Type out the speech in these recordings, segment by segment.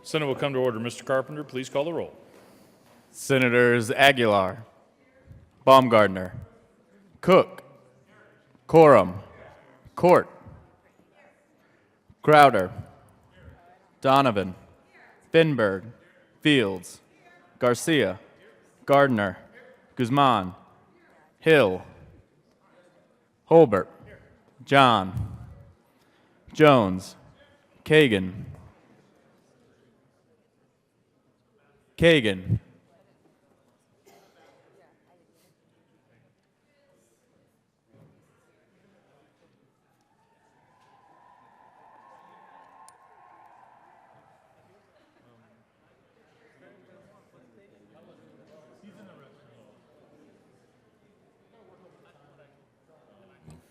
Senate will come to order. Mr. Carpenter, please call the roll. Senators Aguilar, Baumgardner, Cook, Coram, Court, Crowder, Donovan, Finberg, Fields, Garcia, Gardner, Guzman, Hill, Holbert, John, Jones, Kagan,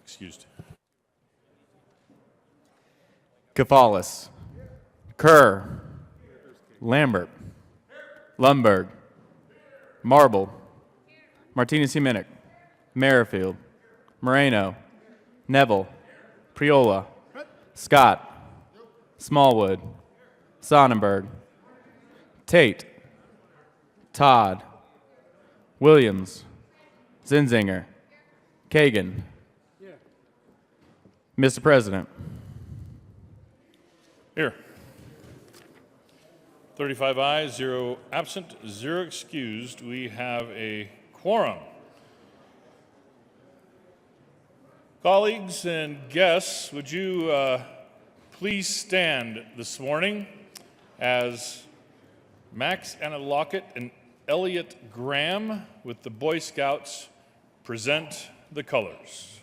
Excused. Kefalis, Kerr, Lambert, Lundberg, Marble, Martinez-Jimenez, Merrifield, Moreno, Neville, Priola, Scott, Smallwood, Sonnenberg, Tate, Todd, Williams, Zinzinger, Kagan. Mr. President. Here. 35 ayes, 0 absent, 0 excused. We have a quorum. Colleagues and guests, would you please stand this morning as Max Anna Lockett and Elliot Graham with the Boy Scouts present the colors.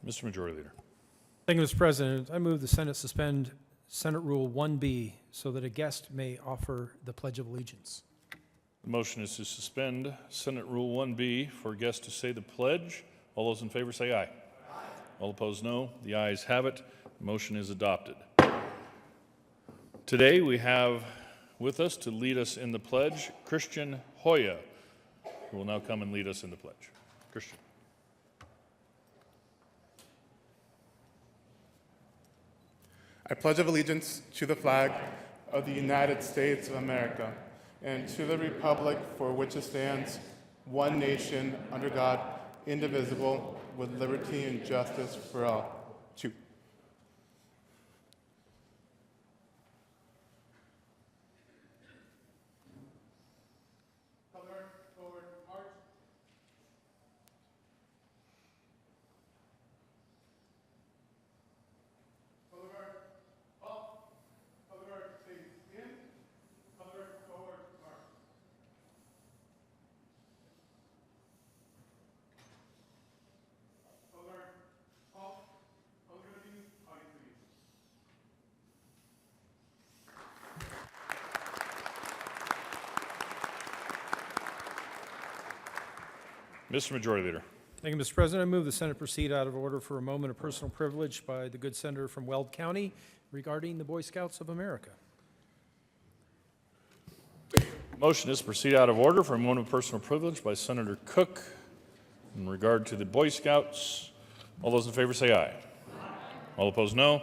Mr. Majority Leader. Thank you, Mr. President. I move the Senate suspend Senate Rule 1B so that a guest may offer the Pledge of Allegiance. The motion is to suspend Senate Rule 1B for a guest to say the pledge. All those in favor say aye. Aye. All opposed, no. The ayes have it. The motion is adopted. Today we have with us to lead us in the pledge Christian Hoya, who will now come and lead us in the pledge. Christian. I pledge allegiance to the flag of the United States of America and to the republic for which it stands, one nation, under God, indivisible, with liberty and justice for all. Two. Mr. Majority Leader. Thank you, Mr. President. I move the Senate proceed out of order for a moment of personal privilege by the good senator from Weld County regarding the Boy Scouts of America. Motion is to proceed out of order for a moment of personal privilege by Senator Cook in regard to the Boy Scouts. All those in favor say aye. Aye. All opposed, no.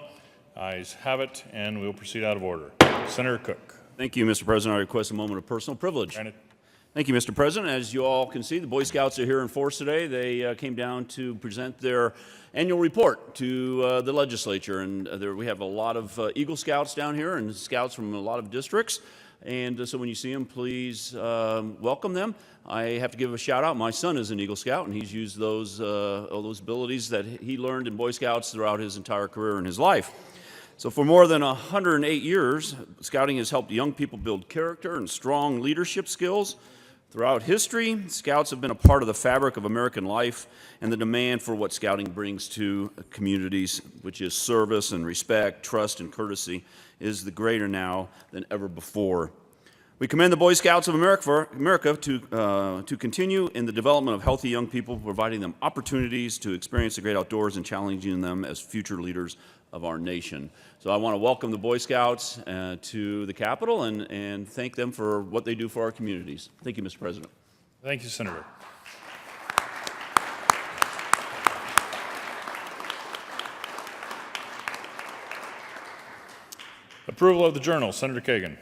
Ayes have it, and we will proceed out of order. Senator Cook. Thank you, Mr. President. I request a moment of personal privilege. Granted. Thank you, Mr. President. As you all can see, the Boy Scouts are here in force today. They came down to present their annual report to the legislature. And we have a lot of Eagle Scouts down here and Scouts from a lot of districts. And so when you see them, please welcome them. I have to give a shout out. My son is an Eagle Scout, and he's used all those abilities that he learned in Boy Scouts throughout his entire career in his life. So for more than 108 years, Scouting has helped young people build character and strong leadership skills. Throughout history, Scouts have been a part of the fabric of American life and the demand for what Scouting brings to communities, which is service and respect, trust and courtesy, is the greater now than ever before. We commend the Boy Scouts of America to continue in the development of healthy young people, providing them opportunities to experience the great outdoors and challenging them as future leaders of our nation. So I want to welcome the Boy Scouts to the Capitol and thank them for what they do for our communities. Thank you, Mr. President. Thank you, Senator. Approval of the journal, Senator Kagan.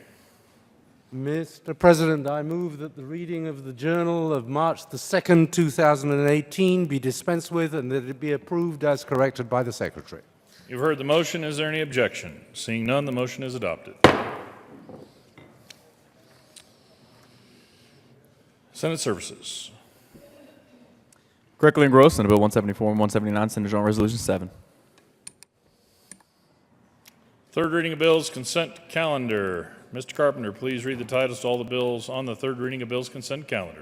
Mr. President, I move that the reading of the Journal of March the 2nd, 2018 be dispensed with and that it be approved as corrected by the Secretary. You've heard the motion. Is there any objection? Seeing none, the motion is adopted. Senate Services. Correctly engrossed, Senate Bill 174 and 179, Senate Joint Resolution 7. Third reading of bills, consent calendar. Mr. Carpenter, please read the titles to all the bills on the third reading of bills consent calendar.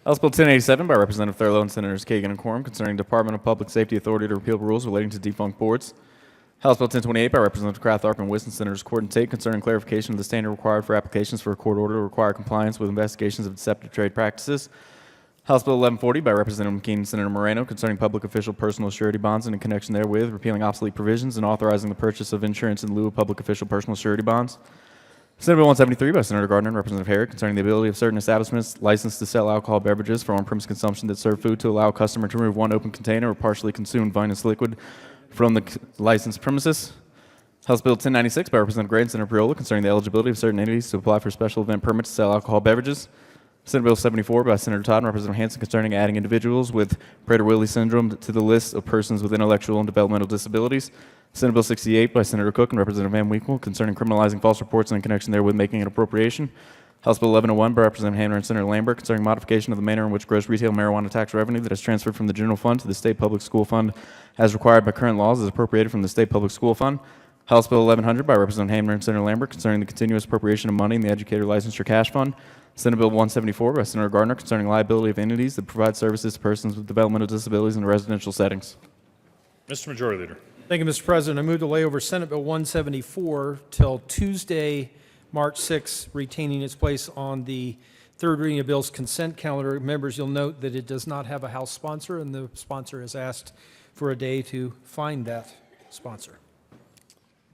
House Bill 1087 by Representative Thurlow and Senators Kagan and Quorum concerning Department of Public Safety authority to repeal rules relating to defunct boards. House Bill 1028 by Representative Crathorpe and Whiston, Senators Court and Tate concerning clarification of the standard required for applications for a court order to require compliance with investigations of deceptive trade practices. House Bill 1140 by Representative McKean and Senator Moreno concerning public official personal surety bonds and in connection therewith repealing obsolete provisions and authorizing the purchase of insurance in lieu of public official personal surety bonds. Senate Bill 173 by Senator Gardner and Representative Herrick concerning the ability of certain establishments licensed to sell alcohol beverages for on-premise consumption that serve food to allow a customer to remove one open container or partially consumed vinous liquid from the licensed premises. House Bill 1096 by Representative Gray and Senator Priola concerning the eligibility of certain entities to apply for special event permits to sell alcohol beverages. Senate Bill 74 by Senator Todd and Representative Hansen concerning adding individuals with Prader-Willi syndrome to the list of persons with intellectual and developmental disabilities. Senate Bill 68 by Senator Cook and Representative Van Winkle concerning criminalizing false reports and in connection therewith making an appropriation. House Bill 1101 by Representative Hanner and Senator Lambert concerning modification of the manner in which gross retail marijuana tax revenue that is transferred from the general fund to the state public school fund as required by current laws is appropriated from the state public school fund. House Bill 1100 by Representative Hanner and Senator Lambert concerning the continuous appropriation of money in the educator licensure cash fund. Senate Bill 174 by Senator Gardner concerning liability of entities that provide services to persons with developmental disabilities in residential settings. Mr. Majority Leader. Thank you, Mr. President. I move to lay over Senate Bill 174 till Tuesday, March 6, retaining its place on the third reading of bills consent calendar. Members, you'll note that it does not have a House sponsor, and the sponsor has asked for a day to find that sponsor.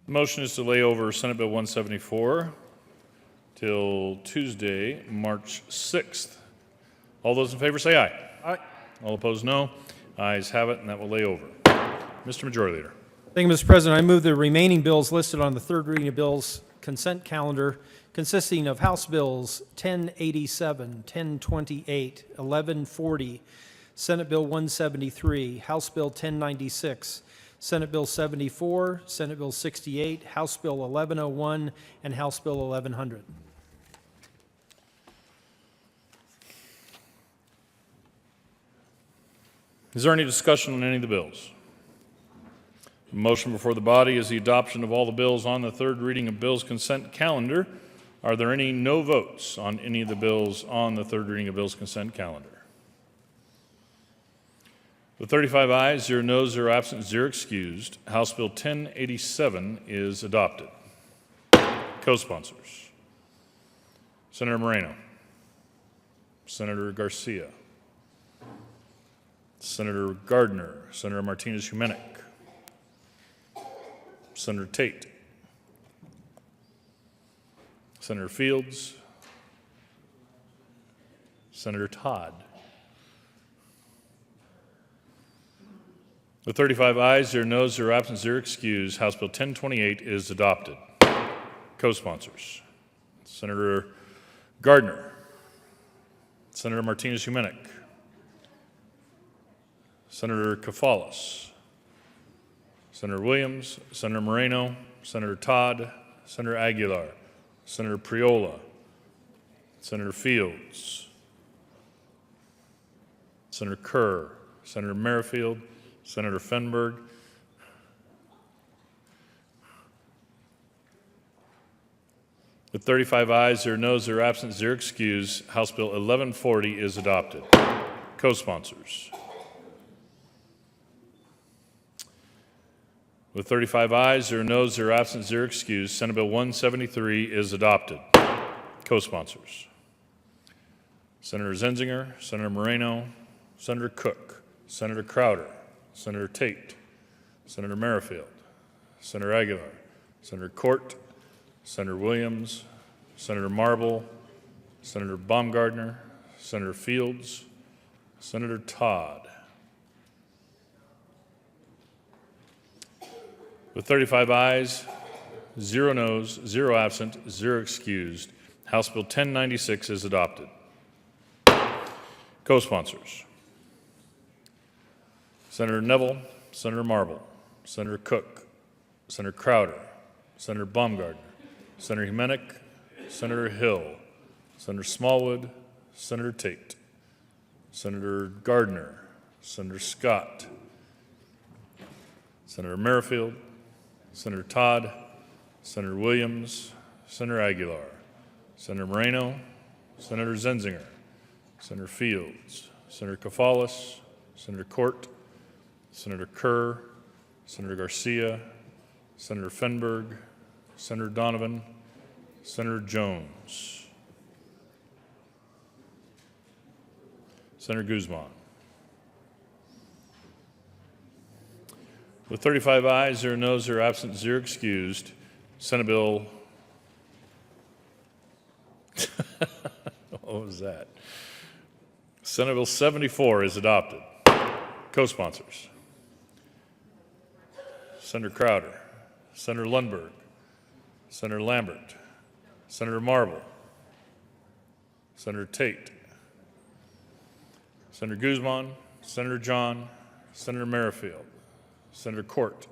The motion is to lay over Senate Bill 174 till Tuesday, March 6th. All those in favor say aye. Aye. All opposed, no. Ayes have it, and that will lay over. Mr. Majority Leader. Thank you, Mr. President. I move the remaining bills listed on the third reading of bills consent calendar, consisting of House Bills 1087, 1028, 1140, Senate Bill 173, House Bill 1096, Senate Bill 74, Senate Bill 68, House Bill 1101, and House Bill 1100. Is there any discussion on any of the bills? The motion before the body is the adoption of all the bills on the third reading of bills consent calendar. Are there any no votes on any of the bills on the third reading of bills consent calendar? With 35 ayes, 0 noes, 0 absent, 0 excused, House Bill 1087 is adopted. Co-sponsors: Senator Moreno, Senator Garcia, Senator Gardner, Senator Martinez-Humenick, Senator Tate, Senator Fields, Senator Todd. With 35 ayes, 0 noes, 0 absent, 0 excused, House Bill 1028 is adopted. Co-sponsors: Senator Gardner, Senator Martinez-Humenick, Senator Kafalas, Senator Williams, Senator Moreno, Senator Todd, Senator Aguilar, Senator Priola, Senator Fields, Senator Kerr, Senator Merrifield, Senator Fenberg, with 35 ayes, 0 noes, 0 absent, 0 excused, House Bill 1140 is adopted. Co-sponsors. With 35 ayes, 0 noes, 0 absent, 0 excused, Senate Bill 173 is adopted. Co-sponsors. Senator Zenzinger, Senator Moreno, Senator Cook, Senator Crowder, Senator Tate, Senator Merrifield, Senator Aguilar, Senator Court, Senator Williams, Senator Marble, Senator Baumgardner, Senator Fields, Senator Todd. With 35 ayes, 0 noes, 0 absent, 0 excused, House Bill 1096 is adopted. Co-sponsors. Senator Neville, Senator Marble, Senator Cook, Senator Crowder, Senator Baumgardner, Senator Humenick, Senator Hill, Senator Smallwood, Senator Tate, Senator Gardner, Senator Scott, Senator Merrifield, Senator Todd, Senator Williams, Senator Aguilar, Senator Moreno, Senator Zenzinger, Senator Fields, Senator Kafalas, Senator Court, Senator Kerr, Senator Garcia, Senator Fenberg, Senator Donovan, Senator Jones, Senator Guzman. With 35 ayes, 0 noes, 0 absent, 0 excused, Senate Bill, what was that? Senate Bill 74 is adopted. Co-sponsors. Senator Crowder, Senator Lundberg, Senator Lambert, Senator Marble, Senator Tate, Senator Guzman, Senator John, Senator Merrifield, Senator Court,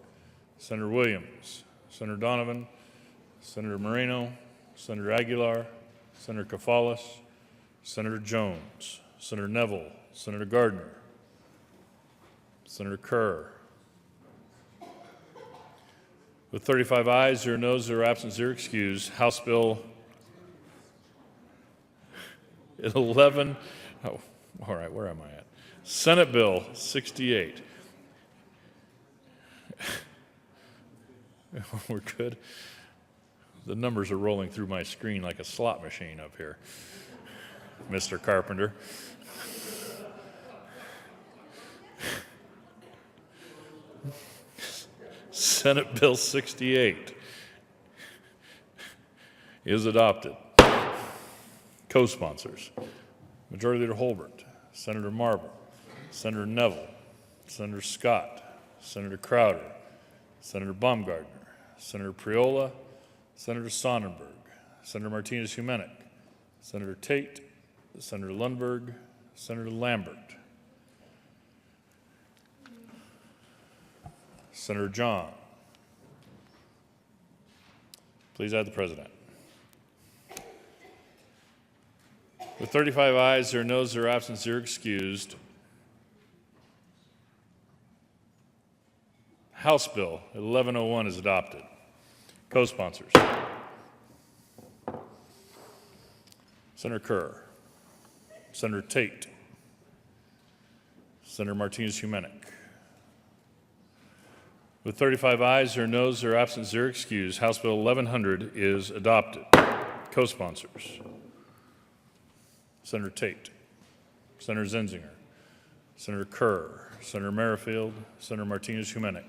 Senator Williams, Senator Donovan, Senator Moreno, Senator Aguilar, Senator Kafalas, Senator Jones, Senator Neville, Senator Gardner, Senator Kerr. With 35 ayes, 0 noes, 0 absent, 0 excused, House Bill 11, oh, all right, where am I at? Senate Bill 68. We're good. The numbers are rolling through my screen like a slot machine up here, Mr. Carpenter. Senate Bill 68 is adopted. Co-sponsors. Majority Leader Holbert, Senator Marble, Senator Neville, Senator Scott, Senator Crowder, Senator Baumgardner, Senator Priola, Senator Sonnenberg, Senator Martinez-Humenick, Senator Tate, Senator Lundberg, Senator Lambert, Senator John. Please add the President. With 35 ayes, 0 noes, 0 absent, 0 excused, House Bill 1101 is adopted. Co-sponsors. Senator Kerr, Senator Tate, Senator Martinez-Humenick. With 35 ayes, 0 noes, 0 absent, 0 excused, House Bill 1100 is adopted. Co-sponsors. Senator Tate, Senator Zenzinger, Senator Kerr, Senator Merrifield, Senator Martinez-Humenick.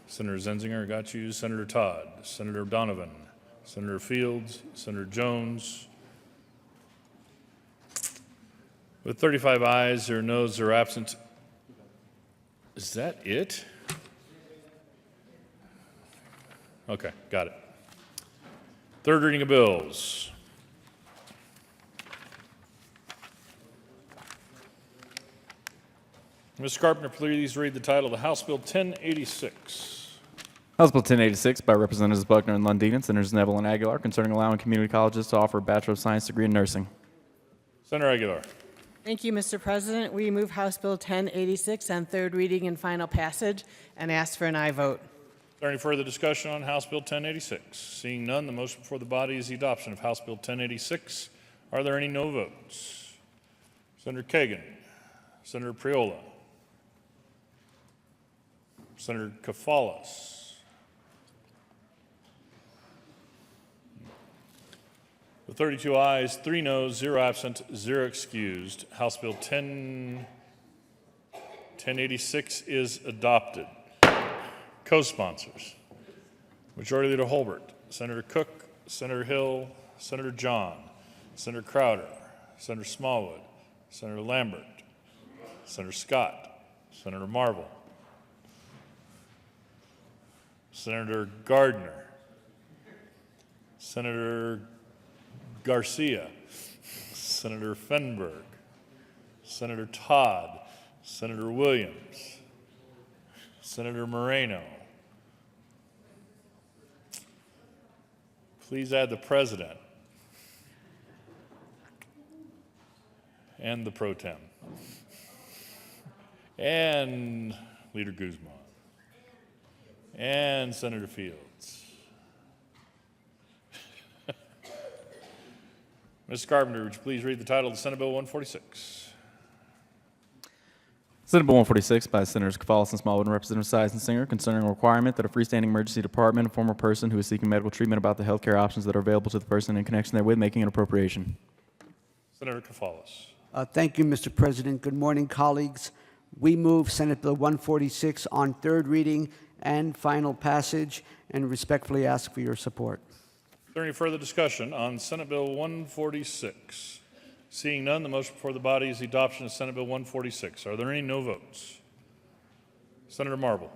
Senator Zenzinger, got you. Senator Todd, Senator Donovan, Senator Fields, Senator Jones. With 35 ayes, 0 noes, 0 absent. Is that it? Okay, got it. Third reading of bills. Mr. Carpenter, please read the title of the House Bill 1086. House Bill 1086 by Representatives Buckner and Lundin and Senators Neville and Aguilar concerning allowing community colleges to offer a Bachelor of Science degree in nursing. Senator Aguilar. Thank you, Mr. President. We move House Bill 1086 on third reading and final passage and ask for an aye vote. Is there any further discussion on House Bill 1086? Seeing none, the motion before the body is the adoption of House Bill 1086. Are there any no votes? Senator Kagan, Senator Priola, Senator Kafalas, with 32 ayes, 3 noes, 0 absent, 0 excused, House Bill 1086 is adopted. Co-sponsors: Majority Leader Holbert, Senator Cook, Senator Hill, Senator John, Senator Crowder, Senator Smallwood, Senator Lambert, Senator Scott, Senator Marvel, Senator Gardner, Senator Garcia, Senator Fenberg, Senator Todd, Senator Williams, Senator Moreno. Please add the President and the Pro Tem and Leader Guzman and Senator Fields. Mr. Carpenter, would you please read the title of Senate Bill 146? Senate Bill 146 by Senators Kafalas and Smallwood and Representative Sisensinger concerning a requirement that a freestanding emergency department inform a person who is seeking medical treatment about the health care options that are available to the person in connection therewith, making an appropriation. Senator Kafalas. Thank you, Mr. President. Good morning, colleagues. We move Senate Bill 146 on third reading and final passage and respectfully ask for your support. Is there any further discussion on Senate Bill 146? Seeing none, the motion before the body is the adoption of Senate Bill 146. Are there any no votes? Senator Marble.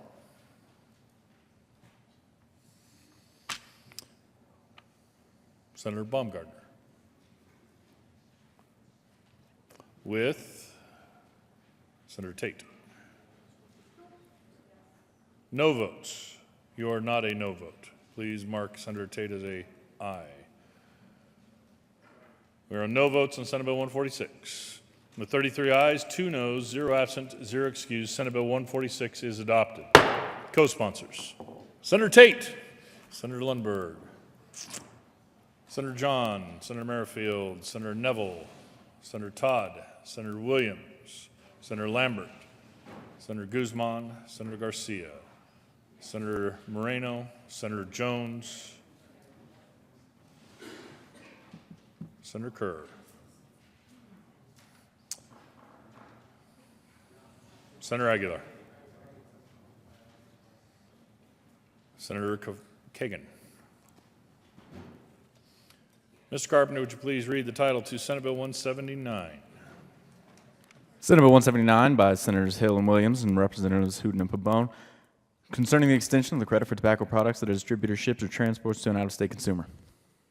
Senator Baumgardner. With Senator Tate. No votes. You are not a no vote. Please mark Senator Tate as a aye. There are no votes on Senate Bill 146. With 33 ayes, 2 noes, 0 absent, 0 excused, Senate Bill 146 is adopted. Co-sponsors: Senator Tate, Senator Lundberg, Senator John, Senator Merrifield, Senator Neville, Senator Todd, Senator Williams, Senator Lambert, Senator Guzman, Senator Garcia, Senator Moreno, Senator Jones, Senator Kerr, Senator Aguilar, Senator Kagan. Mr. Carpenter, would you please read the title to Senate Bill 179? Senate Bill 179 by Senators Hill and Williams and Representatives Hooten and Pabon concerning the extension of the credit for tobacco products that a distributor ships or transports to an out-of-state consumer.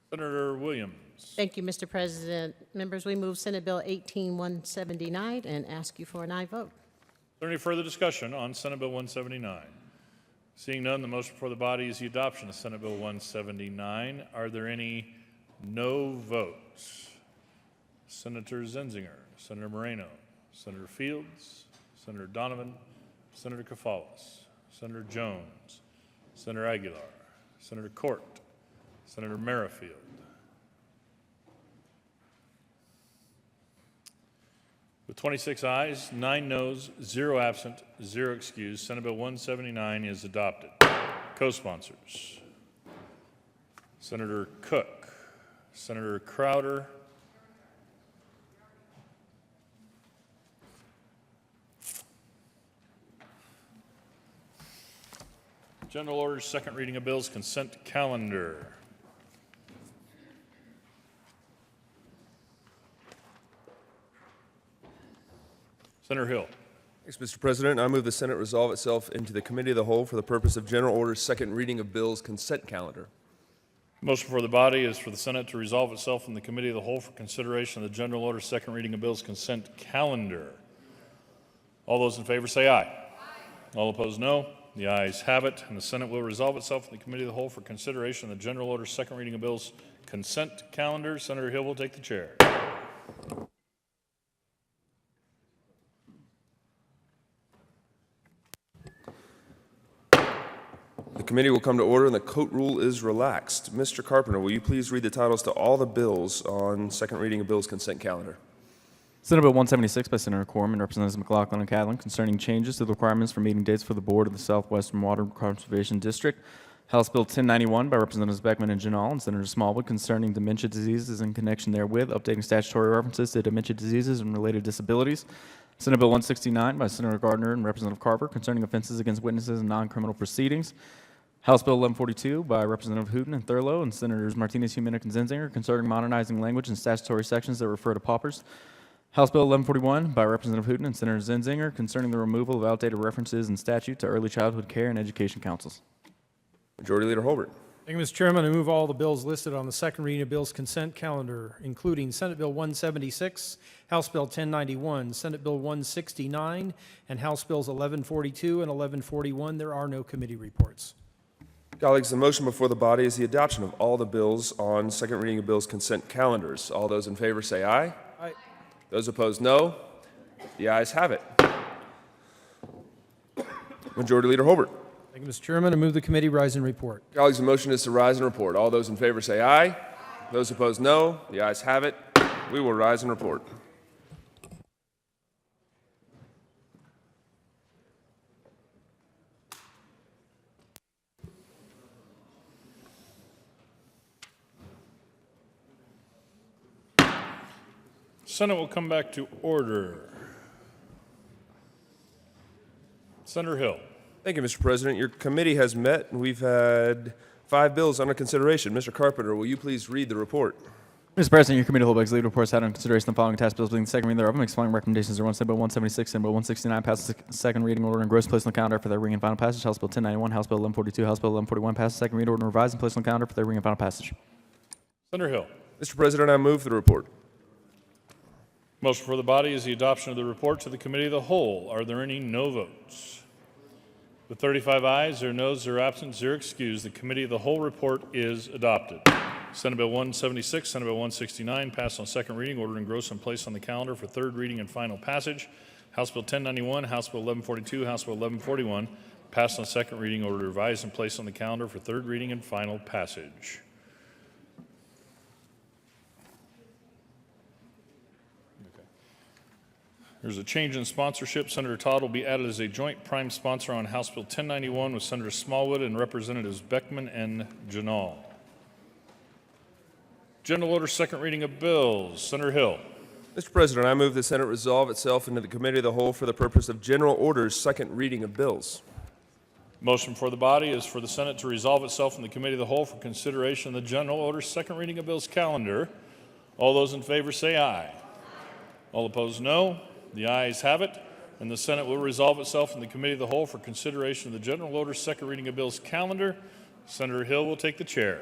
Senator Williams. Thank you, Mr. President. Members, we move Senate Bill 18179 and ask you for an aye vote. Is there any further discussion on Senate Bill 179? Seeing none, the motion before the body is the adoption of Senate Bill 179. Are there any no votes? Senator Zenzinger, Senator Moreno, Senator Fields, Senator Donovan, Senator Kafalas, Senator Jones, Senator Aguilar, Senator Court, Senator Merrifield, with 26 ayes, 9 noes, 0 absent, 0 excused, Senate Bill 179 is adopted. Co-sponsors: Senator Cook, Senator Crowder, General Orders, second reading of bills, consent calendar. Senator Hill. Thanks, Mr. President. I move the Senate resolve itself into the Committee of the Whole for the purpose of General Orders, second reading of bills, consent calendar. Motion for the body is for the Senate to resolve itself in the Committee of the Whole for consideration of the General Orders, second reading of bills, consent calendar. All those in favor say aye. All opposed, no. The ayes have it, and the Senate will resolve itself in the Committee of the Whole for consideration of the general order second reading of bills consent calendar. Senator Hill will take the chair. The committee will come to order and the coat rule is relaxed. Mr. Carpenter, will you please read the titles to all the bills on second reading of bills consent calendar? Senate Bill 176 by Senator Corm and Representatives McLaughlin and Catlin concerning changes to the requirements for meeting dates for the Board of the Southwestern Water Conservation District. House Bill 1091 by Representatives Beckman and Janal and Senator Smallwood concerning dementia diseases in connection therewith, updating statutory references to dementia diseases and related disabilities. Senate Bill 169 by Senator Gardner and Representative Carver concerning offenses against witnesses in non-criminal proceedings. House Bill 1142 by Representative Hooten and Thurlow and Senators Martinez, Huminick, and Zenzinger concerning modernizing language and statutory sections that refer to paupers. House Bill 1141 by Representative Hooten and Senator Zenzinger concerning the removal of outdated references in statute to early childhood care and education councils. Majority Leader Holbert. Thank you, Mr. Chairman. I move all the bills listed on the second reading of bills consent calendar, including Senate Bill 176, House Bill 1091, Senate Bill 169, and House Bills 1142 and 1141. There are no committee reports. Colleagues, the motion before the body is the adoption of all the bills on second reading of bills consent calendars. All those in favor say aye. Aye. Those opposed, no. The ayes have it. Majority Leader Holbert. Thank you, Mr. Chairman. I move the committee rise and report. Colleagues, the motion is to rise and report. All those in favor say aye. Those opposed, no. The ayes have it. We will rise and report. Senate will come back to order. Senator Hill. Thank you, Mr. President. Your committee has met, and we've had 5 bills under consideration. Mr. Carpenter, will you please read the report? Mr. President, your committee holds legal reports had on consideration the following task bills being the second reading thereof. Explaining recommendations are 1, Senate Bill 176 and Bill 169 passes second reading order and gross placed on the calendar for their reading and final passage. House Bill 1091, House Bill 1142, House Bill 1141 passes second reading order and revised and placed on the calendar for their reading and final passage. Senator Hill. Mr. President, I move the report. Motion for the body is the adoption of the report to the Committee of the Whole. Are there any no votes? With 35 ayes, 0 noes, 0 absent, 0 excused, the Committee of the Whole report is adopted. Senate Bill 176, Senate Bill 169 passed on second reading, ordered and gross and placed on the calendar for third reading and final passage. House Bill 1091, House Bill 1142, House Bill 1141 passed on second reading, ordered revised and placed on the calendar for third reading and final passage. There's a change in sponsorship. Senator Todd will be added as a joint prime sponsor on House Bill 1091 with Senator Smallwood and Representatives Beckman and Janal. General order second reading of bills. Senator Hill. Mr. President, I move the Senate resolve itself into the Committee of the Whole for the purpose of general orders second reading of bills. Motion for the body is for the Senate to resolve itself in the Committee of the Whole for consideration of the general order second reading of bills calendar. All those in favor say aye. All opposed, no. The ayes have it, and the Senate will resolve itself in the Committee of the Whole for consideration of the general order second reading of bills calendar. Senator Hill will take the chair.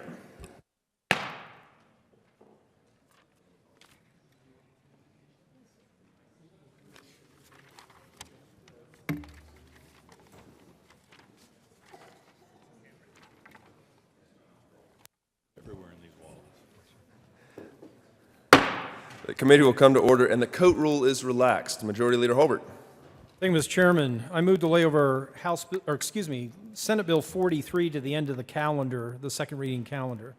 The committee will come to order, and the coat rule is relaxed. Majority Leader Holbert. Thank you, Mr. Chairman. I move to lay over Senate Bill 43 to the end of the calendar, the second reading calendar.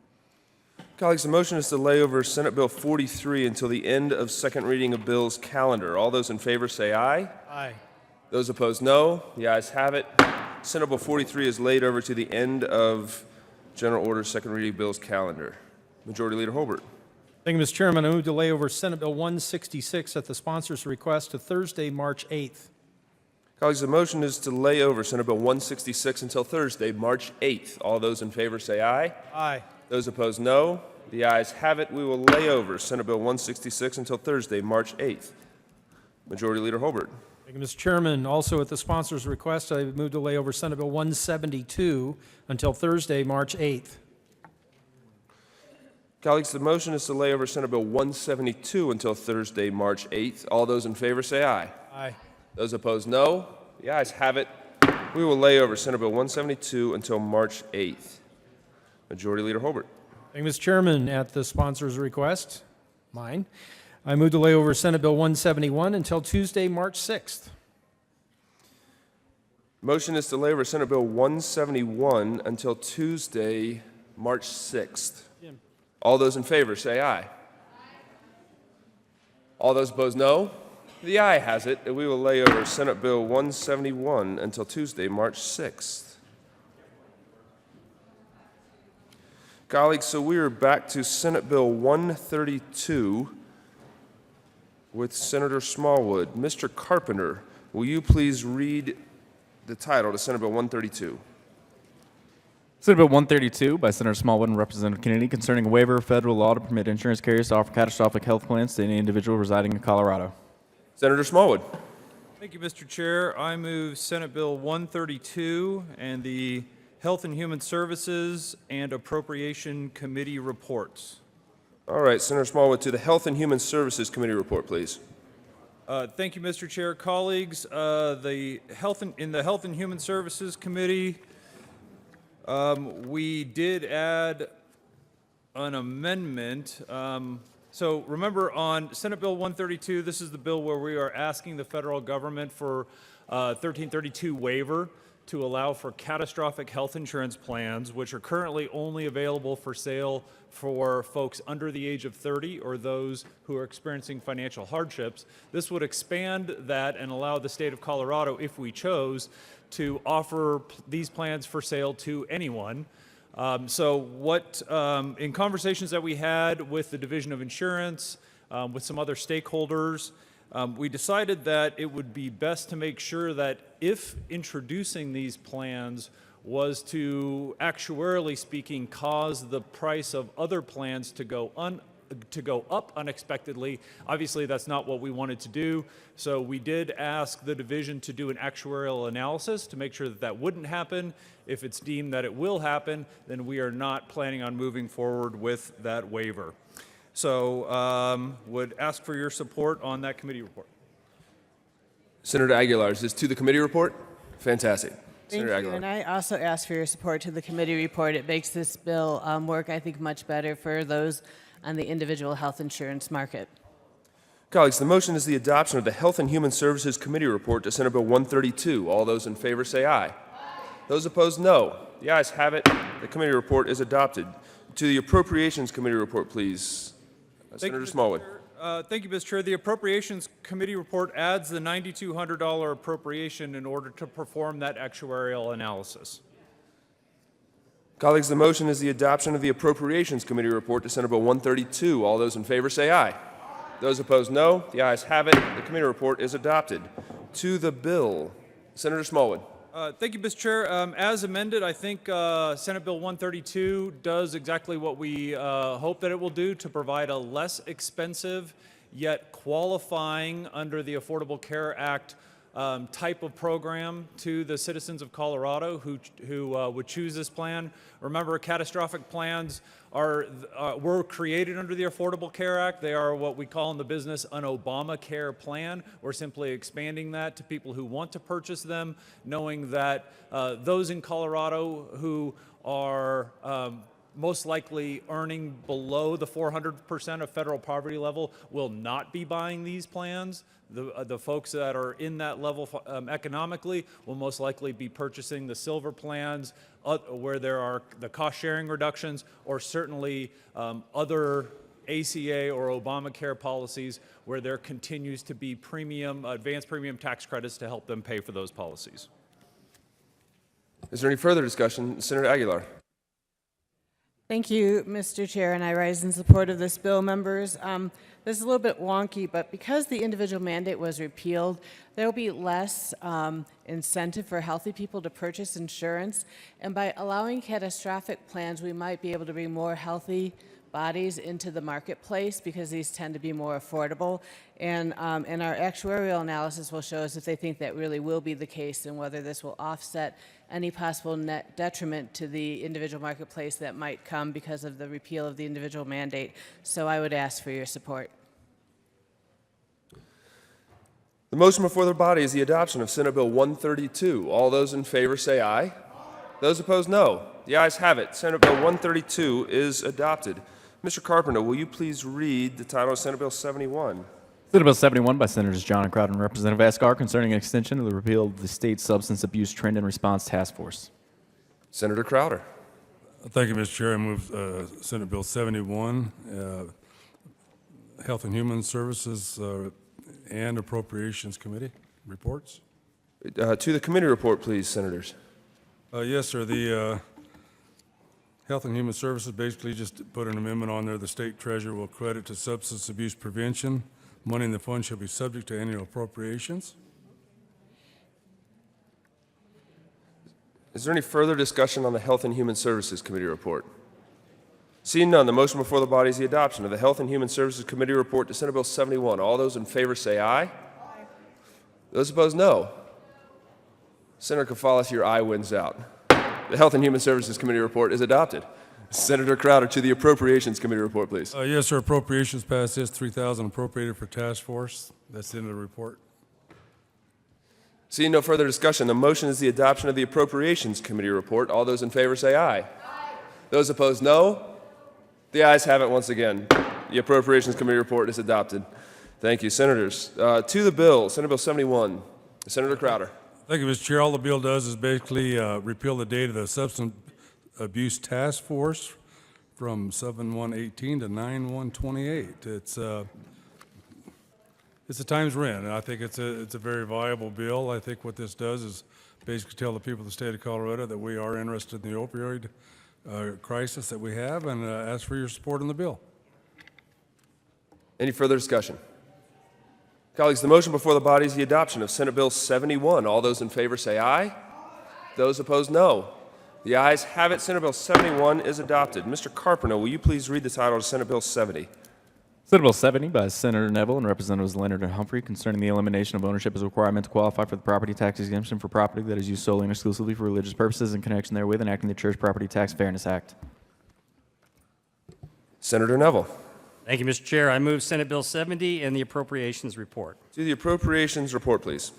Colleagues, the motion is to lay over Senate Bill 43 until the end of second reading of bills calendar. All those in favor say aye. Aye. Those opposed, no. The ayes have it. Senate Bill 43 is laid over to the end of general order second reading of bills calendar. Majority Leader Holbert. Thank you, Mr. Chairman. I move to lay over Senate Bill 166 at the sponsor's request to Thursday, March 8th. Colleagues, the motion is to lay over Senate Bill 166 until Thursday, March 8th. All those in favor say aye. Aye. Those opposed, no. The ayes have it. We will lay over Senate Bill 166 until Thursday, March 8th. Majority Leader Holbert. Thank you, Mr. Chairman. Also, at the sponsor's request, I move to lay over Senate Bill 172 until Thursday, March 8th. Colleagues, the motion is to lay over Senate Bill 172 until Thursday, March 8th. All those in favor say aye. Aye. Those opposed, no. The ayes have it. We will lay over Senate Bill 172 until March 8th. Majority Leader Holbert. Thank you, Mr. Chairman. At the sponsor's request, mine, I move to lay over Senate Bill 171 until Tuesday, March 6th. Motion is to lay over Senate Bill 171 until Tuesday, March 6th. All those in favor say aye. All those opposed, no. The aye has it, and we will lay over Senate Bill 171 until Tuesday, March 6th. Colleagues, so we are back to Senate Bill 132 with Senator Smallwood. Mr. Carpenter, will you please read the title to Senate Bill 132? Senate Bill 132 by Senator Smallwood and Representative Kennedy concerning a waiver of federal law to permit insurance carriers to offer catastrophic health plans to any individual residing in Colorado. Senator Smallwood. Thank you, Mr. Chair. I move Senate Bill 132 and the Health and Human Services and Appropriation Committee reports. All right, Senator Smallwood, to the Health and Human Services Committee report, please. Thank you, Mr. Chair. Colleagues, in the Health and Human Services Committee, we did add an amendment. So remember on Senate Bill 132, this is the bill where we are asking the federal government for 1332 waiver to allow for catastrophic health insurance plans, which are currently only available for sale for folks under the age of 30 or those who are experiencing financial hardships. This would expand that and allow the state of Colorado, if we chose, to offer these plans for sale to anyone. In conversations that we had with the Division of Insurance, with some other stakeholders, we decided that it would be best to make sure that if introducing these plans was to, actuarially speaking, cause the price of other plans to go up unexpectedly. Obviously, that's not what we wanted to do. So we did ask the division to do an actuarial analysis to make sure that that wouldn't happen. If it's deemed that it will happen, then we are not planning on moving forward with that waiver. So would ask for your support on that committee report. Senator Aguilar, is this to the committee report? Fantastic. Thank Senator you, Aguilar. and I also ask for your support to the committee report. It makes this bill work, I think, much better for those on the individual health insurance market. Colleagues, the motion is the adoption of the Health and Human Services Committee report to Senate Bill 132. All those in favor say aye. Those opposed, no. The ayes have it. The committee report is adopted. To the Appropriations Committee report, please. Senator Smallwood. Thank you, Mr. Chair. The Appropriations Committee report adds the $9,200 appropriation in order to perform that actuarial analysis. Colleagues, the motion is the adoption of the Appropriations Committee report to Senate Bill 132. All those in favor say aye. Those opposed, no. The ayes have it. The committee report is adopted. To the bill, Senator Smallwood. Thank you, Mr. Chair. As amended, I think Senate Bill 132 does exactly what we hope that it will do to provide a less expensive yet qualifying under the Affordable Care Act type of program to the citizens of Colorado who would choose this plan. Remember, catastrophic plans were created under the Affordable Care Act. They are what we call in the business an Obamacare plan. We're simply expanding that to people who want to purchase them, knowing that those in Colorado who are most likely earning below the 400% of federal poverty level will not be buying these plans. The folks that are in that level economically will most likely be purchasing the silver plans where there are the cost sharing reductions, or certainly other ACA or Obamacare policies where there continues to be advanced premium tax credits to help them pay for those policies. Is there any further discussion? Senator Aguilar. Thank you, Mr. Chair, and I rise in support of this bill, members. This is a little bit wonky, but because the individual mandate was repealed, there will be less incentive for healthy people to purchase insurance. And by allowing catastrophic plans, we might be able to bring more healthy bodies into the marketplace because these tend to be more affordable. And our actuarial analysis will show us if they think that really will be the case and whether this will offset any possible net detriment to the individual marketplace that might come because of the repeal of the individual mandate. So I would ask for your support. The motion before the body is the adoption of Senate Bill 132. All those in favor say aye. Those opposed, no. The ayes have it. Senate Bill 132 is adopted. Mr. Carpenter, will you please read the title of Senate Bill 71? Senate Bill 71 by Senators John and Crowder and Representative Asgar concerning an extension of the repeal of the State Substance Abuse Trend and Response Task Force. Senator Crowder. Thank you, Mr. Chair. I move Senate Bill 71, Health and Human Services and Appropriations Committee reports. To the committee report, please, Senators. Yes, sir. The Health and Human Services basically just put an amendment on there. The state treasurer will credit to substance abuse prevention. Money in the fund shall be subject to annual appropriations. Is there any further discussion on the Health and Human Services Committee report? Seeing none, the motion before the body is the adoption of the Health and Human Services Committee report to Senate Bill 71. All those in favor say aye. Those opposed, no. Senator Kafalis, your aye wins out. The Health and Human Services Committee report is adopted. Senator Crowder, to the Appropriations Committee report, please. Yes, sir. Appropriations passed this, $3,000 appropriated for task force. That's the end of the report. Seeing no further discussion, the motion is the adoption of the Appropriations Committee report. All those in favor say aye. Aye. Those opposed, no. The ayes have it once again. The Appropriations Committee report is adopted. Thank you, Senators. To the bill, Senate Bill 71. Senator Crowder. Thank you, Mr. Chair. All the bill does is basically repeal the date of the Substance Abuse Task Force from 7/1/18 to 9/1/28. It's a times we're in, and I think it's a very viable bill. I think what this does is basically tell the people of the state of Colorado that we are interested in the opioid crisis that we have, and ask for your support on the bill. Any further discussion? Colleagues, the motion before the body is the adoption of Senate Bill 71. All those in favor say aye. Those opposed, no. The ayes have it. Senate Bill 71 is adopted. Mr. Carpenter, will you please read the title of Senate Bill 70? Senate Bill 70 by Senator Neville and Representatives Leonard and Humphrey concerning the elimination of ownership as a requirement to qualify for the property tax exemption for property that is used solely and exclusively for religious purposes in connection therewith, enacting the Church Property Tax Fairness Act. Senator Neville. Thank you, Mr. Chair. I move Senate Bill 70 and the Appropriations Report. To the Appropriations report, please.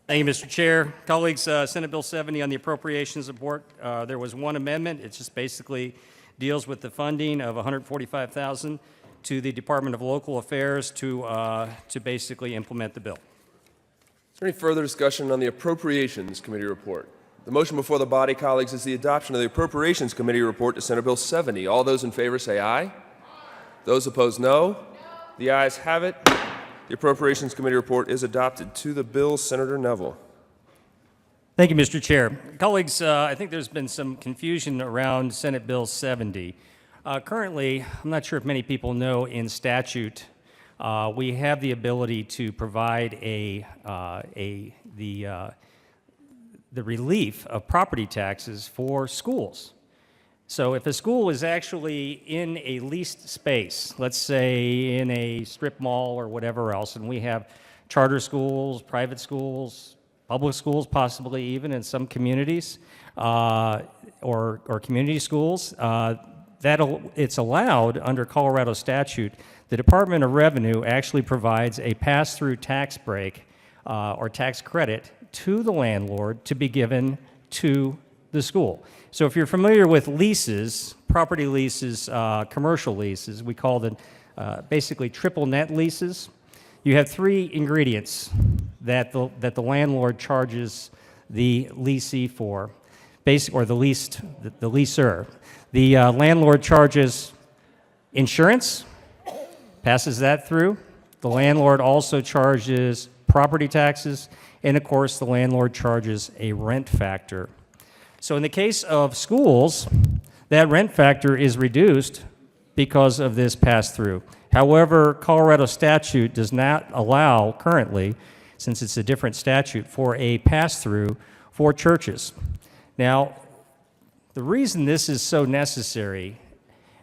Thank you, Mr. Chair. Colleagues, Senate Bill 70 on the Appropriations Report, there was one amendment. It just basically deals with the funding of $145,000 to the Department of Local Affairs to basically implement the bill. Is there any further discussion on the Appropriations Committee report? The motion before the body, colleagues, is the adoption of the Appropriations Committee report to Senate Bill 70. All those in favor say aye. Those opposed, no. The ayes have it. The Appropriations Committee report is adopted. To the bill, Senator Neville. Thank you, Mr. Chair. Colleagues, I think there's been some confusion around Senate Bill 70. Currently, I'm not sure if many people know, in statute, we have the ability to provide the relief of property taxes for schools. So if a school is actually in a leased space, let's say in a strip mall or whatever else, and we have charter schools, private schools, public schools possibly even in some communities, or community schools, it's allowed under Colorado statute. The Department of Revenue actually provides a pass-through tax break or tax credit to the landlord to be given to the school. So if you're familiar with leases, property leases, commercial leases, we call them basically triple net leases. You have three ingredients that the landlord charges the leasee for, or the leaser. The landlord charges insurance, passes that through. The landlord also charges property taxes, and of course the landlord charges a rent factor. So in the case of schools, that rent factor is reduced because of this pass-through. However, Colorado statute does not allow currently, since it's a different statute, for a pass-through for churches. Now, the reason this is so necessary,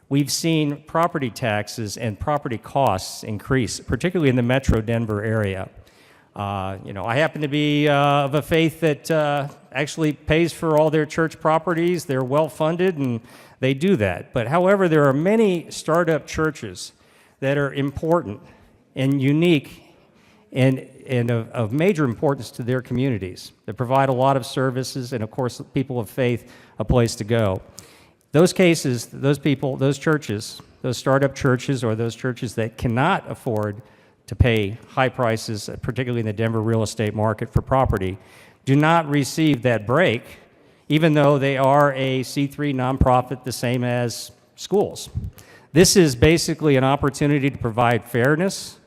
we've seen property taxes and property costs increase, particularly in the Metro Denver area. I happen to be of a faith that actually pays for all their church properties. They're well-funded, and they do that. But however, there are many startup churches that are important and unique and of major importance to their communities, that provide a lot of services, and of course, people of faith, a place to go. Those cases, those people, those churches, those startup churches, or those churches that cannot afford to pay high prices, particularly in the Denver real estate market for property, do not receive that break, even though they are a C3 nonprofit, the same as schools. This is basically an opportunity to provide fairness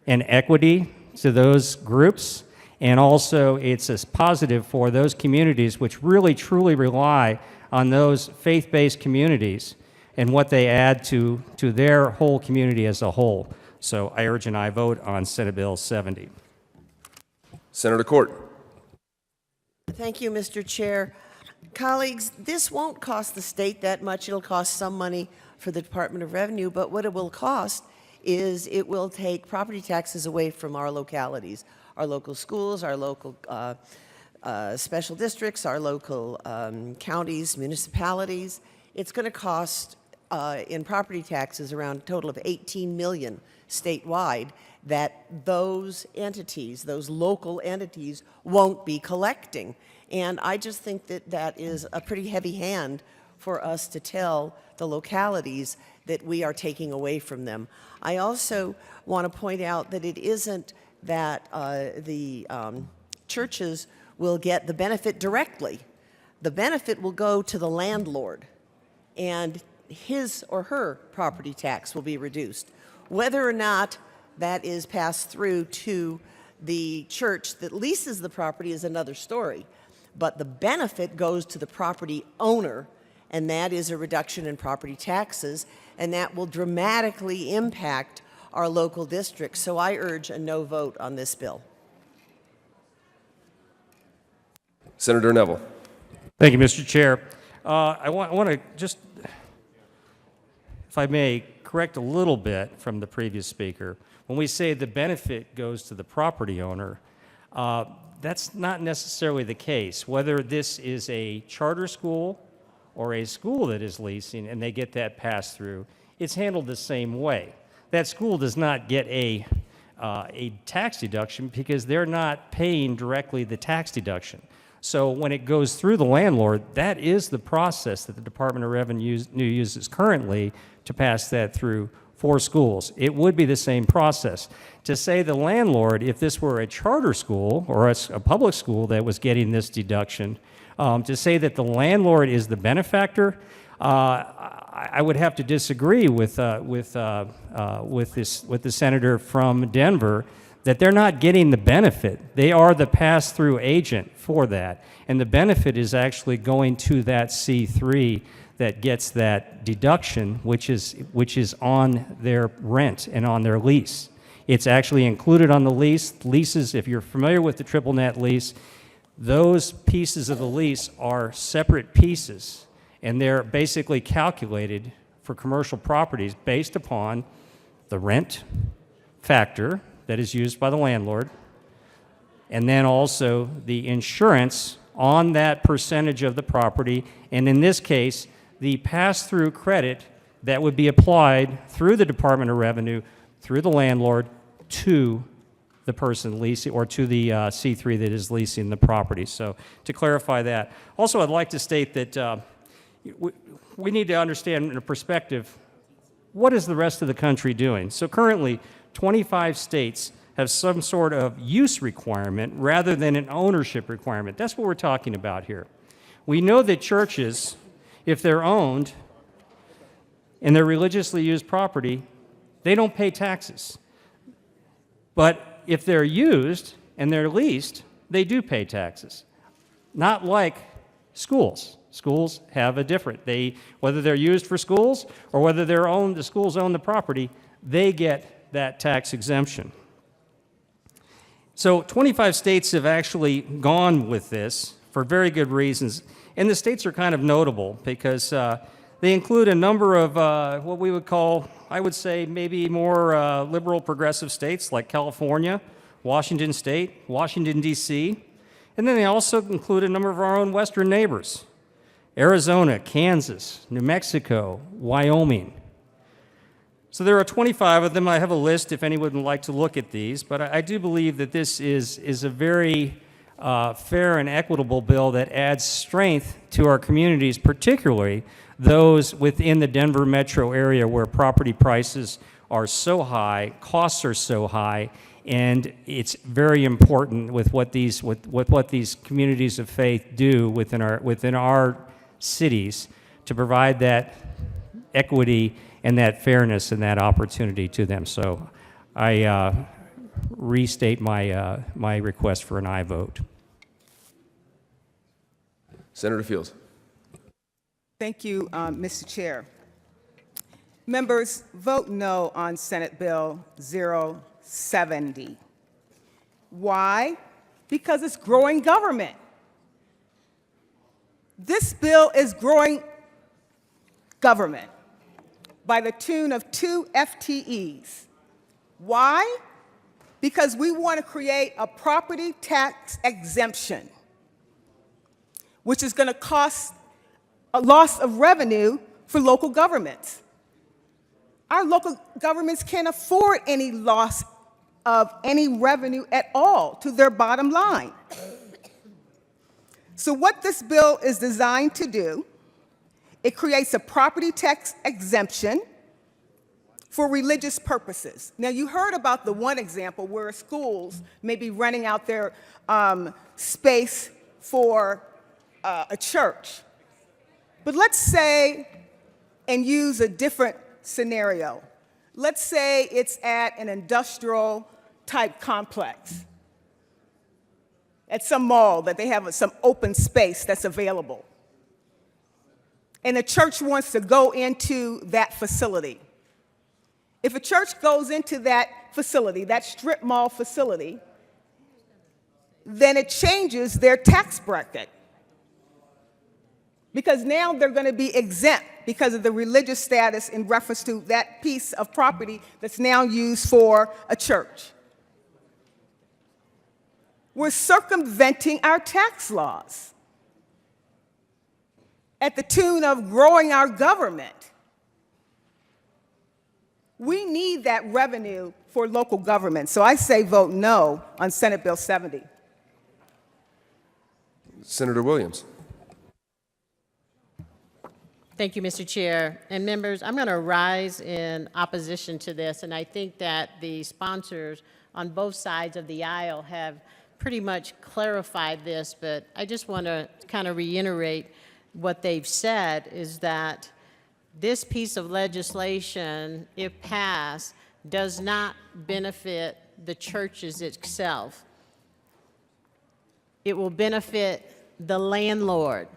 and equity to those groups, and also it's a positive for those communities which really truly rely on those faith-based communities and what they add to their whole community as a whole. So I urge an aye vote on Senate Bill 70. Senator Court. Thank you, Mr. Chair. Colleagues, this won't cost the state that much. It'll cost some money for the Department of Revenue, but what it will cost is it will take property taxes away from our localities, our local schools, our local special districts, our local counties, municipalities. It's going to cost in property taxes around a total of $18 million statewide that those entities, those local entities, won't be collecting. And I just think that that is a pretty heavy hand for us to tell the localities that we are taking away from them. I also want to point out that it isn't that the churches will get the benefit directly. The benefit will go to the landlord, and his or her property tax will be reduced. Whether or not that is passed through to the church that leases the property is another story. But the benefit goes to the property owner, and that is a reduction in property taxes, and that will dramatically impact our local districts. So I urge a no vote on this bill. Senator Neville. Thank you, Mr. Chair. I want to just, if I may, correct a little bit from the previous speaker. When we say the benefit goes to the property owner, that's not necessarily the case. Whether this is a charter school or a school that is leasing and they get that pass through, it's handled the same way. That school does not get a tax deduction because they're not paying directly the tax deduction. So when it goes through the landlord, that is the process that the Department of Revenue uses currently to pass that through for schools. It would be the same process. To say the landlord, if this were a charter school or a public school that was getting this deduction, to say that the landlord is the benefactor, I would have to disagree with the senator from Denver that they're not getting the benefit. They are the pass-through agent for that, and the benefit is actually going to that C3 that gets that deduction, which is on their rent and on their lease. It's actually included on the lease. Leases, if you're familiar with the triple net lease, those pieces of the lease are separate pieces, and they're basically calculated for commercial properties based upon the rent factor that is used by the landlord, and then also the insurance on that percentage of the property, and in this case, the pass-through credit that would be applied through the Department of Revenue, through the landlord, to the person leasing, or to the C3 that is leasing the property. So to clarify that. Also, I'd like to state that we need to understand in a perspective, what is the rest of the country doing? So currently, 25 states have some sort of use requirement rather than an ownership requirement. That's what we're talking about here. We know that churches, if they're owned and they're religiously used property, they don't pay taxes. But if they're used and they're leased, they do pay taxes. Not like schools. Schools have a different, whether they're used for schools or whether the schools own the property, they get that tax exemption. So 25 states have actually gone with this for very good reasons. And the states are kind of notable because they include a number of what we would call, I would say, maybe more liberal progressive states like California, Washington State, Washington, D.C. And then they also include a number of our own western neighbors, Arizona, Kansas, New Mexico, Wyoming. So there are 25 of them. I have a list if anyone would like to look at these, but I do believe that this is a very fair and equitable bill that adds strength to our communities, particularly those within the Denver metro area where property prices are so high, costs are so high, and it's very important with what these communities of faith do within our cities to provide that equity and that fairness and that opportunity to them. So I restate my request for an aye vote. Senator Fields. Thank you, Mr. Chair. Members, vote no on Senate Bill 070. Why? Because it's growing government. This bill is growing government by the tune of 2 FTEs. Why? Because we want to create a property tax exemption, which is going to cost a loss of revenue for local governments. Our local governments can't afford any loss of any revenue at all to their bottom line. So what this bill is designed to do, it creates a property tax exemption for religious purposes. Now, you heard about the one example where schools may be renting out their space for a church. But let's say, and use a different scenario. Let's say it's at an industrial type complex, at some mall that they have some open space that's available. And the church wants to go into that facility. If a church goes into that facility, that strip mall facility, then it changes their tax bracket. Because now they're going to be exempt because of the religious status in reference to that piece of property that's now used for a church. We're circumventing our tax laws at the tune of growing our government. We need that revenue for local government. So I say vote no on Senate Bill 70. Senator Williams. Thank you, Mr. Chair. And members, I'm going to rise in opposition to this, and I think that the sponsors on both sides of the aisle have pretty much clarified this, but I just want to kind of reiterate what they've said is that this piece of legislation, if passed, does not benefit the churches itself. It will benefit the landlord.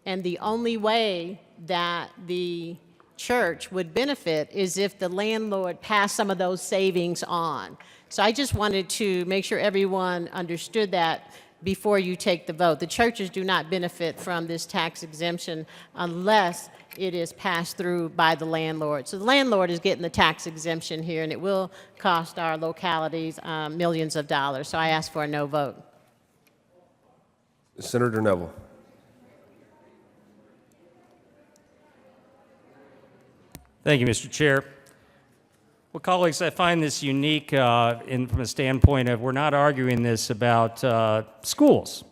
And the only way that the church would benefit is if the landlord passed some of those savings on. So I just wanted to make sure everyone understood that before you take the vote. The churches do not benefit from this tax exemption unless it is passed through by the landlord. So the landlord is getting the tax exemption here, and it will cost our localities millions of dollars. So I ask for a no vote. Senator Neville. Thank you, Mr. Chair. Well, colleagues, I find this unique from a standpoint of we're not arguing this about schools.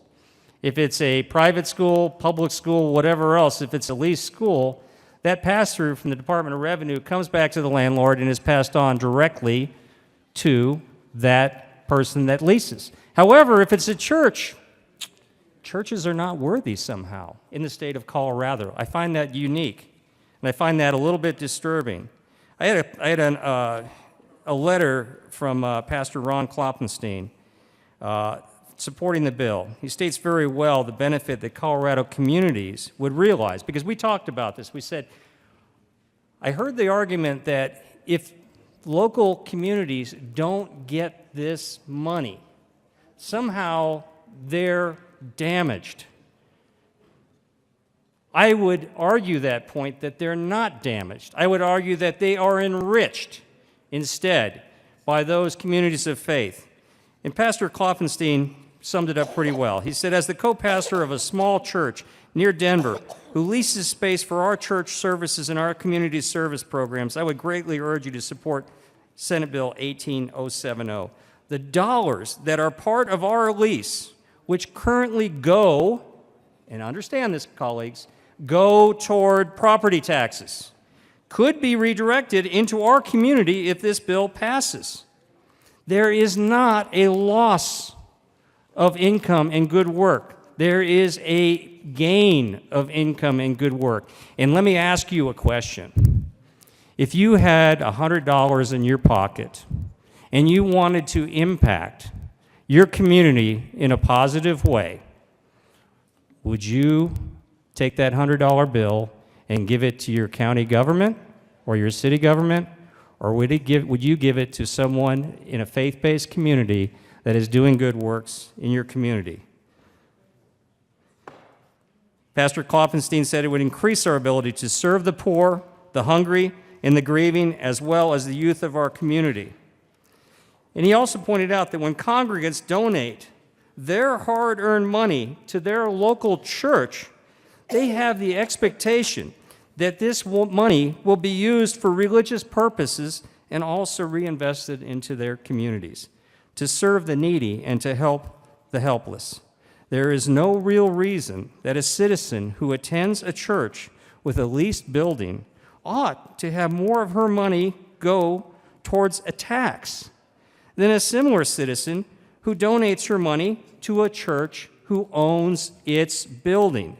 If it's a private school, public school, whatever else, if it's a leased school, that pass-through from the Department of Revenue comes back to the landlord and is passed on directly to that person that leases. However, if it's a church, churches are not worthy somehow in the state of Colorado. I find that unique. And I find that a little bit disturbing. I had a letter from Pastor Ron Kloppenstein supporting the bill. He states very well the benefit that Colorado communities would realize, because we talked about this. We said, I heard the argument that if local communities don't get this money, somehow they're damaged. I would argue that point that they're not damaged. I would argue that they are enriched instead by those communities of faith. And Pastor Kloppenstein summed it up pretty well. He said, as the co-pastor of a small church near Denver who leases space for our church services and our community service programs, I would greatly urge you to support Senate Bill 18070. The dollars that are part of our lease, which currently go, and understand this, colleagues, go toward property taxes, could be redirected into our community if this bill passes. There is not a loss of income and good work. There is a gain of income and good work. And let me ask you a question. If you had $100 in your pocket and you wanted to impact your community in a positive way, would you take that $100 bill and give it to your county government or your city government, or would you give it to someone in a faith-based community that is doing good works in your community? Pastor Klopfenstein said it would increase our ability to serve the poor, the hungry, and the grieving, as well as the youth of our community. And he also pointed out that when congregants donate their hard-earned money to their local church, they have the expectation that this money will be used for religious purposes and also reinvested into their communities to serve the needy and to help the helpless. There is no real reason that a citizen who attends a church with a leased building ought to have more of her money go towards a tax than a similar citizen who donates her money to a church who owns its building.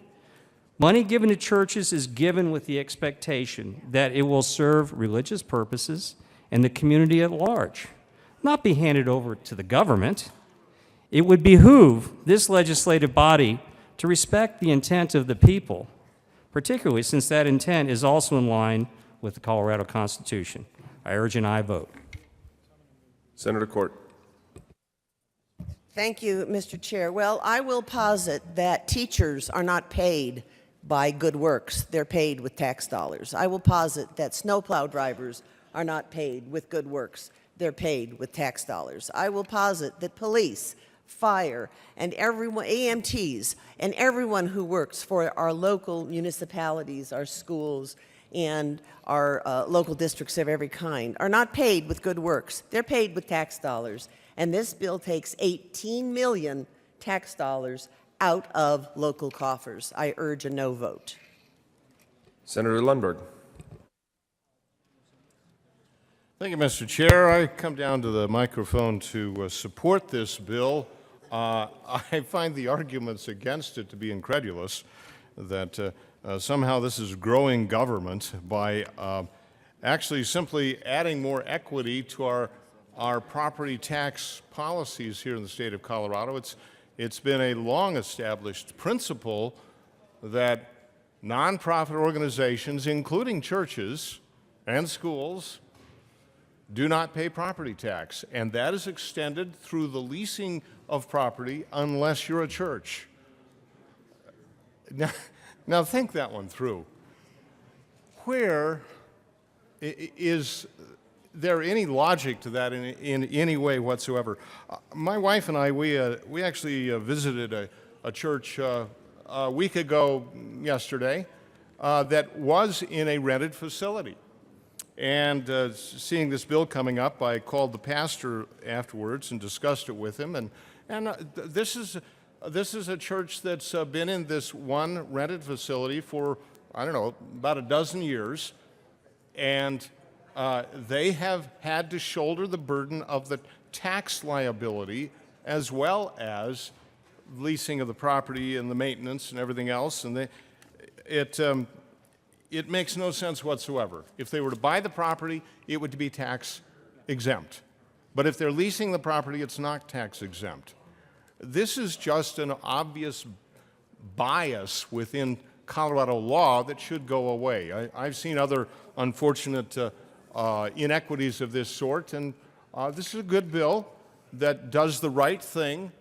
Money given to churches is given with the expectation that it will serve religious purposes and the community at large, not be handed over to the government. It would behoove this legislative body to respect the intent of the people, particularly since that intent is also in line with the Colorado Constitution. I urge an aye vote. Senator Court. Thank you, Mr. Chair. Well, I will posit that teachers are not paid by good works. They're paid with tax dollars. I will posit that snowplow drivers are not paid with good works. They're paid with tax dollars. I will posit that police, fire, and everyone, EMTs, and everyone who works for our local municipalities, our schools, and our local districts of every kind are not paid with good works. They're paid with tax dollars. And this bill takes 18 million tax dollars out of local coffers. I urge a no vote. Senator Lundberg. Thank you, Mr. Chair. I come down to the microphone to support this bill. I find the arguments against it to be incredulous, that somehow this is growing government by actually simply adding more equity to our property tax policies here in the state of Colorado. It's been a long-established principle that nonprofit organizations, including churches and schools, do not pay property tax, and that is extended through the leasing of property unless you're a church. Now think that one through. Where is there any logic to that in any way whatsoever? My wife and I, we actually visited a church a week ago yesterday that was in a rented facility. And seeing this bill coming up, I called the pastor afterwards and discussed it with him. And this is a church that's been in this one rented facility for, I don't know, about a dozen years. And they have had to shoulder the burden of the tax liability as well as leasing of the property and the maintenance and everything else. And it makes no sense whatsoever. If they were to buy the property, it would be tax exempt. But if they're leasing the property, it's not tax exempt. This is just an obvious bias within Colorado law that should go away. I've seen other unfortunate inequities of this sort, and this is a good bill that does the right thing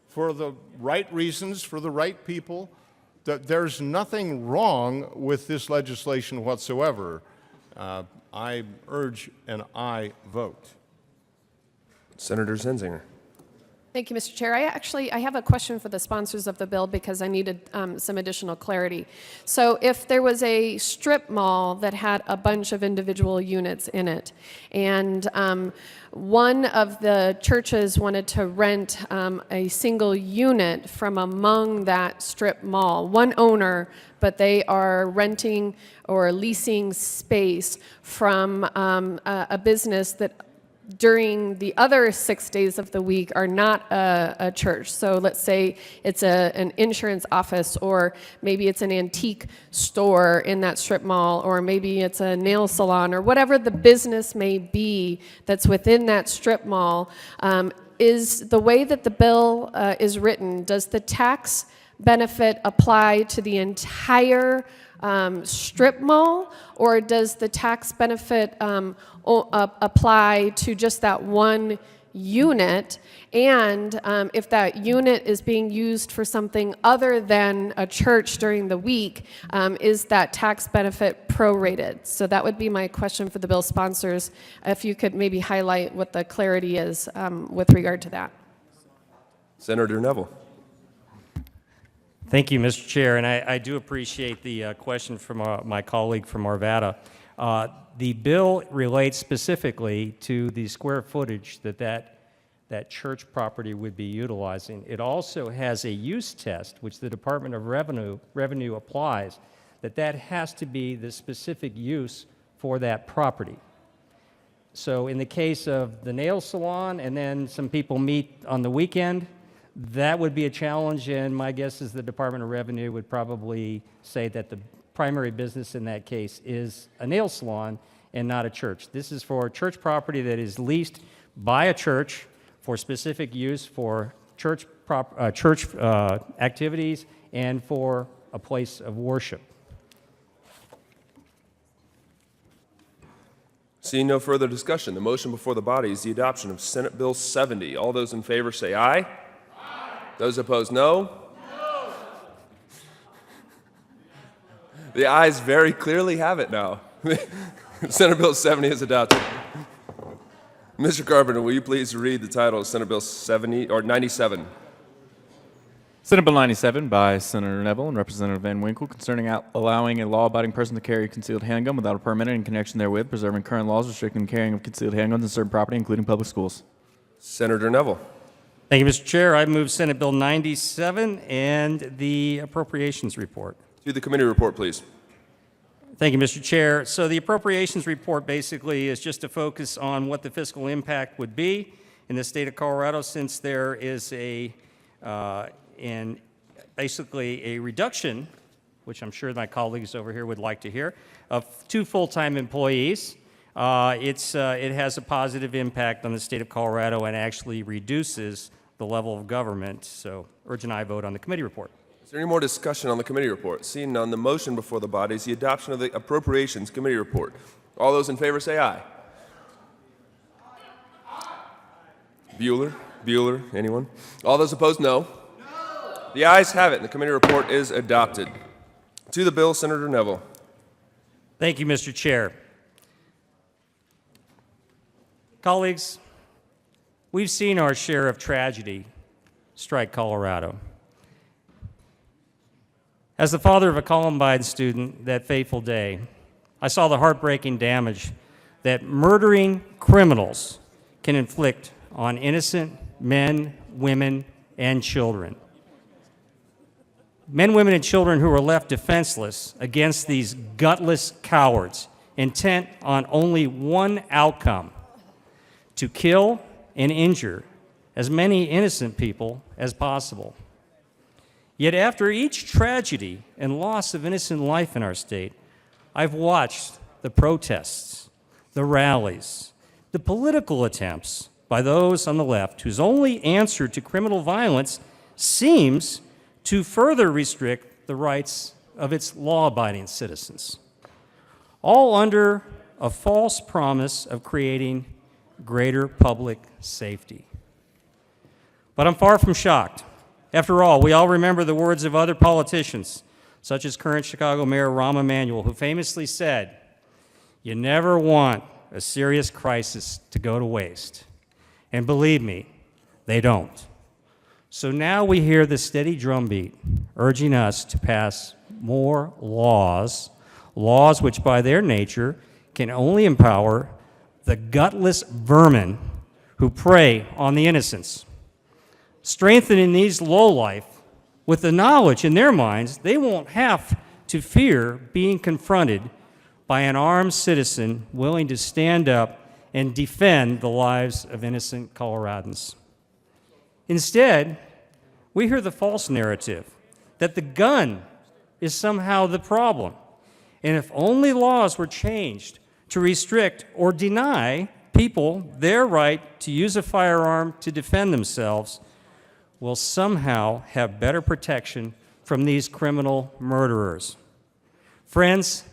for the right reasons, for the right people. There's nothing wrong with this legislation whatsoever. I urge an aye vote. Senator Zenzinger. Thank you, Mr. Chair. I have a question for the sponsors of the bill because I needed some additional clarity. So if there was a strip mall that had a bunch of individual units in it, and one of the churches wanted to rent a single unit from among that strip mall, one owner, but they are renting or leasing space from a business that during the other 6 days of the week are not a church. So let's say it's an insurance office, or maybe it's an antique store in that strip mall, or maybe it's a nail salon, or whatever the business may be that's within that strip mall. Is the way that the bill is written, does the tax benefit apply to the entire strip mall, or does the tax benefit apply to just that one unit? And if that unit is being used for something other than a church during the week, is that tax benefit prorated? So that would be my question for the bill sponsors, if you could maybe highlight what the clarity is with regard to that. Senator Neville. Thank you, Mr. Chair, and I do appreciate the question from my colleague from Arvada. The bill relates specifically to the square footage that church property would be utilizing. It also has a use test, which the Department of Revenue applies, that has to be the specific use for that property. So in the case of the nail salon, and then some people meet on the weekend, that would be a challenge, and my guess is the Department of Revenue would probably say that the primary business in that case is a nail salon and not a church. This is for church property that is leased by a church for specific use for church activities and for a place of worship. Seeing no further discussion, the motion before the body is the adoption of Senate Bill 70. All those in favor say aye. Those opposed, no. The ayes very clearly have it now. Senate Bill 70 is adopted. Mr. Carpenter, will you please read the title of Senate Bill 70 or 97? Senate Bill 97 by Senator Neville and Representative Van Winkle concerning allowing a law-abiding person to carry a concealed handgun without a permit in connection therewith, preserving current laws restricting the carrying of concealed handguns in certain property, including public schools. Senator Neville. Thank you, Mr. Chair. I move Senate Bill 97 and the appropriations report. To the committee report, please. Thank you, Mr. Chair. So the appropriations report basically is just to focus on what the fiscal impact would be in the state of Colorado, since there is basically a reduction, which I'm sure my colleagues over here would like to hear, of 2 full-time employees. It has a positive impact on the state of Colorado and actually reduces the level of government. So urge an aye vote on the committee report. Is there any more discussion on the committee report? Seeing none, the motion before the body is the adoption of the Appropriations Committee report. All those in favor say aye. Bueller, anyone? All those opposed, no. The ayes have it, and the committee report is adopted. To the bill, Senator Neville. Thank you, Mr. Chair. Colleagues, we've seen our share of tragedy strike Colorado. As the father of a Columbine student that fateful day, I saw the heartbreaking damage that murdering criminals can inflict on innocent men, women, and children. Men, women, and children who are left defenseless against these gutless cowards, intent on only one outcome: to kill and injure as many innocent people as possible. Yet after each tragedy and loss of innocent life in our state, I've watched the protests, the rallies, the political attempts by those on the left whose only answer to criminal violence seems to further restrict the rights of its law-abiding citizens, all under a false promise of creating greater public safety. But I'm far from shocked. After all, we all remember the words of other politicians, such as current Chicago Mayor Rahm Emanuel, who famously said, "You never want a serious crisis to go to waste." And believe me, they don't. So now we hear the steady drumbeat urging us to pass more laws, laws which by their nature can only empower the gutless vermin who prey on the innocents, strengthening these lowlife with the knowledge in their minds they won't have to fear being confronted by an armed citizen willing to stand up and defend the lives of innocent Coloradans. Instead, we hear the false narrative that the gun is somehow the problem, and if only laws were changed to restrict or deny people their right to use a firearm to defend themselves, we'll somehow have better protection from these criminal murderers. Friends,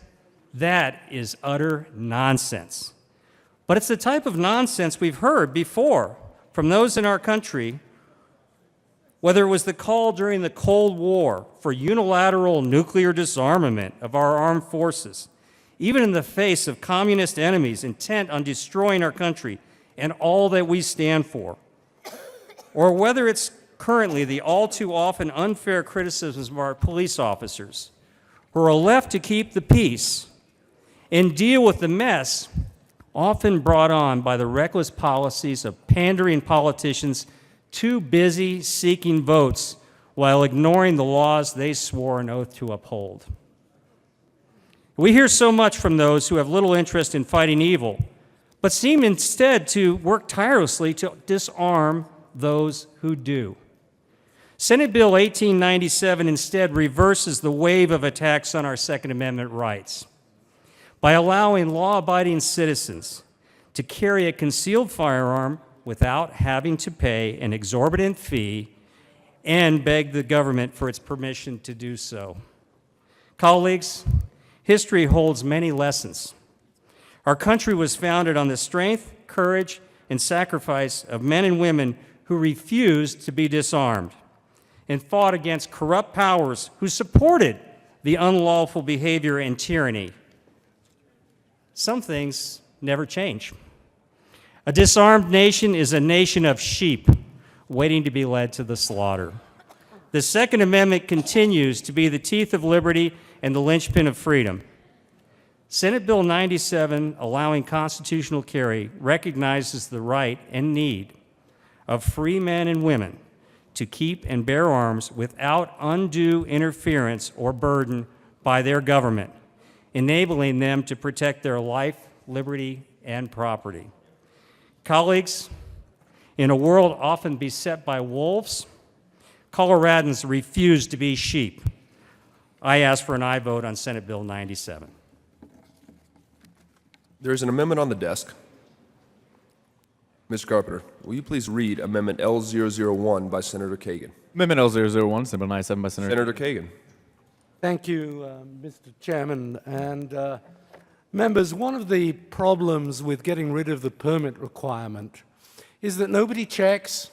that is utter nonsense. But it's the type of nonsense we've heard before from those in our country, whether it was the call during the Cold War for unilateral nuclear disarmament of our armed forces, even in the face of communist enemies intent on destroying our country and all that we stand for, or whether it's currently the all too often unfair criticisms of our police officers who are left to keep the peace and deal with the mess often brought on by the reckless policies of pandering politicians too busy seeking votes while ignoring the laws they swore an oath to uphold. We hear so much from those who have little interest in fighting evil, but seem instead to work tirelessly to disarm those who do. Senate Bill 1897 instead reverses the wave of attacks on our Second Amendment rights by allowing law-abiding citizens to carry a concealed firearm without having to pay an exorbitant fee and beg the government for its permission to do so. Colleagues, history holds many lessons. Our country was founded on the strength, courage, and sacrifice of men and women who refused to be disarmed and fought against corrupt powers who supported the unlawful behavior and tyranny. Some things never change. A disarmed nation is a nation of sheep waiting to be led to the slaughter. The Second Amendment continues to be the teeth of liberty and the linchpin of freedom. Senate Bill 97, allowing constitutional carry, recognizes the right and need of free men and women to keep and bear arms without undue interference or burden by their government, enabling them to protect their life, liberty, and property. Colleagues, in a world often beset by wolves, Coloradans refuse to be sheep. I ask for an aye vote on Senate Bill 97. There is an amendment on the desk. Mr. Carpenter, will you please read Amendment L001 by Senator Kagan? Amendment L001, Senate Bill 97 by Senator Kagan. Thank you, Mr. Chairman. And members, one of the problems with getting rid of the permit requirement is that nobody checks,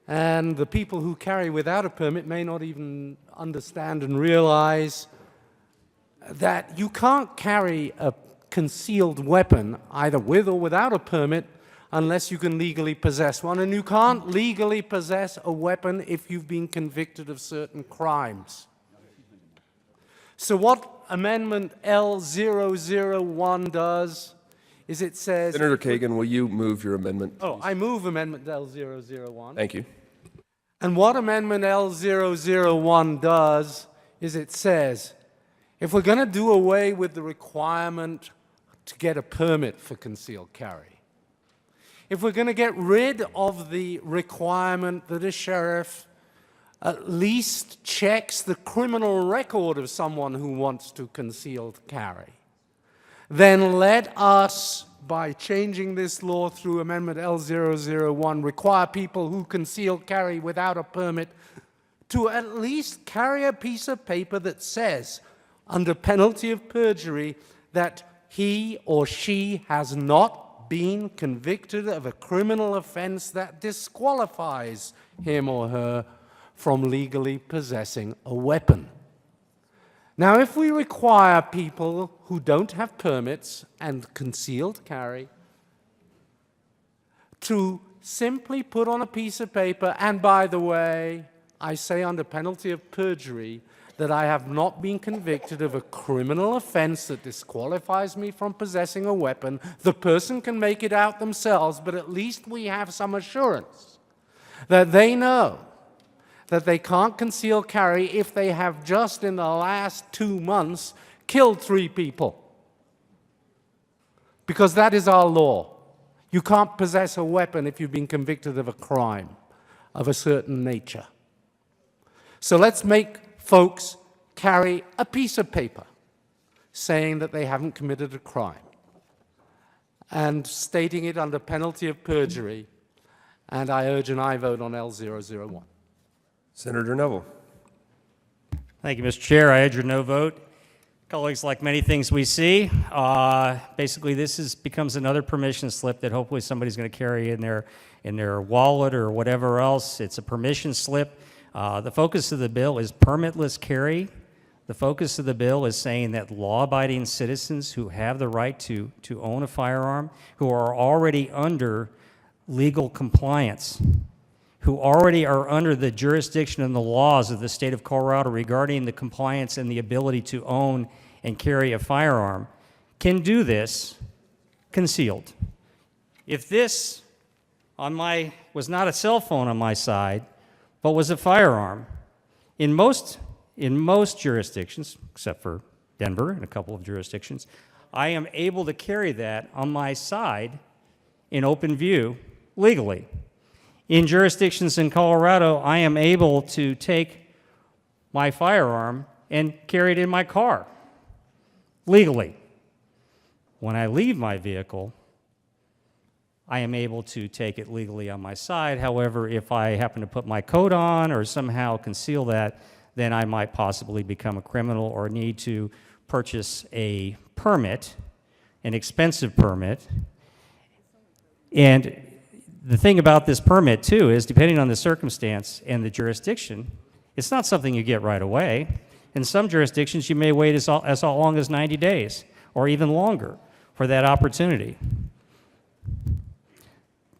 and the people who carry without a permit may not even understand and realize that you can't carry a concealed weapon, either with or without a permit, unless you can legally possess one. And you can't legally possess a weapon if you've been convicted of certain crimes. So what Amendment L001 does is it says... Senator Kagan, will you move your amendment, please? Oh, I move Amendment L001. Thank you. And what Amendment L001 does is it says, if we're going to do away with the requirement to get a permit for concealed carry, if we're going to get rid of the requirement that a sheriff at least checks the criminal record of someone who wants to concealed carry, then let us, by changing this law through Amendment L001, require people who conceal carry without a permit to at least carry a piece of paper that says, under penalty of perjury, that he or she has not been convicted of a criminal offense that disqualifies him or her from legally possessing a weapon. Now, if we require people who don't have permits and concealed carry to simply put on a piece of paper, and by the way, I say under penalty of perjury, that I have not been convicted of a criminal offense that disqualifies me from possessing a weapon. The person can make it out themselves, but at least we have some assurance that they know that they can't conceal carry if they have just in the last 2 months killed 3 people. Because that is our law. You can't possess a weapon if you've been convicted of a crime of a certain nature. So let's make folks carry a piece of paper saying that they haven't committed a crime and stating it under penalty of perjury, and I urge an aye vote on L001. Senator Neville. Thank you, Mr. Chair. I urge your no vote. Colleagues, like many things we see, basically this becomes another permission slip that hopefully somebody's going to carry in their wallet or whatever else. It's a permission slip. The focus of the bill is permitless carry. The focus of the bill is saying that law-abiding citizens who have the right to own a firearm, who are already under legal compliance, who already are under the jurisdiction and the laws of the state of Colorado regarding the compliance and the ability to own and carry a firearm, can do this concealed. If this was not a cell phone on my side, but was a firearm, in most jurisdictions, except for Denver and a couple of jurisdictions, I am able to carry that on my side in open view legally. In jurisdictions in Colorado, I am able to take my firearm and carry it in my car legally. When I leave my vehicle, I am able to take it legally on my side. However, if I happen to put my coat on or somehow conceal that, then I might possibly become a criminal or need to purchase a permit, an expensive permit. And the thing about this permit, too, is depending on the circumstance and the jurisdiction, it's not something you get right away. In some jurisdictions, you may wait as long as 90 days or even longer for that opportunity.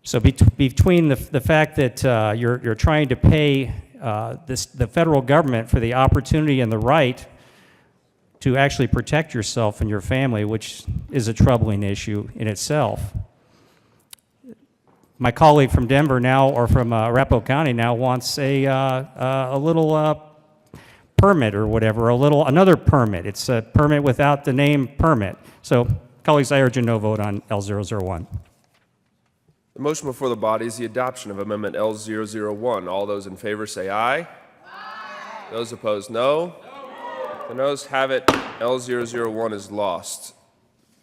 So between the fact that you're trying to pay the federal government for the opportunity and the right to actually protect yourself and your family, which is a troubling issue in itself. My colleague from Denver now, or from Arapahoe County now, wants a little permit or whatever, another permit. It's a permit without the name permit. So, colleagues, I urge a no vote on L001. The motion before the body is the adoption of Amendment L001. All those in favor say aye. Aye. Those opposed, no. The noes have it. L001 is lost.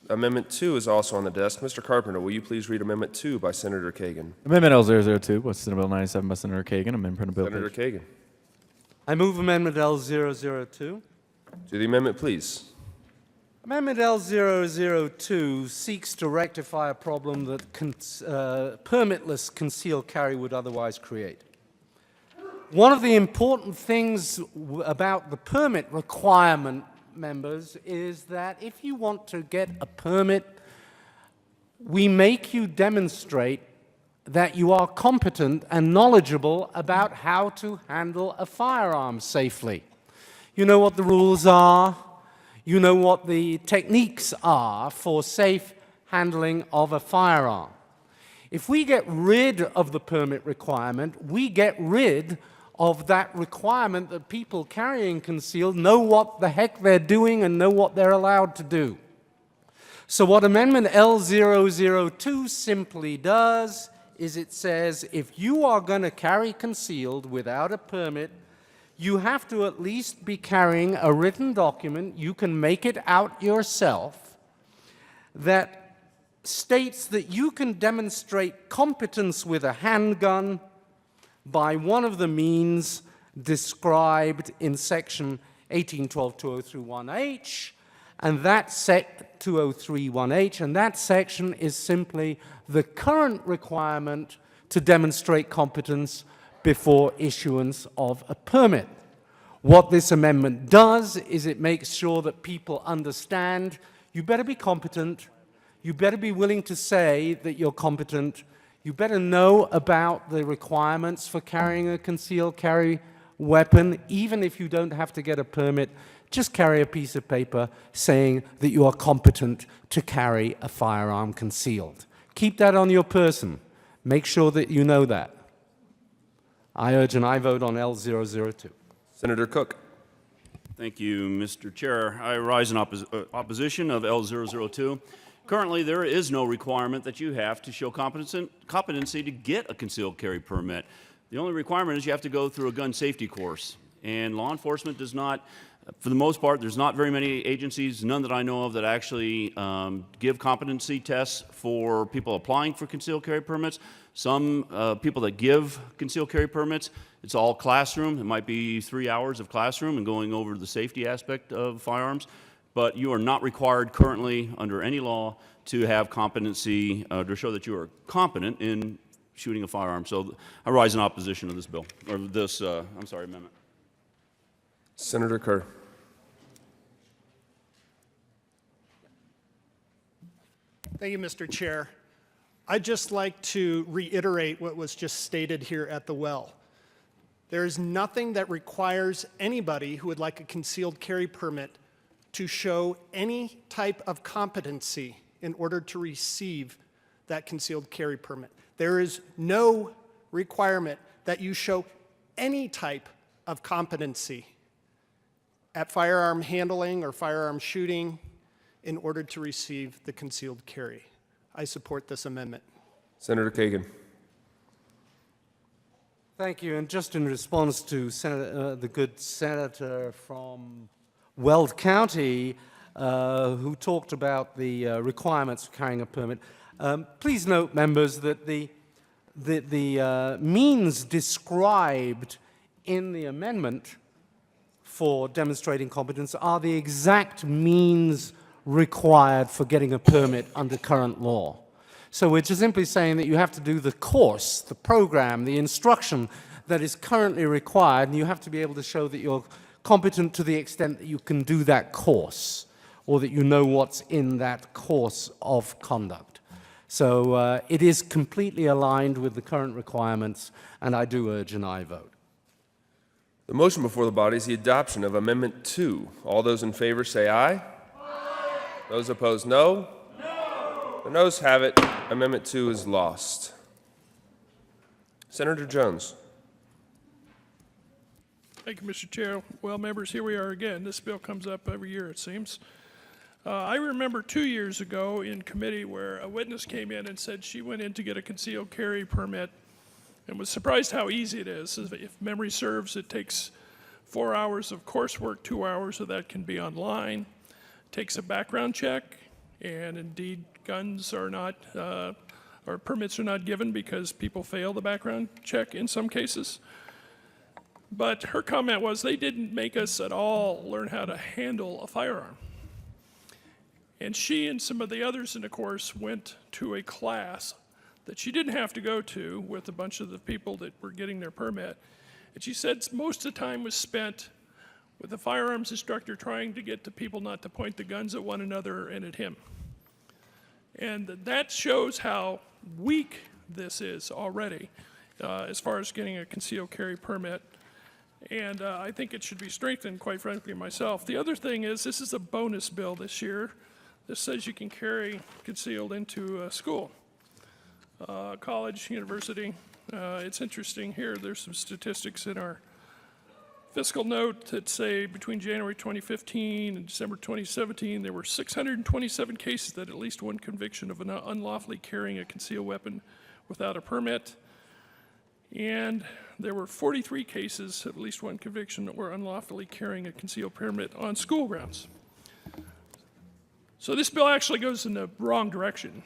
Amendment 2 is also on the desk. Mr. Carpenter, will you please read Amendment 2 by Senator Kagan? Amendment L002, was Senate Bill 97 by Senator Kagan, amendment printed bill Senator page. Kagan. I move Amendment L002. To the amendment, please. Amendment L002 seeks to rectify a problem that permitless concealed carry would otherwise create. One of the important things about the permit requirement, members, is that if you want to get a permit, we make you demonstrate that you are competent and knowledgeable about how to handle a firearm safely. You know what the rules are. You know what the techniques are for safe handling of a firearm. If we get rid of the permit requirement, we get rid of that requirement that people carrying concealed know what the heck they're doing and know what they're allowed to do. So what Amendment L002 simply does is it says if you are going to carry concealed without a permit, you have to at least be carrying a written document, you can make it out yourself, that states that you can demonstrate competence with a handgun by one of the means described in section 1812-203-1H, and that 203-1H, and that section is simply the current requirement to demonstrate competence before issuance of a permit. What this amendment does is it makes sure that people understand you better be competent, you better be willing to say that you're competent, You better know about the requirements for carrying a concealed carry weapon, even if you don't have to get a permit. Just carry a piece of paper saying that you are competent to carry a firearm concealed. Keep that on your person. Make sure that you know that. I urge an aye vote on L002. Senator Cook. Thank you, Mr. Chair. I rise in opposition of L002. Currently, there is no requirement that you have to show competency to get a concealed carry permit. The only requirement is you have to go through a gun safety course. And law enforcement does not, for the most part, there's not very many agencies, none that I know of, that actually give competency tests for people applying for concealed carry permits. Some people that give concealed carry permits, it's all classroom. It might be 3 hours of classroom and going over the safety aspect of firearms. But you are not required currently under any law to have competency to show that you are competent in shooting a firearm. So I rise in opposition to this bill, or this, amendment. Senator Kerr. Thank you, Mr. Chair. I'd just like to reiterate what was just stated here at the well. There is nothing that requires anybody who would like a concealed carry permit to show any type of competency in order to receive that concealed carry permit. There is no requirement that you show any type of competency at firearm handling or firearm shooting in order to receive the concealed carry. I support this amendment. Senator Kagan. Thank you. And just in response to the good senator from Weld County, who talked about the requirements for carrying a permit, please note, members, that the means described in the amendment for demonstrating competence are the exact means required for getting a permit under current law. So we're just simply saying that you have to do the course, the program, the instruction that is currently required, and you have to be able to show that you're competent to the extent that you can do that course, or that you know what's in that course of conduct. So it is completely aligned with the current requirements, and I do urge an aye vote. The motion before the body is the adoption of Amendment 2. All those in favor say aye. Aye. Those opposed, no. No. The noes have it. Amendment 2 is lost. Senator Jones. Thank you, Mr. Chair. Well, members, here we are again. This bill comes up every year, it seems. I remember 2 years ago in committee where a witness came in and said she went in to get a concealed carry permit and was surprised how easy it is. If memory serves, it takes 4 hours of coursework, 2 hours of that can be online. It takes a background check, and indeed guns are not, or permits are not given because people fail the background check in some cases. But her comment was they didn't make us at all learn how to handle a firearm. And she and some of the others in the course went to a class that she didn't have to go to with a bunch of the people that were getting their permit. And she said most of the time was spent with the firearms instructor trying to get the people not to point the guns at one another and at him. And that shows how weak this is already as far as getting a concealed carry permit. And I think it should be strengthened, quite frankly, myself. The other thing is this is a bonus bill this year. This says you can carry concealed into school, college, university. It's interesting here. There's some statistics in our fiscal note that say between January 2015 and December 2017, there were 627 cases that at least one conviction of unlawfully carrying a concealed weapon without a permit. And there were 43 cases, at least one conviction, that were unlawfully carrying a concealed permit on school grounds. So this bill actually goes in the wrong direction.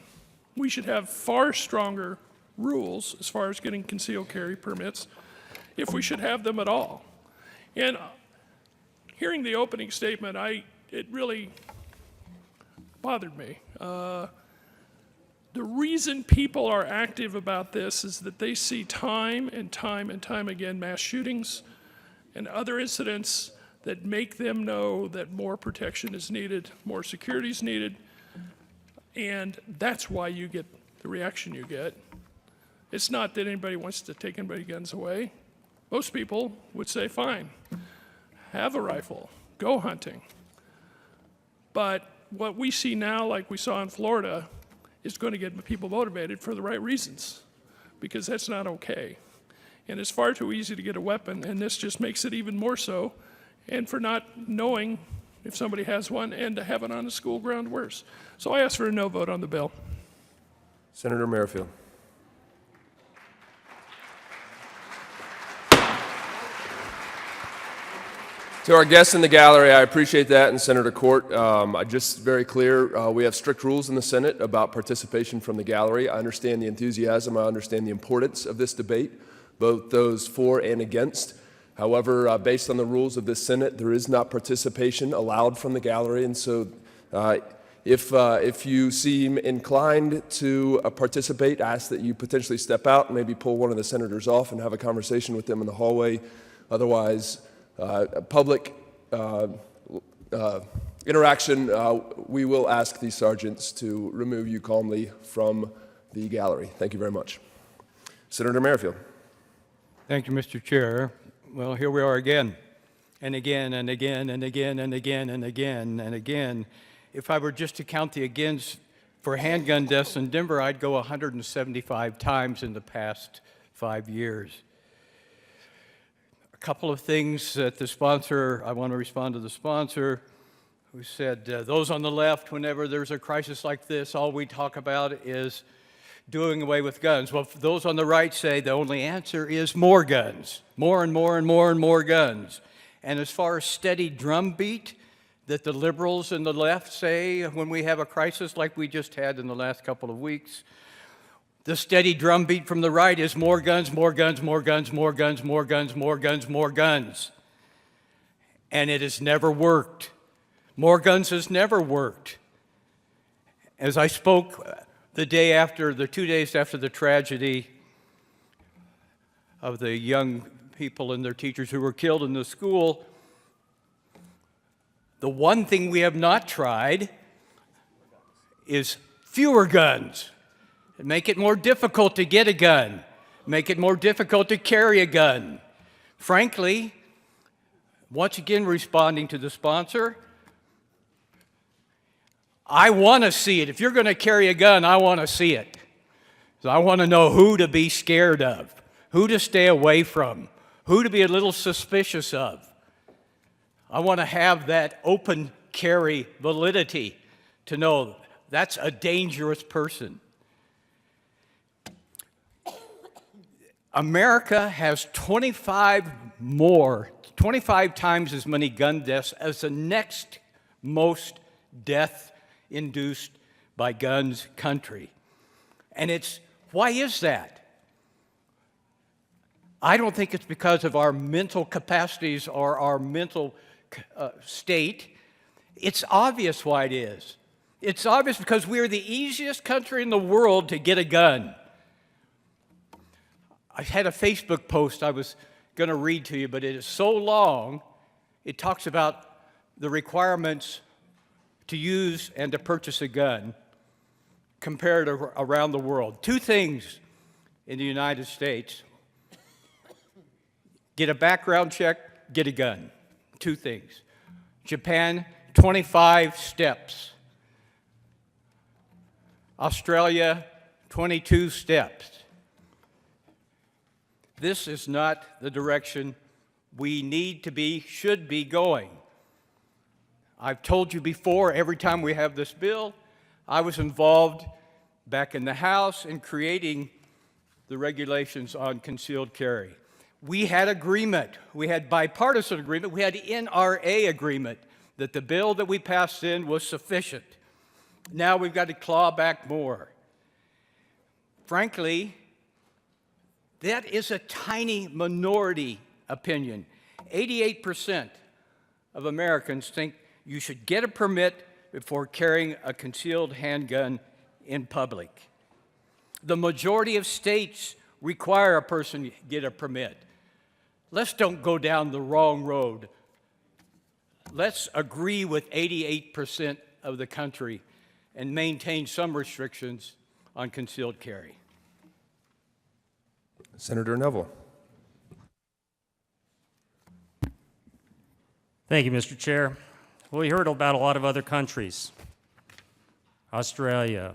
We should have far stronger rules as far as getting concealed carry permits, if we should have them at all. And hearing the opening statement, it really bothered me. The reason people are active about this is that they see time and time and time again mass shootings and other incidents that make them know that more protection is needed, more security is needed, and that's why you get the reaction you get. It's not that anybody wants to take anybody's guns away. Most people would say, fine, have a rifle, go hunting. But what we see now, like we saw in Florida, is going to get people motivated for the right reasons, because that's not okay. And it's far too easy to get a weapon, and this just makes it even more so. And for not knowing if somebody has one, and to have it on the school ground, worse. So I ask for a no vote on the bill. Senator Merrifield. To our guests in the gallery, I appreciate that, and Senator Court, just very clear, we have strict rules in the Senate about participation from the gallery. I understand the enthusiasm, I understand the importance of this debate, both those for and against. However, based on the rules of this Senate, there is not participation allowed from the gallery, and so if you seem inclined to participate, I ask that you potentially step out and maybe pull one of the senators off and have a conversation with them in the hallway. Otherwise, public interaction, we will ask the sergeants to remove you calmly from the gallery. Thank you very much. Senator Merrifield. Thank you, Mr. Chair. Well, here we are again, and again, and again, and again, and again, and again, and again. If I were just to count the agains for handgun deaths in Denver, I'd go 175 times in the past 5 years. A couple of things that the sponsor, I want to respond to the sponsor, who said, those on the left, whenever there's a crisis like this, all we talk about is doing away with guns. Well, those on the right say the only answer is more guns, more and more and more and more guns. And as far as steady drumbeat that the liberals and the left say when we have a crisis like we just had in the last couple of weeks, the steady drumbeat from the right is more guns, more guns, more guns, more guns, more guns, more guns, more guns. And it has never worked. More guns has never worked. As I spoke the 2 days after the tragedy of the young people and their teachers who were killed in the school, the one thing we have not tried is fewer guns. Make it more difficult to get a gun. Make it more difficult to carry a gun. Frankly, once again responding to the sponsor, I want to see it. If you're going to carry a gun, I want to see it. So I want to know who to be scared of, who to stay away from, who to be a little suspicious of. I want to have that open carry validity to know that's a dangerous person. America has 25 times as many gun deaths as the next most death induced by guns country. And why is that? I don't think it's because of our mental capacities or our mental state. It's obvious why it is. It's obvious because we are the easiest country in the world to get a gun. I had a Facebook post I was going to read to you, but it is so long. It talks about the requirements to use and to purchase a gun compared to around the world. Two things in the United States: get a background check, get a gun. Two things. Japan, 25 steps. Australia, 22 steps. This is not the direction we should be going. I've told you before, every time we have this bill, I was involved back in the House in creating the regulations on concealed carry. We had agreement. We had bipartisan agreement. We had NRA agreement that the bill that we passed in was sufficient. Now we've got to claw back more. Frankly, that is a tiny minority opinion. 88% of Americans think you should get a permit before carrying a concealed handgun in public. The majority of states require a person get a permit. Let's don't go down the wrong road. Let's agree with 88% of the country – and maintain some restrictions on concealed carry. Senator Neville. Thank you, Mr. Chair. Well, we heard about a lot of other countries, Australia,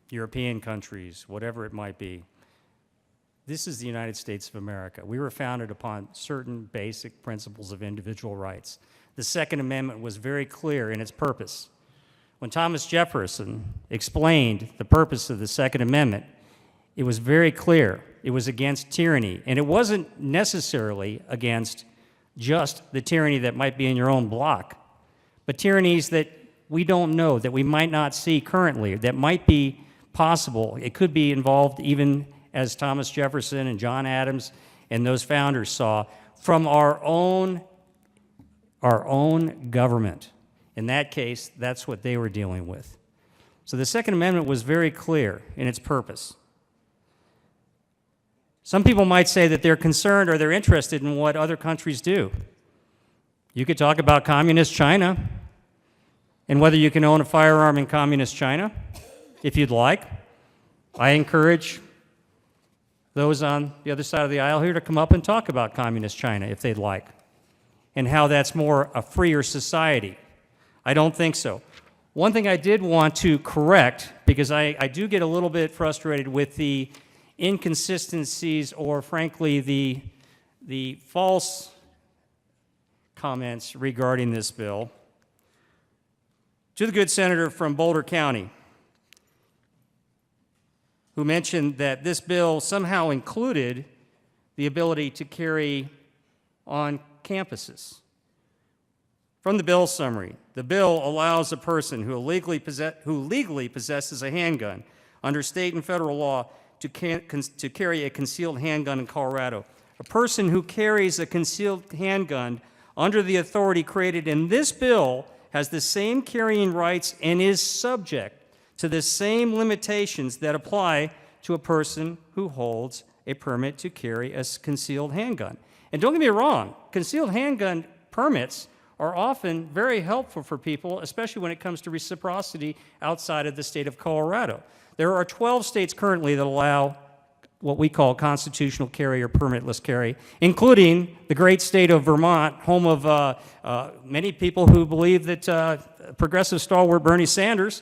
European countries, whatever it might be. This is the United States of America. We were founded upon certain basic principles of individual rights. The Second Amendment was very clear in its purpose. When Thomas Jefferson explained the purpose of the Second Amendment, it was very clear. It was against tyranny, and it wasn't necessarily against just the tyranny that might be in your own block, but tyrannies that we don't know, that we might not see currently, that might be possible. It could be involved even as Thomas Jefferson and John Adams and those founders saw, from our own government. In that case, that's what they were dealing with. So the Second Amendment was very clear in its purpose. Some people might say that they're concerned or they're interested in what other countries do. You could talk about communist China and whether you can own a firearm in communist China, if you'd like. I encourage those on the other side of the aisle here to come up and talk about communist China if they'd like, and how that's more a freer society. I don't think so. One thing I did want to correct, because I do get a little bit frustrated with the inconsistencies or, frankly, the false comments regarding this bill. To the good senator from Boulder County, who mentioned that this bill somehow included the ability to carry on campuses. From the bill summary, the bill allows a person who legally possesses a handgun under state and federal law to carry a concealed handgun in Colorado. A person who carries a concealed handgun under the authority created in this bill has the same carrying rights and is subject to the same limitations that apply to a person who holds a permit to carry a concealed handgun. And don't get me wrong, concealed handgun permits are often very helpful for people, especially when it comes to reciprocity outside of the state of Colorado. There are 12 states currently that allow what we call constitutional carry or permitless carry, including the great state of Vermont, home of many people who believe that progressive stalwart Bernie Sanders,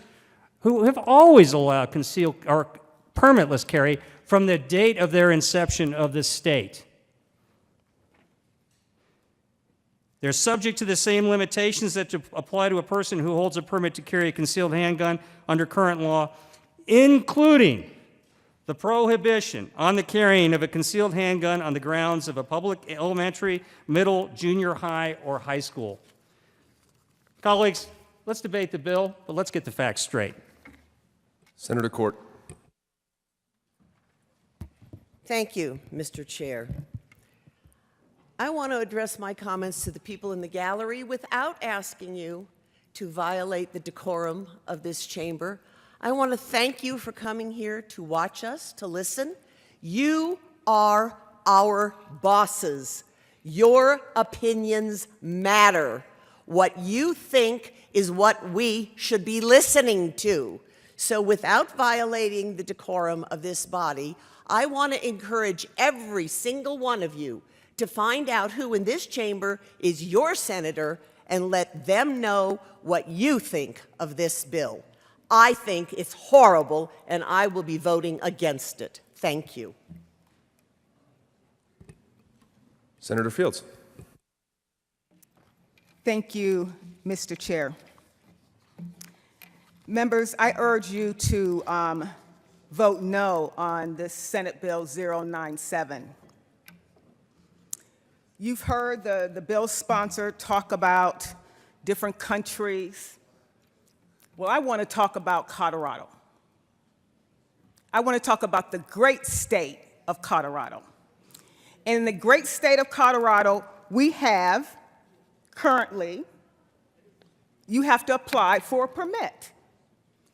who have always allowed concealed or permitless carry from the date of their inception of the state. They're subject to the same limitations that apply to a person who holds a permit to carry a concealed handgun under current law, including the prohibition on the carrying of a concealed handgun on the grounds of a public elementary, middle, junior high, or high school. Colleagues, let's debate the bill, but let's get the facts straight. Senator Court. Thank you, Mr. Chair. I want to address my comments to the people in the gallery without asking you to violate the decorum of this chamber. I want to thank you for coming here to watch us, to listen. You are our bosses. Your opinions matter. What you think is what we should be listening to. So without violating the decorum of this body, I want to encourage every single one of you to find out who in this chamber is your senator and let them know what you think of this bill. I think it's horrible, and I will be voting against it. Thank you. Senator Fields. Thank you, Mr. Chair. Members, I urge you to vote no on this Senate Bill 097. You've heard the bill sponsor talk about different countries. Well, I want to talk about Colorado. I want to talk about the great state of Colorado. And in the great state of Colorado, we have currently, you have to apply for a permit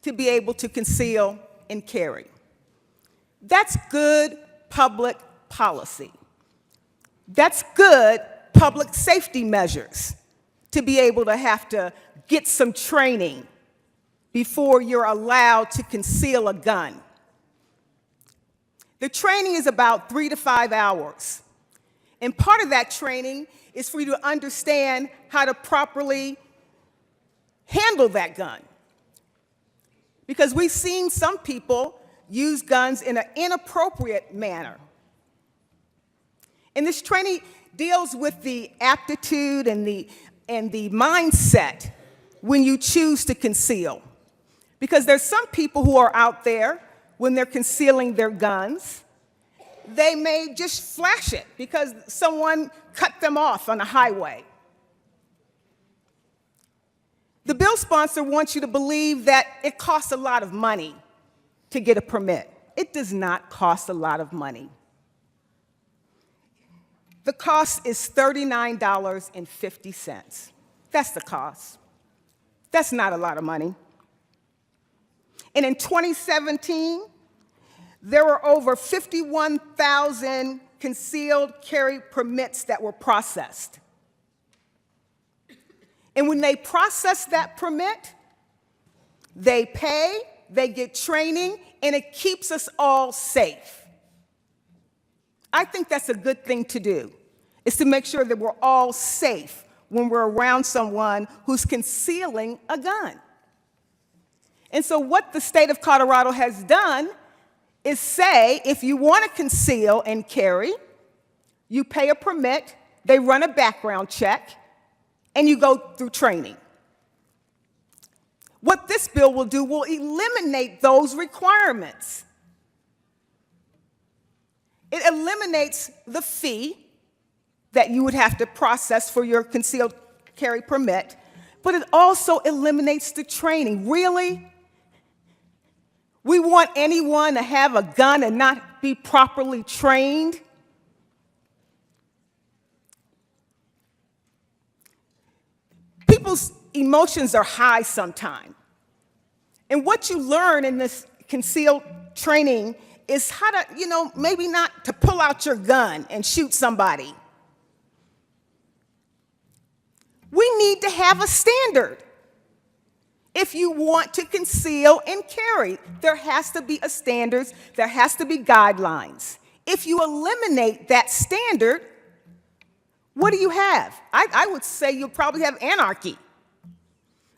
to be able to conceal and carry. That's good public policy. That's good public safety measures to be able to have to get some training before you're allowed to conceal a gun. The training is about 3 to 5 hours. And part of that training is for you to understand how to properly handle that gun. Because we've seen some people use guns in an inappropriate manner. And this training deals with the aptitude and the mindset when you choose to conceal. Because there's some people who are out there, when they're concealing their guns, they may just flash it because someone cut them off on the highway. The bill sponsor wants you to believe that it costs a lot of money to get a permit. It does not cost a lot of money. The cost is $39.50. That's the cost. That's not a lot of money. And in 2017, there were over 51,000 concealed carry permits that were processed. And when they process that permit, they pay, they get training, and it keeps us all safe. I think that's a good thing to do, is to make sure that we're all safe when we're around someone who's concealing a gun. And so what the state of Colorado has done is say, if you want to conceal and carry, you pay a permit, they run a background check, and you go through training. What this bill will do will eliminate those requirements. It eliminates the fee that you would have to process for your concealed carry permit, but it also eliminates the training. Really? We want anyone to have a gun and not be properly trained? People's emotions are high sometimes. And what you learn in this concealed training is how to, maybe not to pull out your gun and shoot somebody. We need to have a standard. If you want to conceal and carry, there has to be a standard, there has to be guidelines. If you eliminate that standard, what do you have? I would say you'll probably have anarchy.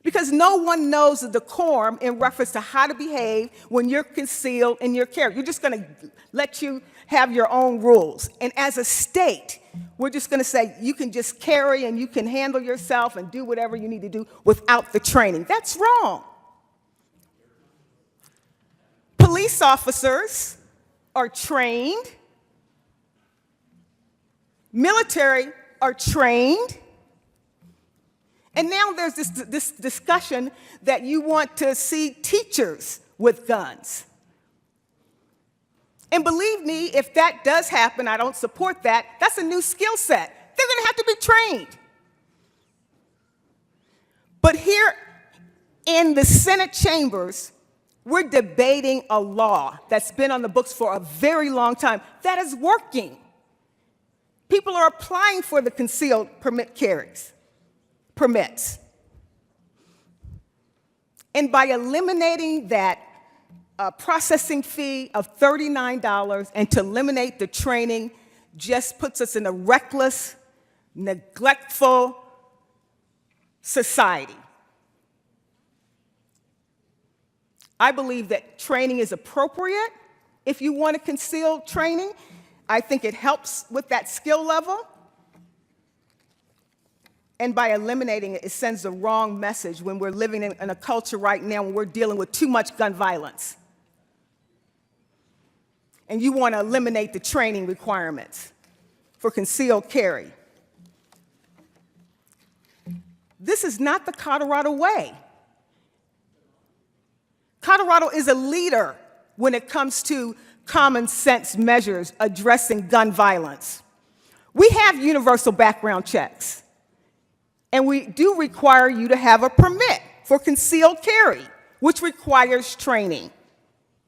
Because no one knows the decorum in reference to how to behave when you're concealed and you're carried. You're just going to let you have your own rules. And as a state, we're just going to say you can just carry and you can handle yourself and do whatever you need to do without the training. That's wrong. Police officers are trained. Military are trained. And now there's this discussion that you want to see teachers with guns. And believe me, if that does happen, I don't support that, that's a new skill set. They're going to have to be trained. But here in the Senate chambers, we're debating a law that's been on the books for a very long time that is working. People are applying for the concealed permits. And by eliminating that processing fee of $39 and to eliminate the training just puts us in a reckless, neglectful society. I believe that training is appropriate if you want to conceal training. I think it helps with that skill level. And by eliminating it, it sends the wrong message when we're living in a culture right now when we're dealing with too much gun violence. And you want to eliminate the training requirements for concealed carry. This is not the Colorado way. Colorado is a leader when it comes to common sense measures addressing gun violence. We have universal background checks. And we do require you to have a permit for concealed carry, which requires training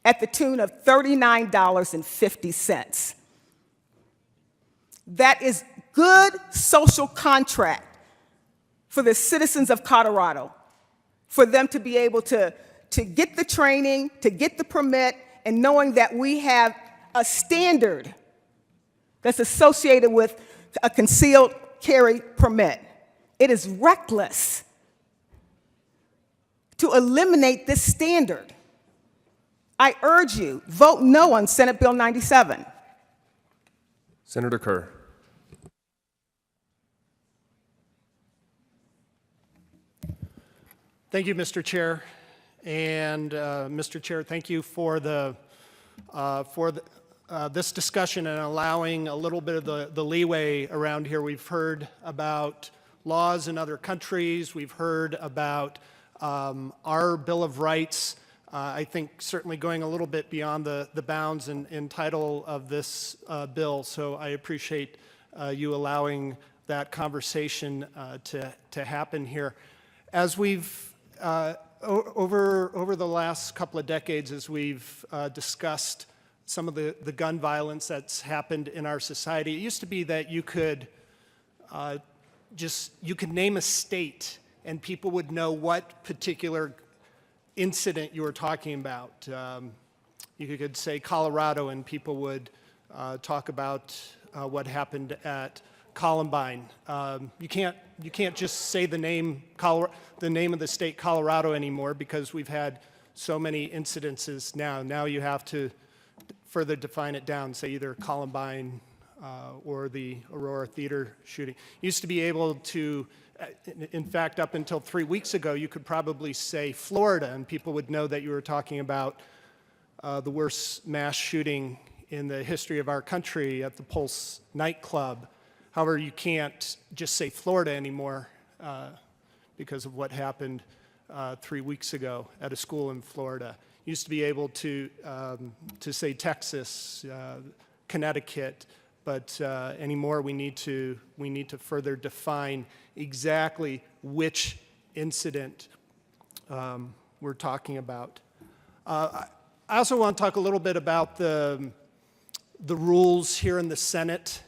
at the tune of $39.50. That is good social contract for the citizens of Colorado, for them to be able to get the training, to get the permit, and knowing that we have a standard that's associated with a concealed carry permit. It is reckless to eliminate this standard. I urge you, vote no on Senate Bill 97. Senator Kerr. Thank you, Mr. Chair. And Mr. Chair, thank you for this discussion and allowing a little bit of the leeway around here. We've heard about laws in other countries. We've heard about our Bill of Rights. I think certainly going a little bit beyond the bounds and title of this bill. So I appreciate you allowing that conversation to happen here. As we've over the last couple of decades, as we've discussed some of the gun violence that's happened in our society, it used to be that you could name a state and people would know what particular incident you were talking about. You could say Colorado and people would talk about what happened at Columbine. You can't just say the name of the state Colorado anymore because we've had so many incidences now. Now you have to further define it down, say either Columbine or the Aurora Theater shooting. Used to be able to, in fact, up until 3 weeks ago, you could probably say Florida and people would know that you were talking about the worst mass shooting in the history of our country at the Pulse nightclub. However, you can't just say Florida anymore because of what happened 3 weeks ago at a school in Florida. Used to be able to say Texas, Connecticut, but anymore we need to further define exactly which incident we're talking about. I also want to talk a little bit about the rules here in the Senate.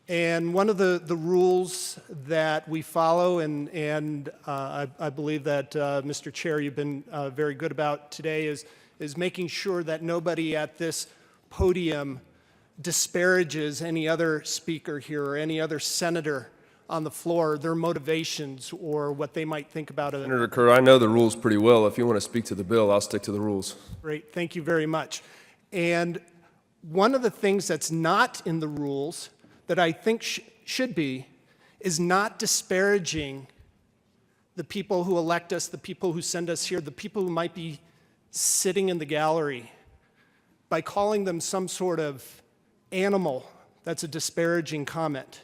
And one of the rules that we follow, and I believe that, Mr. Chair, you've been very good about today, is making sure that nobody at this podium disparages any other speaker here or any other senator on the floor, their motivations or what they might think about it. Senator Kerr, I know the rules pretty well. If you want to speak to the bill, I'll stick to the rules. Great, thank you very much. And one of the things that's not in the rules that I think should be is not disparaging the people who elect us, the people who send us here, the people who might be sitting in the gallery by calling them some sort of animal. That's a disparaging comment.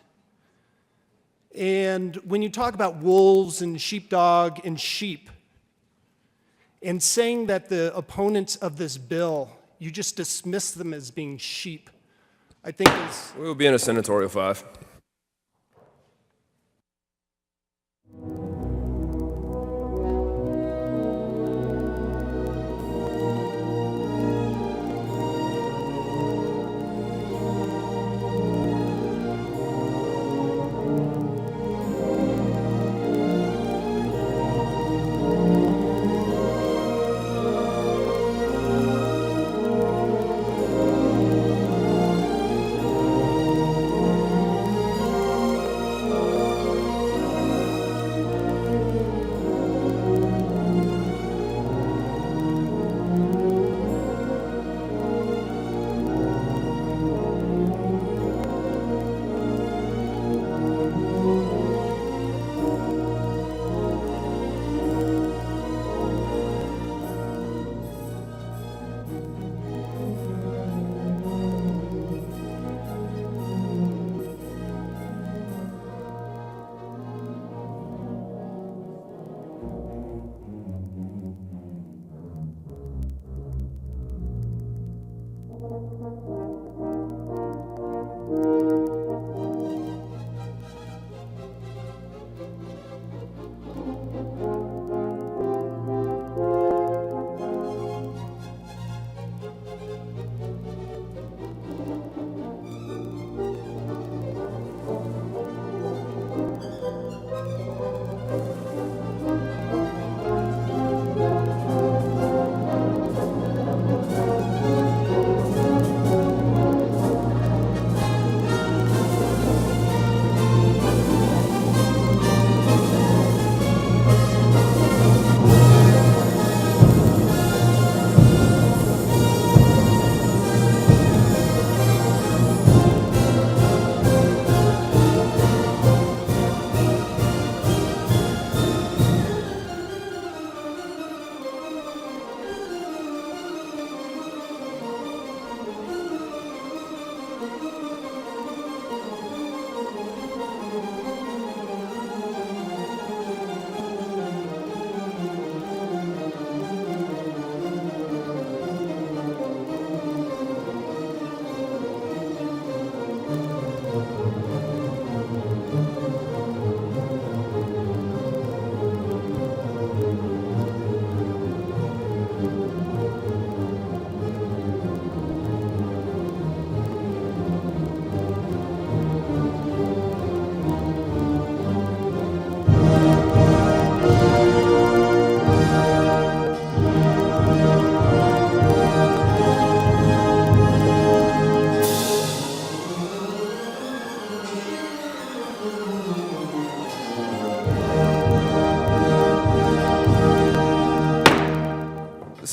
And when you talk about wolves and sheepdog and sheep, and saying that the opponents of this bill, you just dismiss them as being sheep, I think is... We will be in a senatorial 5.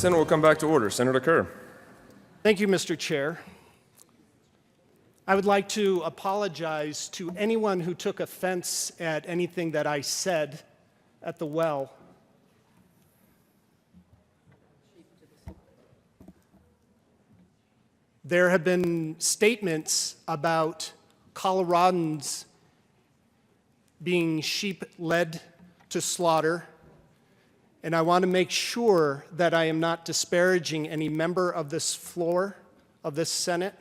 Senate will come back to order. Senator Kerr. Thank you, Mr. Chair. I would like to apologize to anyone who took offense at anything that I said at the well. There have been statements about Coloradans being sheep led to slaughter, and I want to make sure that I am not disparaging any member of this floor, of this Senate.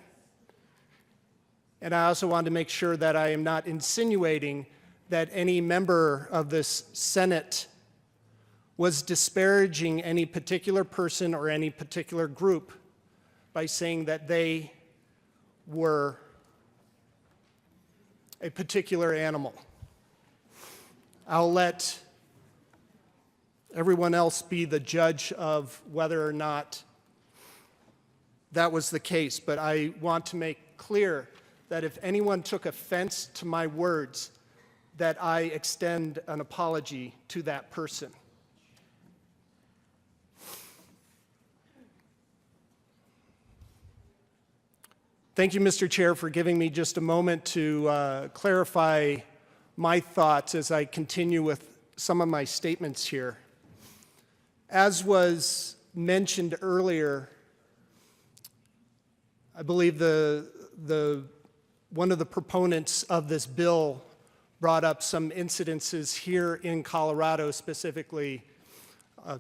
And I also want to make sure that I am not insinuating that any member of this Senate was disparaging any particular person or any particular group by saying that they were a particular animal. I'll let everyone else be the judge of whether or not that was the case, but I want to make clear that if anyone took offense to my words, that I extend an apology to that person. Thank you, Mr. Chair, for giving me just a moment to clarify my thoughts as I continue with some of my statements here. As was mentioned earlier, I believe one of the proponents of this bill brought up some incidences here in Colorado, specifically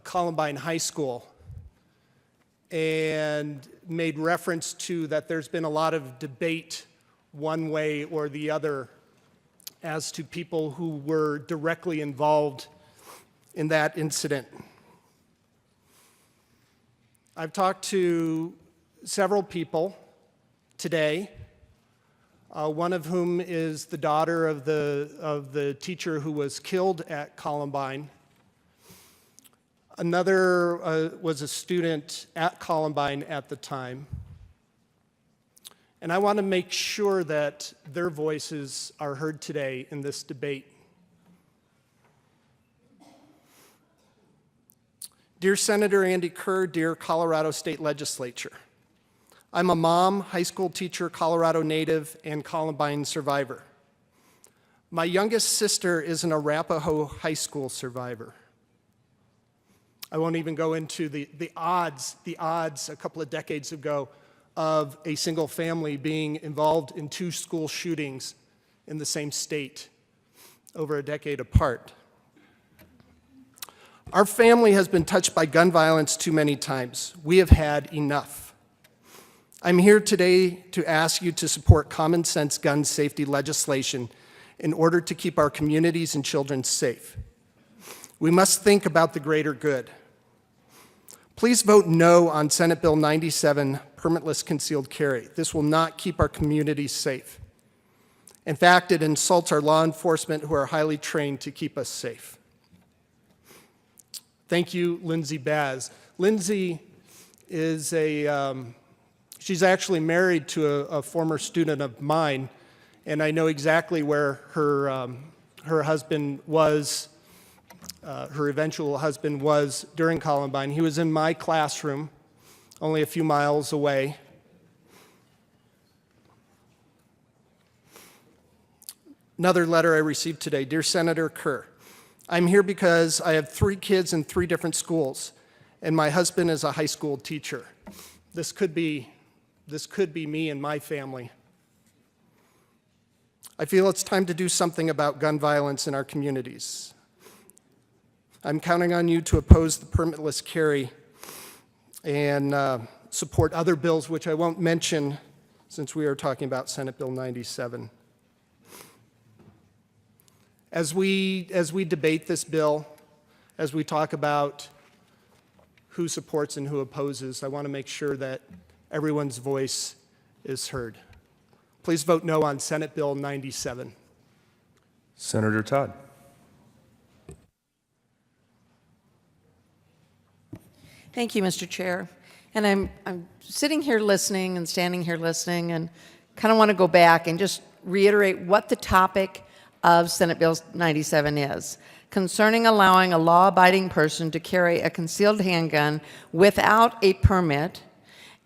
Columbine High School, and made reference to that there's been a lot of debate one way or the other as to people who were directly involved in that incident. I've talked to several people today, one of whom is the daughter of the teacher who was killed at Columbine. Another was a student at Columbine at the time. And I want to make sure that their voices are heard today in this debate. Dear Senator Andy Kerr, dear Colorado State Legislature, I'm a mom, high school teacher, Colorado native, and Columbine survivor. My youngest sister is an Arapahoe high school survivor. I won't even go into the odds a couple of decades ago of a single family being involved in 2 school shootings in the same state over a decade apart. Our family has been touched by gun violence too many times. We have had enough. I'm here today to ask you to support common sense gun safety legislation in order to keep our communities and children safe. We must think about the greater good. Please vote no on Senate Bill 97, permitless concealed carry. This will not keep our communities safe. In fact, it insults our law enforcement who are highly trained to keep us safe. Thank you, Lindsay Baz. Lindsay is she's actually married to a former student of mine, and I know exactly where her husband was, her eventual husband was during Columbine. He was in my classroom, only a few miles away. Another letter I received today. Dear Senator Kerr, I'm here because I have 3 kids in 3 different schools, and my husband is a high school teacher. This could be me and my family. I feel it's time to do something about gun violence in our communities. I'm counting on you to oppose the permitless carry and support other bills, which I won't mention since we are talking about Senate Bill 97. As we debate this bill, as we talk about who supports and who opposes, I want to make sure that everyone's voice is heard. Please vote no on Senate Bill 97. Senator Todd. Thank you, Mr. Chair. And I'm sitting here listening and standing here listening and kind of want to go back and just reiterate what the topic of Senate Bill 97 is. concerning allowing a law-abiding person to carry a concealed handgun without a permit,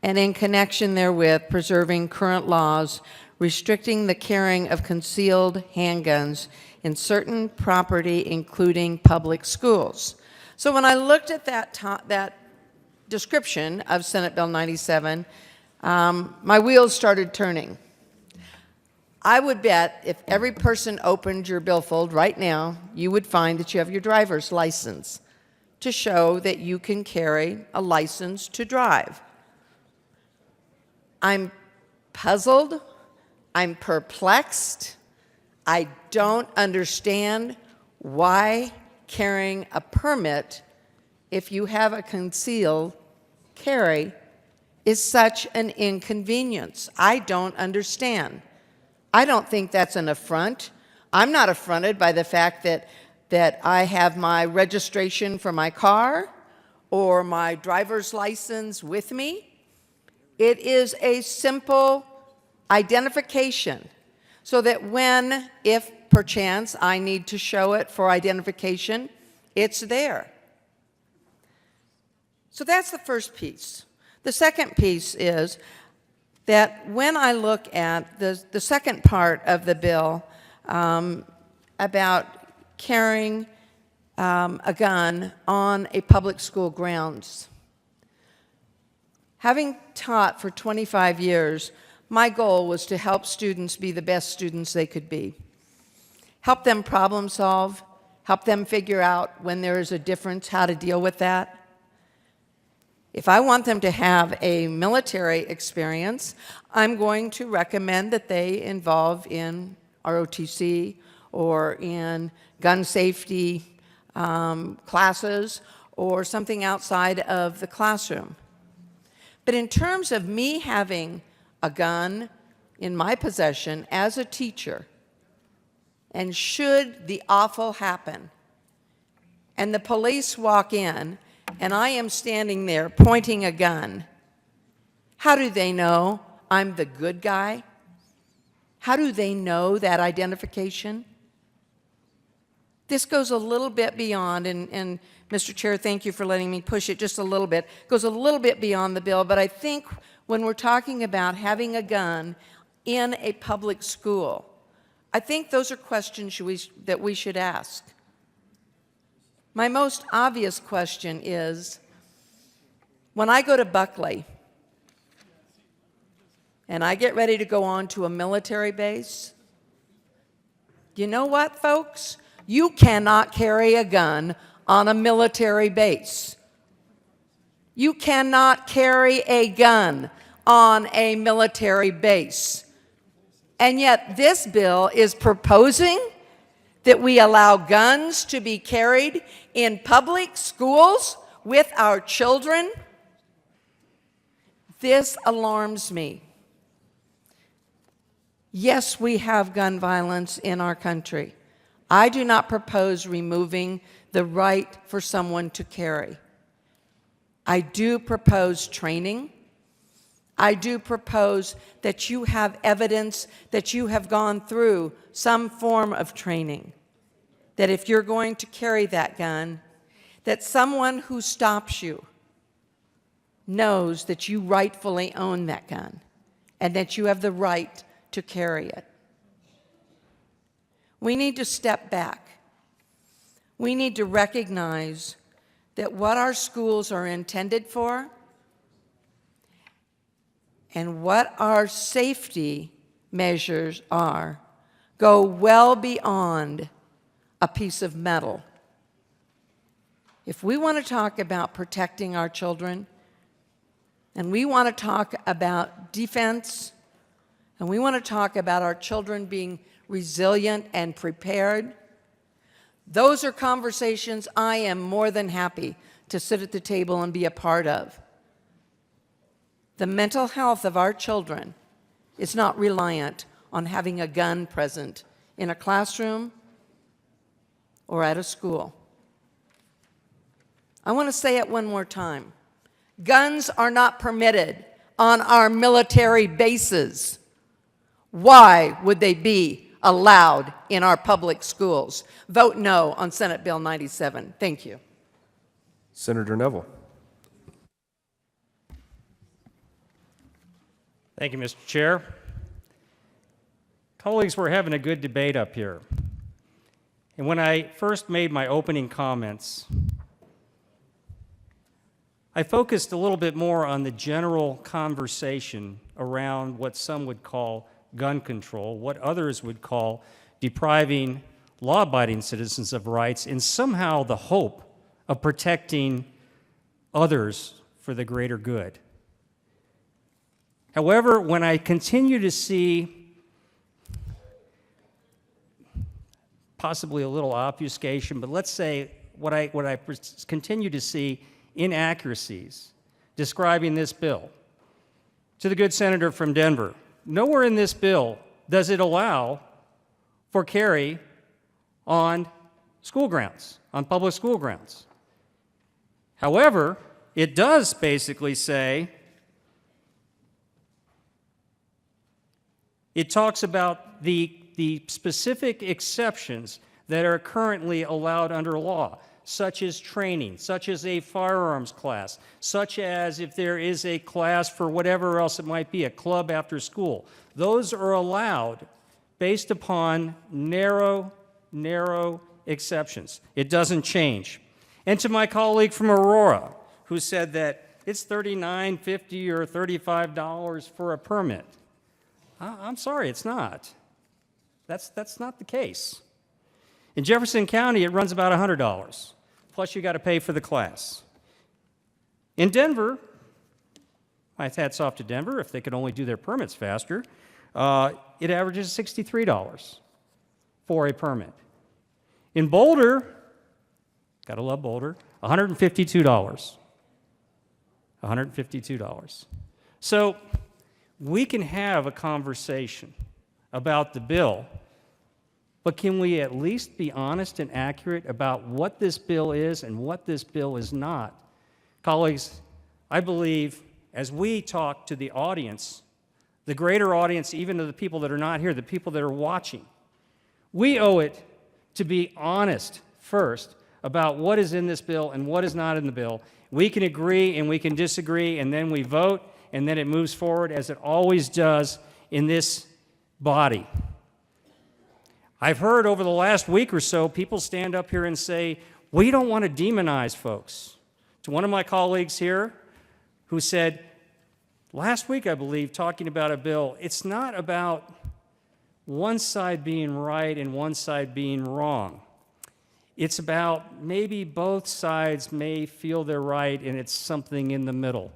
and in connection therewith preserving current laws restricting the carrying of concealed handguns in certain property, including public schools. So when I looked at that description of Senate Bill 97, my wheels started turning. I would bet if every person opened your billfold right now, you would find that you have your driver's license to show that you can carry a license to drive. I'm puzzled. I'm perplexed. I don't understand why carrying a permit, if you have a concealed carry, is such an inconvenience. I don't understand. I don't think that's an affront. I'm not affronted by the fact that I have my registration for my car or my driver's license with me. It is a simple identification so that when, if perchance I need to show it for identification, it's there. So that's the first piece. The second piece is that when I look at the second part of the bill about carrying a gun on a public school grounds, having taught for 25 years, my goal was to help students be the best students they could be. Help them problem solve, help them figure out when there is a difference, how to deal with that. If I want them to have a military experience, I'm going to recommend that they involve in ROTC or in gun safety classes or something outside of the classroom. But in terms of me having a gun in my possession as a teacher, and should the awful happen, and the police walk in, and I am standing there pointing a gun, how do they know I'm the good guy? How do they know that identification? This goes a little bit beyond, and Mr. Chair, thank you for letting me push it just a little bit. It goes a little bit beyond the bill, but I think when we're talking about having a gun in a public school, I think those are questions that we should ask. My most obvious question is, when I go to Buckley and I get ready to go on to a military base, you know what, folks? You cannot carry a gun on a military base. You cannot carry a gun on a military base. And yet this bill is proposing that we allow guns to be carried in public schools with our children. This alarms me. Yes, we have gun violence in our country. I do not propose removing the right for someone to carry. I do propose training. I do propose that you have evidence that you have gone through some form of training, that if you're going to carry that gun, that someone who stops you knows that you rightfully own that gun and that you have the right to carry it. We need to step back. We need to recognize that what our schools are intended for and what our safety measures are go well beyond a piece of metal. If we want to talk about protecting our children, and we want to talk about defense, and we want to talk about our children being resilient and prepared, those are conversations I am more than happy to sit at the table and be a part of. The mental health of our children is not reliant on having a gun present in a classroom or at a school. I want to say it one more time. Guns are not permitted on our military bases. Why would they be allowed in our public schools. Vote no on Senate Bill 97. Thank you. Senator Neville. Thank you, Mr. Chair. Colleagues, we're having a good debate up here. And when I first made my opening comments, I focused a little bit more on the general conversation around what some would call gun control, what others would call depriving law-abiding citizens of rights, and somehow the hope of protecting others for the greater good. However, when I continue to see possibly a little obfuscation, but let's say what I continue to see inaccuracies describing this bill. To the good senator from Denver, nowhere in this bill does it allow for carry on school grounds, on public school grounds. However, it does basically say, it talks about the specific exceptions that are currently allowed under law, such as training, such as a firearms class, such as if there is a class for whatever else it might be, a club after school. Those are allowed based upon narrow exceptions. It doesn't change. And to my colleague from Aurora, who said that it's $39, $50, or $35 for a permit. I'm sorry, it's not. That's not the case. In Jefferson County, it runs about $100. Plus, you got to pay for the class. In Denver, my hats off to Denver, if they could only do their permits faster, it averages $63 for a permit. In Boulder, gotta love Boulder, $152. $152. So we can have a conversation about the bill, but can we at least be honest and accurate about what this bill is and what this bill is not? Colleagues, I believe as we talk to the audience, the greater audience, even to the people that are not here, the people that are watching, we owe it to be honest first about what is in this bill and what is not in the bill. We can agree and we can disagree, and then we vote, and then it moves forward as it always does in this body. I've heard over the last week or so people stand up here and say, we don't want to demonize folks. To one of my colleagues here who said, last week I believe, talking about a bill, it's not about one side being right and one side being wrong. It's about maybe both sides may feel they're right and it's something in the middle.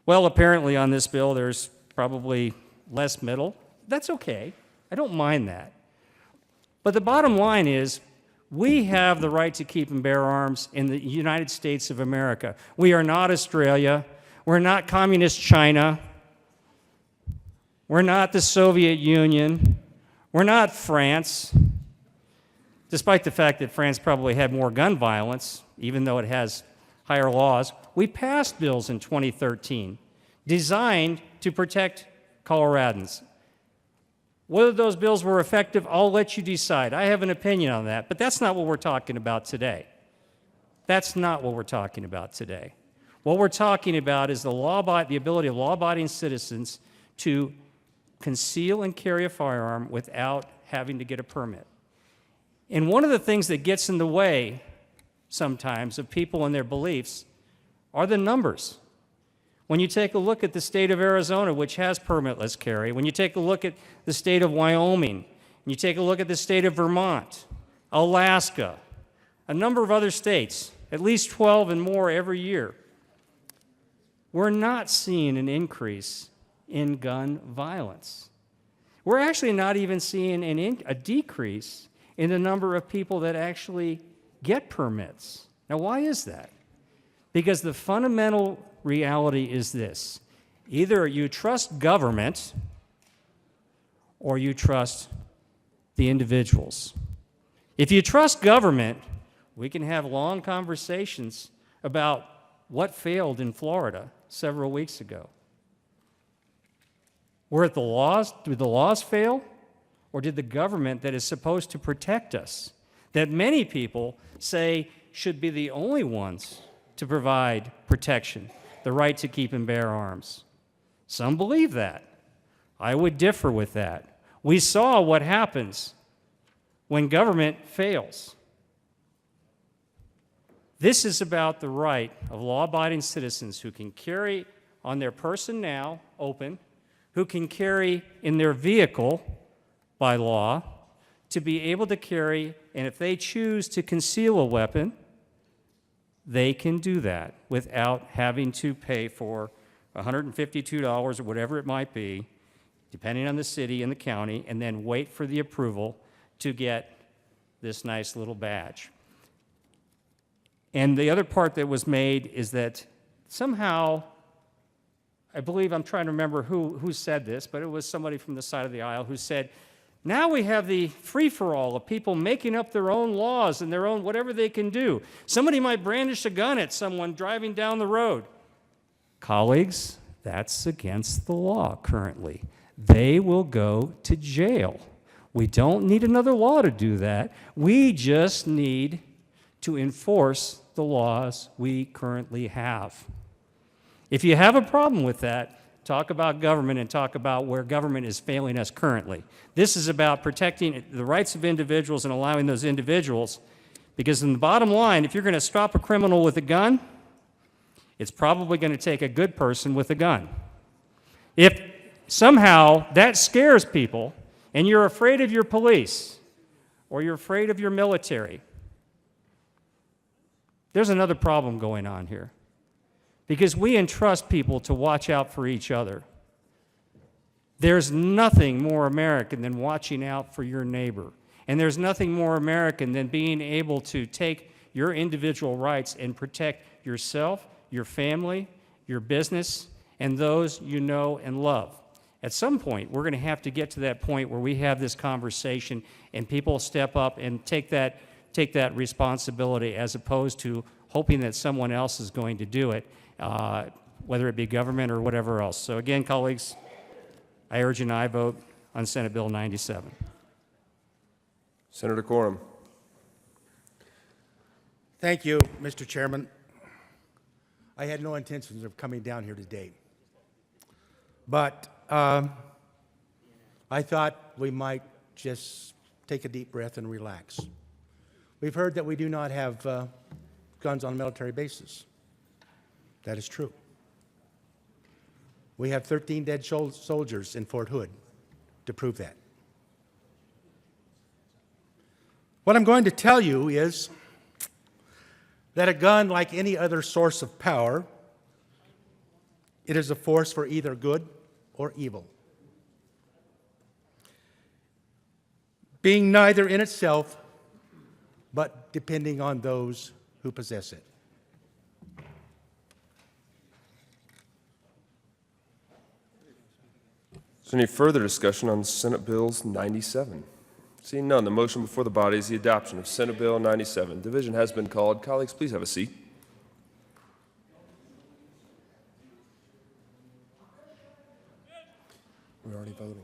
Well, apparently on this bill there's probably less middle. That's okay. I don't mind that. But the bottom line is, we have the right to keep and bear arms in the United States of America. We are not Australia. We're not communist China. We're not the Soviet Union. We're not France, despite the fact that France probably had more gun violence, even though it has higher laws. We passed bills in 2013 designed to protect Coloradans. Whether those bills were effective, I'll let you decide. I have an opinion on that, but that's not what we're talking about today. That's not what we're talking about today. What we're talking about is the ability of law-abiding citizens to conceal and carry a firearm without having to get a permit. And one of the things that gets in the way sometimes of people and their beliefs are the numbers. When you take a look at the state of Arizona, which has permitless carry, when you take a look at the state of Wyoming, and you take a look at the state of Vermont, Alaska, a number of other states, at least 12 and more every year, we're not seeing an increase in gun violence. We're actually not even seeing a decrease in the number of people that actually get permits. Now, why is that? Because the fundamental reality is this: either you trust government or you trust the individuals. If you trust government, we can have long conversations about what failed in Florida several weeks ago. Were it the laws? Did the laws fail? or did the government that is supposed to protect us, that many people say should be the only ones to provide protection, the right to keep and bear arms? Some believe that. I would differ with that. We saw what happens when government fails. This is about the right of law-abiding citizens who can carry on their person now, open, who can carry in their vehicle by law, to be able to carry, and if they choose to conceal a weapon, they can do that without having to pay for $152 or whatever it might be, depending on the city and the county, and then wait for the approval to get this nice little badge. And the other part that was made is that somehow, I believe, I'm trying to remember who said this, but it was somebody from the side of the aisle who said, now we have the free-for-all of people making up their own laws and their own whatever they can do. Somebody might brandish a gun at someone driving down the road. Colleagues, that's against the law currently. They will go to jail. We don't need another law to do that. We just need to enforce the laws we currently have. If you have a problem with that, talk about government and talk about where government is failing us currently. This is about protecting the rights of individuals and allowing those individuals, because in the bottom line, if you're going to stop a criminal with a gun, it's probably going to take a good person with a gun. If somehow that scares people and you're afraid of your police or you're afraid of your military, there's another problem going on here. Because we entrust people to watch out for each other. There's nothing more American than watching out for your neighbor. And there's nothing more American than being able to take your individual rights and protect yourself, your family, your business, and those you know and love. At some point, we're going to have to get to that point where we have this conversation and people step up and take that responsibility, as opposed to hoping that someone else is going to do it, whether it be government or whatever else. So again, colleagues, I urge an aye vote on Senate Bill 97. Senator Quorum. Thank you, Mr. Chairman. I had no intentions of coming down here today, but I thought we might just take a deep breath and relax. We've heard that we do not have guns on military bases. That is true. We have 13 dead soldiers in Fort Hood to prove that. What I'm going to tell you is that a gun, like any other source of power, it is a force for either good or evil. Being neither in itself, but depending on those who possess it. Is there any further discussion on Senate Bills 97? Seeing none, the motion before the body is the adoption of Senate Bill 97. Division has been called. Colleagues, please have a seat. We're already voting.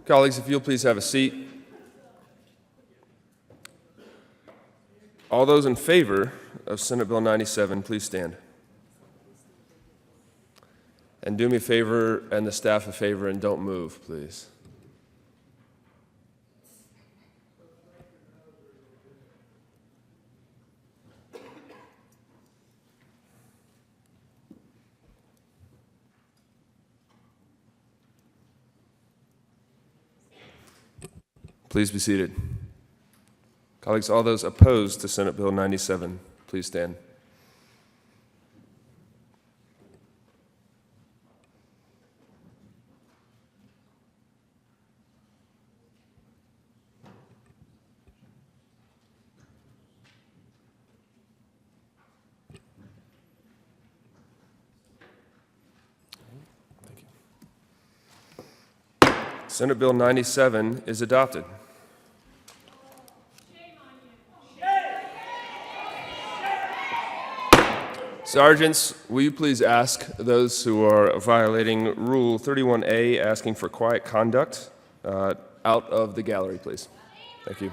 Colleagues, if you'll please have a seat. All those in favor of Senate Bill 97, please stand. And do me a favor and the staff a favor and don't move, please. Please be seated. Colleagues, all those opposed to Senate Bill 97, please stand. Senate Bill 97 is adopted. Sergeants, will you please ask those who are violating Rule 31A, asking for quiet conduct, out of the gallery, please? Thank you.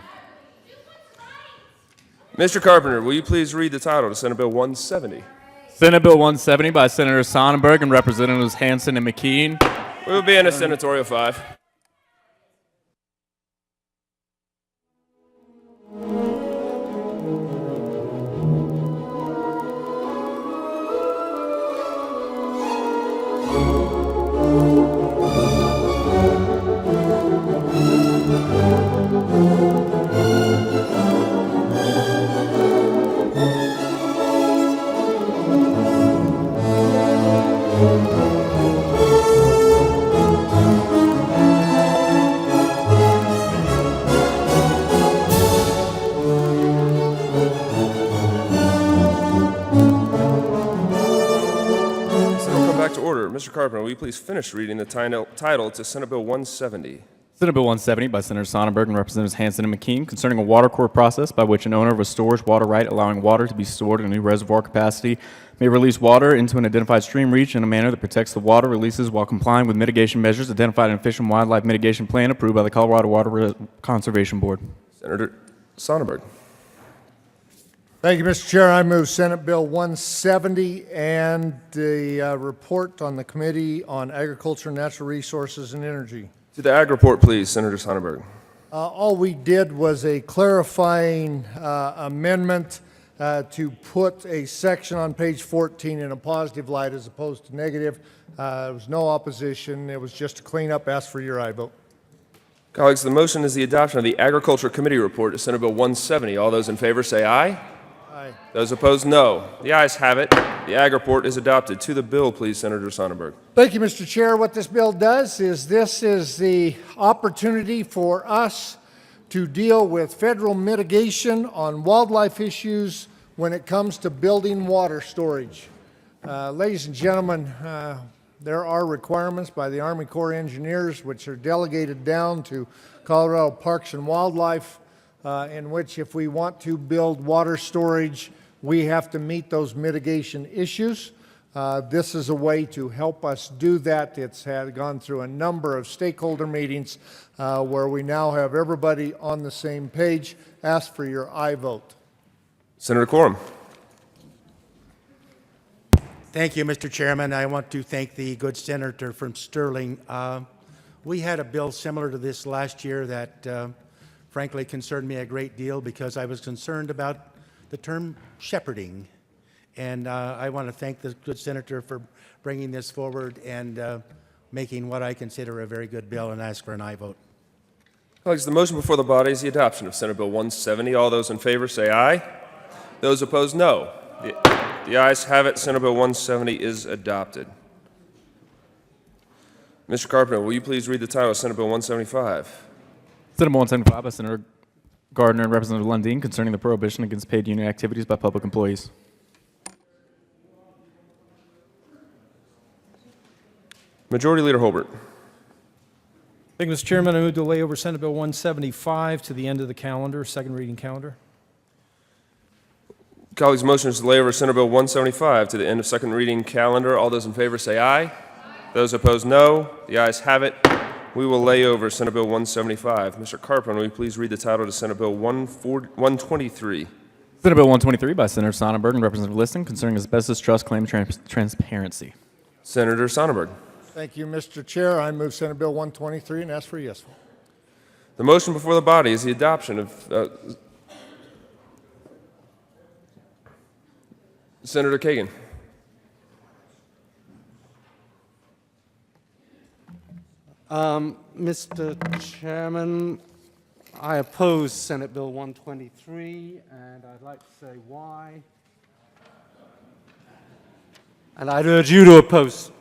Mr. Carpenter, will you please read the title to Senate Bill 170? Senate Bill 170 by Senator Sonnenberg and Representatives Hansen and McKean. We will be in a senatorial 5. Mr. Carpenter, will you please finish reading the title to Senate Bill 170? Senate Bill 170 by Senator Sonnenberg and Representatives Hansen and McKean concerning a water court process by which an owner of a storage water right allowing water to be stored in a new reservoir capacity may release water into an identified stream reach in a manner that protects the water releases while complying with mitigation measures identified in a Fish and Wildlife Mitigation Plan approved by the Colorado Water Conservation Board. Senator Sonnenberg. Thank you, Mr. Chair. I move Senate Bill 170 and the report on the Committee on Agriculture, Natural Resources, and Energy. To the Ag report, please, Senator Sonnenberg. All we did was a clarifying amendment to put a section on page 14 in a positive light as opposed to negative. There was no opposition. It was just a cleanup. Ask for your aye vote. Colleagues, the motion is the adoption of the Agriculture Committee report to Senate Bill 170. All those in favor say aye. Aye. Those opposed, no. The ayes have it. The Ag report is adopted. To the bill, please, Senator Sonnenberg. Thank you, Mr. Chair. What this bill does is this is the opportunity for us to deal with federal mitigation on wildlife issues when it comes to building water storage. Ladies and gentlemen, there are requirements by the Army Corps of Engineers which are delegated down to Colorado Parks and Wildlife in which if we want to build water storage, we have to meet those mitigation issues. This is a way to help us do that. It's gone through a number of stakeholder meetings where we now have everybody on the same page. Ask for your aye vote. Senator Quorum. Thank you, Mr. Chairman. I want to thank the good senator from Sterling. We had a bill similar to this last year that frankly concerned me a great deal because I was concerned about the term shepherding. And I want to thank the good senator for bringing this forward and making what I consider a very good bill and ask for an aye vote. Colleagues, the motion before the body is the adoption of Senate Bill 170. All those in favor say aye. Those opposed, no. The ayes have it. Senate Bill 170 is adopted. Mr. Carpenter, will you please read the title of Senate Bill 175? Senate Bill 175 by Senator Gardner and Representative Lundeen concerning the prohibition against paid union activities by public employees. Majority Leader Holbert. Thank you, Mr. Chairman. I move to lay over Senate Bill 175 to the end of the calendar, second reading calendar. Colleagues, motion is to lay over Senate Bill 175 to the end of second reading calendar. All those in favor say aye. Those opposed, no. The ayes have it. We will lay over Senate Bill 175. Mr. Carpenter, will you please read the title to Senate Bill 123? Senate Senate Bill 123 by Senator Sonnenberg and Representative Liston concerning asbestos trust claim transparency. Senator Sonnenberg. Thank you, Mr. Chair. I move Senate Bill 123 and ask for a yes vote. The motion before the body is the adoption of Senator Kagan. Mr. Chairman, I oppose Senate Bill 123, and I'd like to say why. And I'd urge you to oppose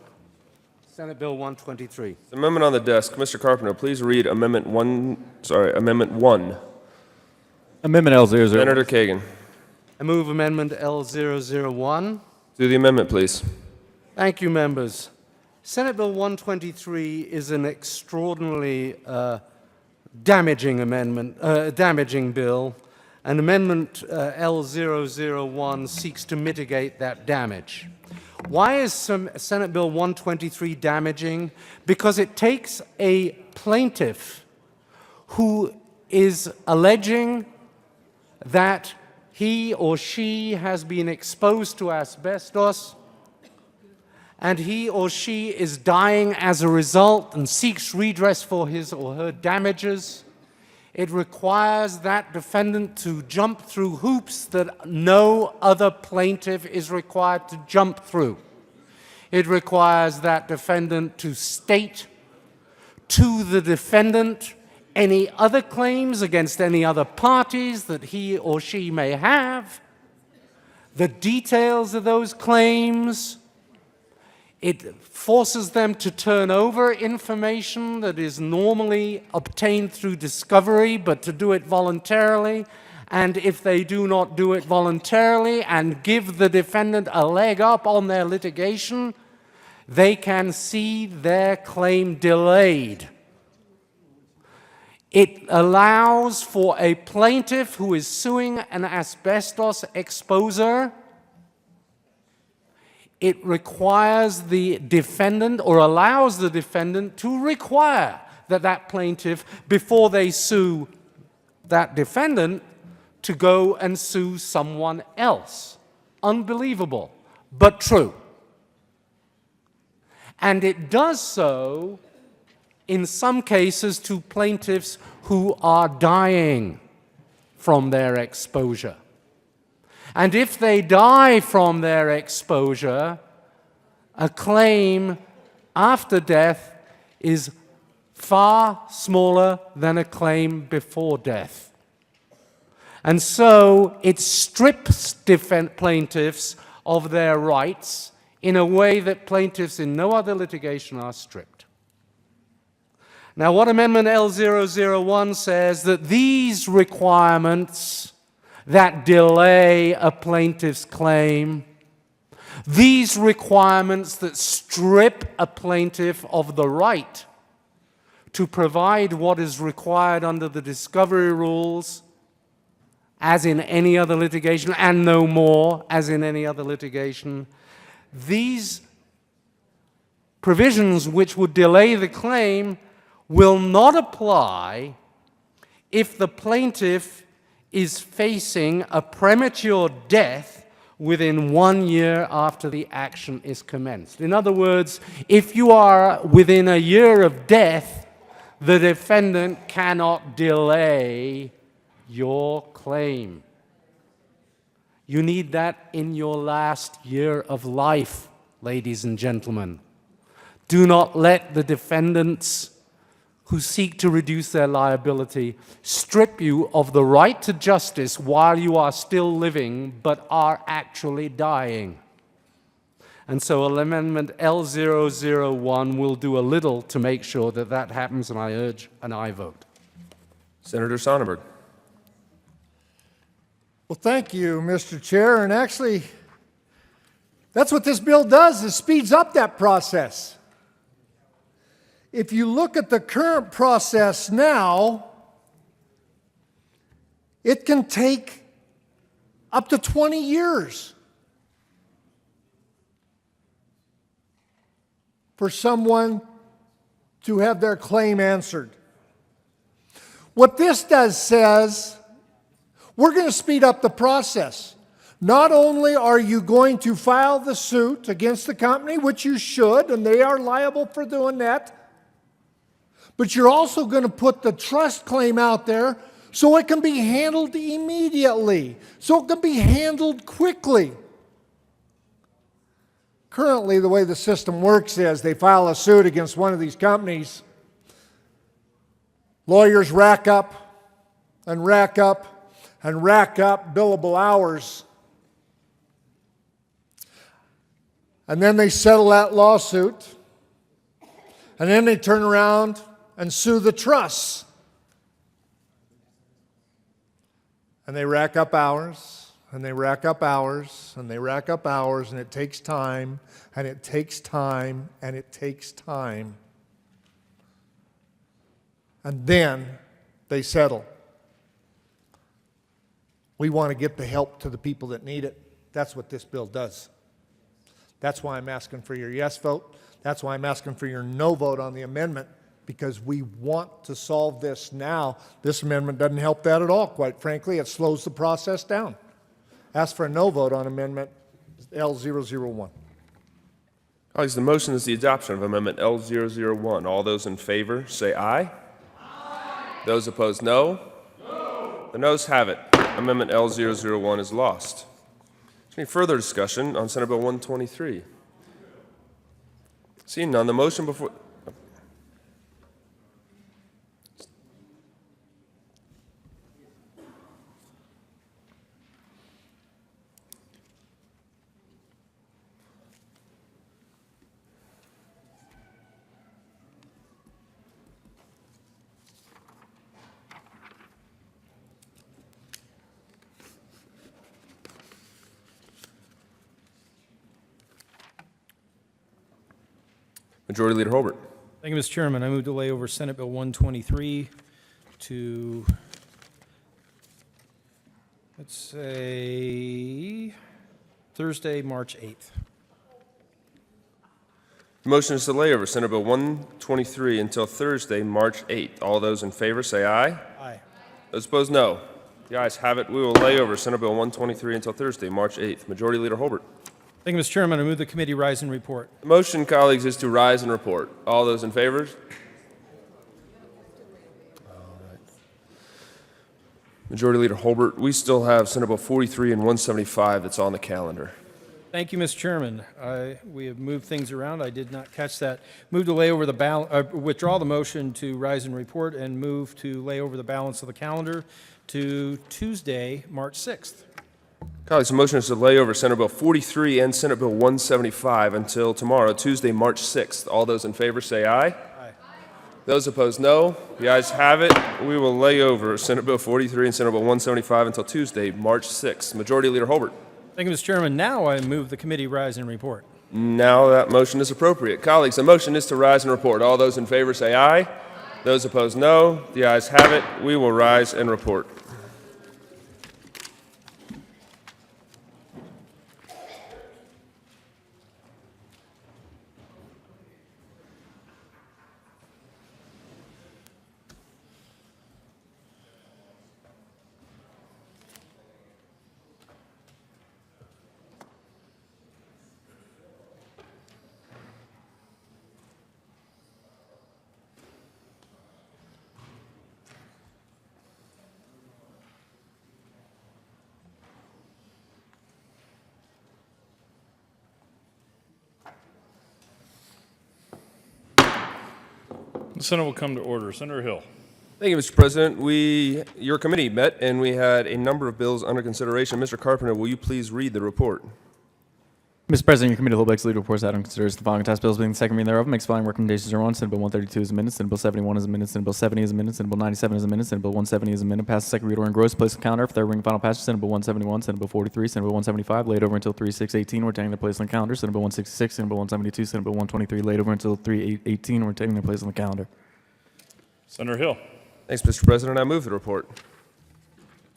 Senate Bill 123. The amendment on the desk. Mr. Carpenter, please read Amendment 1. Amendment 1. Amendment L00. Senator Kagan. I move Amendment L001. Do the amendment, please. Thank you, members. Senate Bill 123 is an extraordinarily damaging bill. And Amendment L001 seeks to mitigate that damage. Why is Senate Bill 123 damaging? Because it takes a plaintiff who is alleging that he or she has been exposed to asbestos and he or she is dying as a result and seeks redress for his or her damages. It requires that defendant to jump through hoops that no other plaintiff is required to jump through. It requires that defendant to state to the defendant any other claims against any other parties that he or she may have, the details of those claims. It forces them to turn over information that is normally obtained through discovery, but to do it voluntarily. And if they do not do it voluntarily and give the defendant a leg up on their litigation, they can see their claim delayed. It allows for a plaintiff who is suing an asbestos exposer. It requires the defendant, or allows the defendant, to require that that plaintiff, before they sue that defendant, to go and sue someone else. Unbelievable, but true. And it does so, in some cases, to plaintiffs who are dying from their exposure. And if they die from their exposure, a claim after death is far smaller than a claim before death. And so it strips plaintiffs of their rights in a way that plaintiffs in no other litigation are stripped. Now, what Amendment L001 says, that these requirements that delay a plaintiff's claim, these requirements that strip a plaintiff of the right to provide what is required under the discovery rules, as in any other litigation, and no more as in any other litigation, these provisions which would delay the claim will not apply if the plaintiff is facing a premature death within 1 year after the action is commenced. In other words, if you are within a year of death, the defendant cannot delay your claim. You need that in your last year of life, ladies and gentlemen. Do not let the defendants who seek to reduce their liability strip you of the right to justice while you are still living but are actually dying. And so Amendment L001 will do a little to make sure that that happens, and I urge an aye vote. Senator Sonnenberg. Well, thank you, Mr. Chair. And actually, that's what this bill does, is speeds up that process. If you look at the current process now, it can take up to 20 years for someone to have their claim answered. What this does says, We're going to speed up the process. Not only are you going to file the suit against the company, which you should, and they are liable for doing that, but you're also going to put the trust claim out there so it can be handled immediately, so it can be handled quickly. Currently, the way the system works is they file a suit against one of these companies. Lawyers rack up and rack up and rack up billable hours. And then they settle that lawsuit. And then they turn around and sue the trusts. And they rack up hours, and they rack up hours, and they rack up hours, and it takes time, and it takes time, and it takes time. And then they settle. We want to get the help to the people that need it. That's what this bill does. That's why I'm asking for your yes vote. That's why I'm asking for your no vote on the amendment, because we want to solve this now. This amendment doesn't help that at all, quite frankly. It slows the process down. Ask for a no vote on amendment L001. Colleagues, the motion is the adoption of Amendment L001. All those in favor say aye. Those opposed, no. The noes have it. Amendment L001 is lost. Any further discussion on Senate Bill 123? Seeing none, the motion before... Majority Leader Holbert. Thank you, Mr. Chairman. I move to lay over Senate Bill 123 to, let's say, Thursday, March 8th. The motion is to lay over Senate Bill 123 until Thursday, March 8th. All those in favor say aye. Aye. Those opposed, no. The ayes have it. We will lay over Senate Bill 123 until Thursday, March 8th. Majority Leader Holbert. Thank you, Mr. Chairman. I move the committee rise and report. The motion, colleagues, is to rise and report. All those in favor? Majority Leader Holbert, we still have Senate Bill 43 and 175 that's on the calendar. Thank you, Mr. Chairman. We have moved things around. I did not catch that. Move to lay over the withdraw the motion to rise and report and move to lay over the balance of the calendar to Tuesday, March 6th. Colleagues, the motion is to lay over Senate Bill 43 and Senate Bill 175 until tomorrow, Tuesday, March 6th. All those in favor say aye. Aye. Those opposed, no. The ayes have it. We will lay over Senate Bill 43 and Senate Bill 175 until Tuesday, March 6th. Majority Leader Holbert. Thank you, Mr. Chairman. Now I move the committee rise and report. Now that motion is appropriate. Colleagues, the motion is to rise and report. All those in favor say aye. Aye. Those opposed, no. The ayes have it. We will rise and report. The Senate will come to order. Senator Hill. Thank you, Mr. President. Your committee met and we had a number of bills under consideration. Mr. Carpenter, will you please read the report? Mr. President, your committee holds lead reports out and considers the following task bills being the second reading thereof. Makes the following recommendations are on. Senate Bill 132 is amended. Senate Bill 71 is amended. Senate Bill 70 is amended. Senate Bill 97 is amended. Senate Bill 170 is amended. Pass the second read order and gross. Place on calendar for third reading and final passage. Senate Bill 171, Senate Bill 43, Senate Bill 175 laid over until 3/6/18. Retaining their place on the calendar. Senate Bill 166, Senate Bill 172, Senate Bill 123 laid over until 3/8/18. Retaining their place on the calendar. Senator Hill. Thanks, Mr. President. I move the report.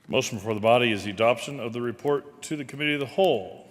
Motion before the body is the adoption of the report to the Committee of the Whole.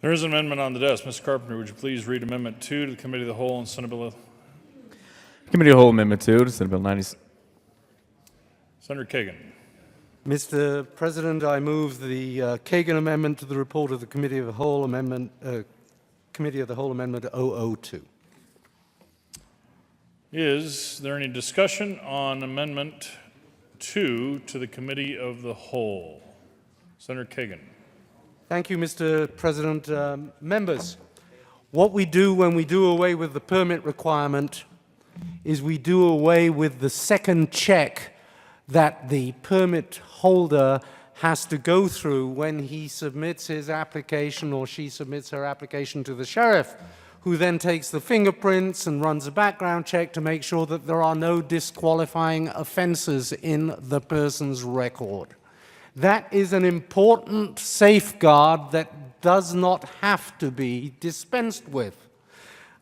There is an amendment on the desk. Mr. Carpenter, would you please read Amendment 2 to the Committee of the Whole on Senate Bill? Committee of the Whole Amendment 2 to Senate Bill 90. Senator Kagan. Mr. President, I move the Kagan Amendment to the report of the Committee of the Whole Amendment, Committee of the Whole Amendment 002. Is there any discussion on Amendment 2 to the Committee of the Whole? Senator Kagan. Thank you, Mr. President. Members, what we do when we do away with the permit requirement is we do away with the second check that the permit holder has to go through when he submits his application or she submits her application to the sheriff, who then takes the fingerprints and runs a background check to make sure that there are no disqualifying offenses in the person's record. That is an important safeguard that does not have to be dispensed with.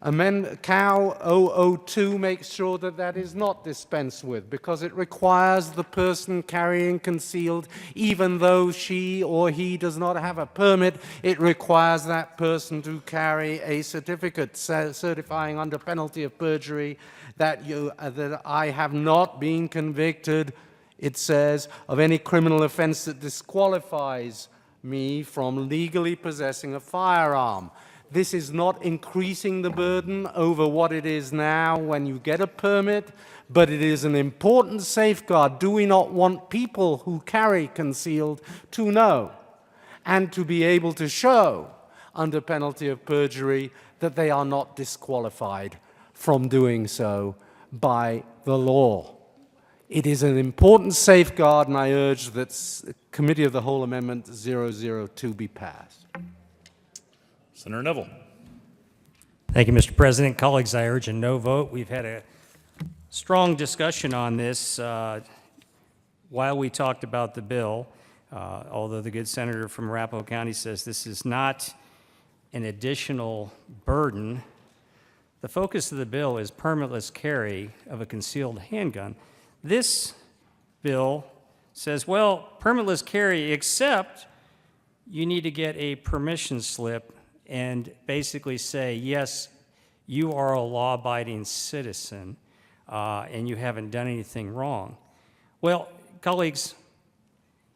COW 002 makes sure that that is not dispensed with because it requires the person carrying concealed, even though she or he does not have a permit, it requires that person to carry a certificate certifying under penalty of perjury that I have not been convicted, it says, of any criminal offense that disqualifies me from legally possessing a firearm. This is not increasing the burden over what it is now when you get a permit, but it is an important safeguard. Do we not want people who carry concealed to know and to be able to show under penalty of perjury that they are not disqualified from doing so by the law? It is an important safeguard, and I urge that Committee of the Whole Amendment 002 be passed. Senator Neville. Thank you, Mr. President. Colleagues, I urge a no vote. We've had a strong discussion on this while we talked about the bill, although the good senator from Arapahoe County says this is not an additional burden. The focus of the bill is permitless carry of a concealed handgun. This bill says, well, permitless carry, except you need to get a permission slip and basically say, yes, you are a law-abiding citizen and you haven't done anything wrong. Well, colleagues,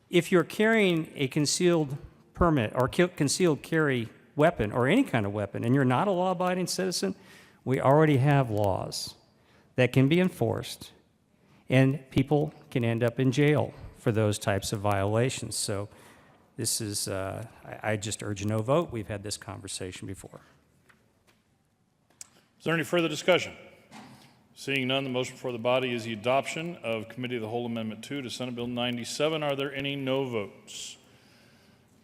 if you're carrying a concealed permit or concealed carry weapon or any kind of weapon and you're not a law-abiding citizen, we already have laws that can be enforced, and people can end up in jail for those types of violations. So this is, I just urge a no vote. We've had this conversation before. Is there any further discussion? Seeing none, the motion before the body is the adoption of Committee of the Whole Amendment 2 to Senate Bill 97. Are there any no votes?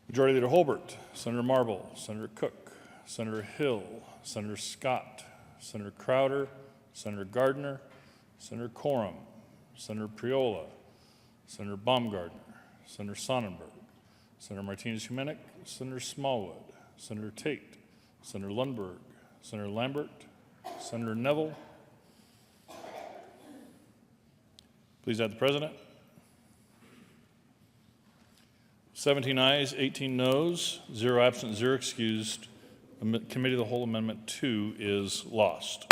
Majority Leader Holbert, Senator Marble, Senator Cook, Senator Hill, Senator Scott, Senator Crowder, Senator Gardner, Senator Coram, Senator Priola, Senator Baumgardner, Senator Sonnenberg, Senator Martinez-Humenick, Senator Smallwood, Senator Tate, Senator Lundberg, Senator Lambert, Senator Neville. Please add the President. 17 ayes, 18 noes, 0 absent, 0 excused. Committee of the Whole Amendment 2 is lost.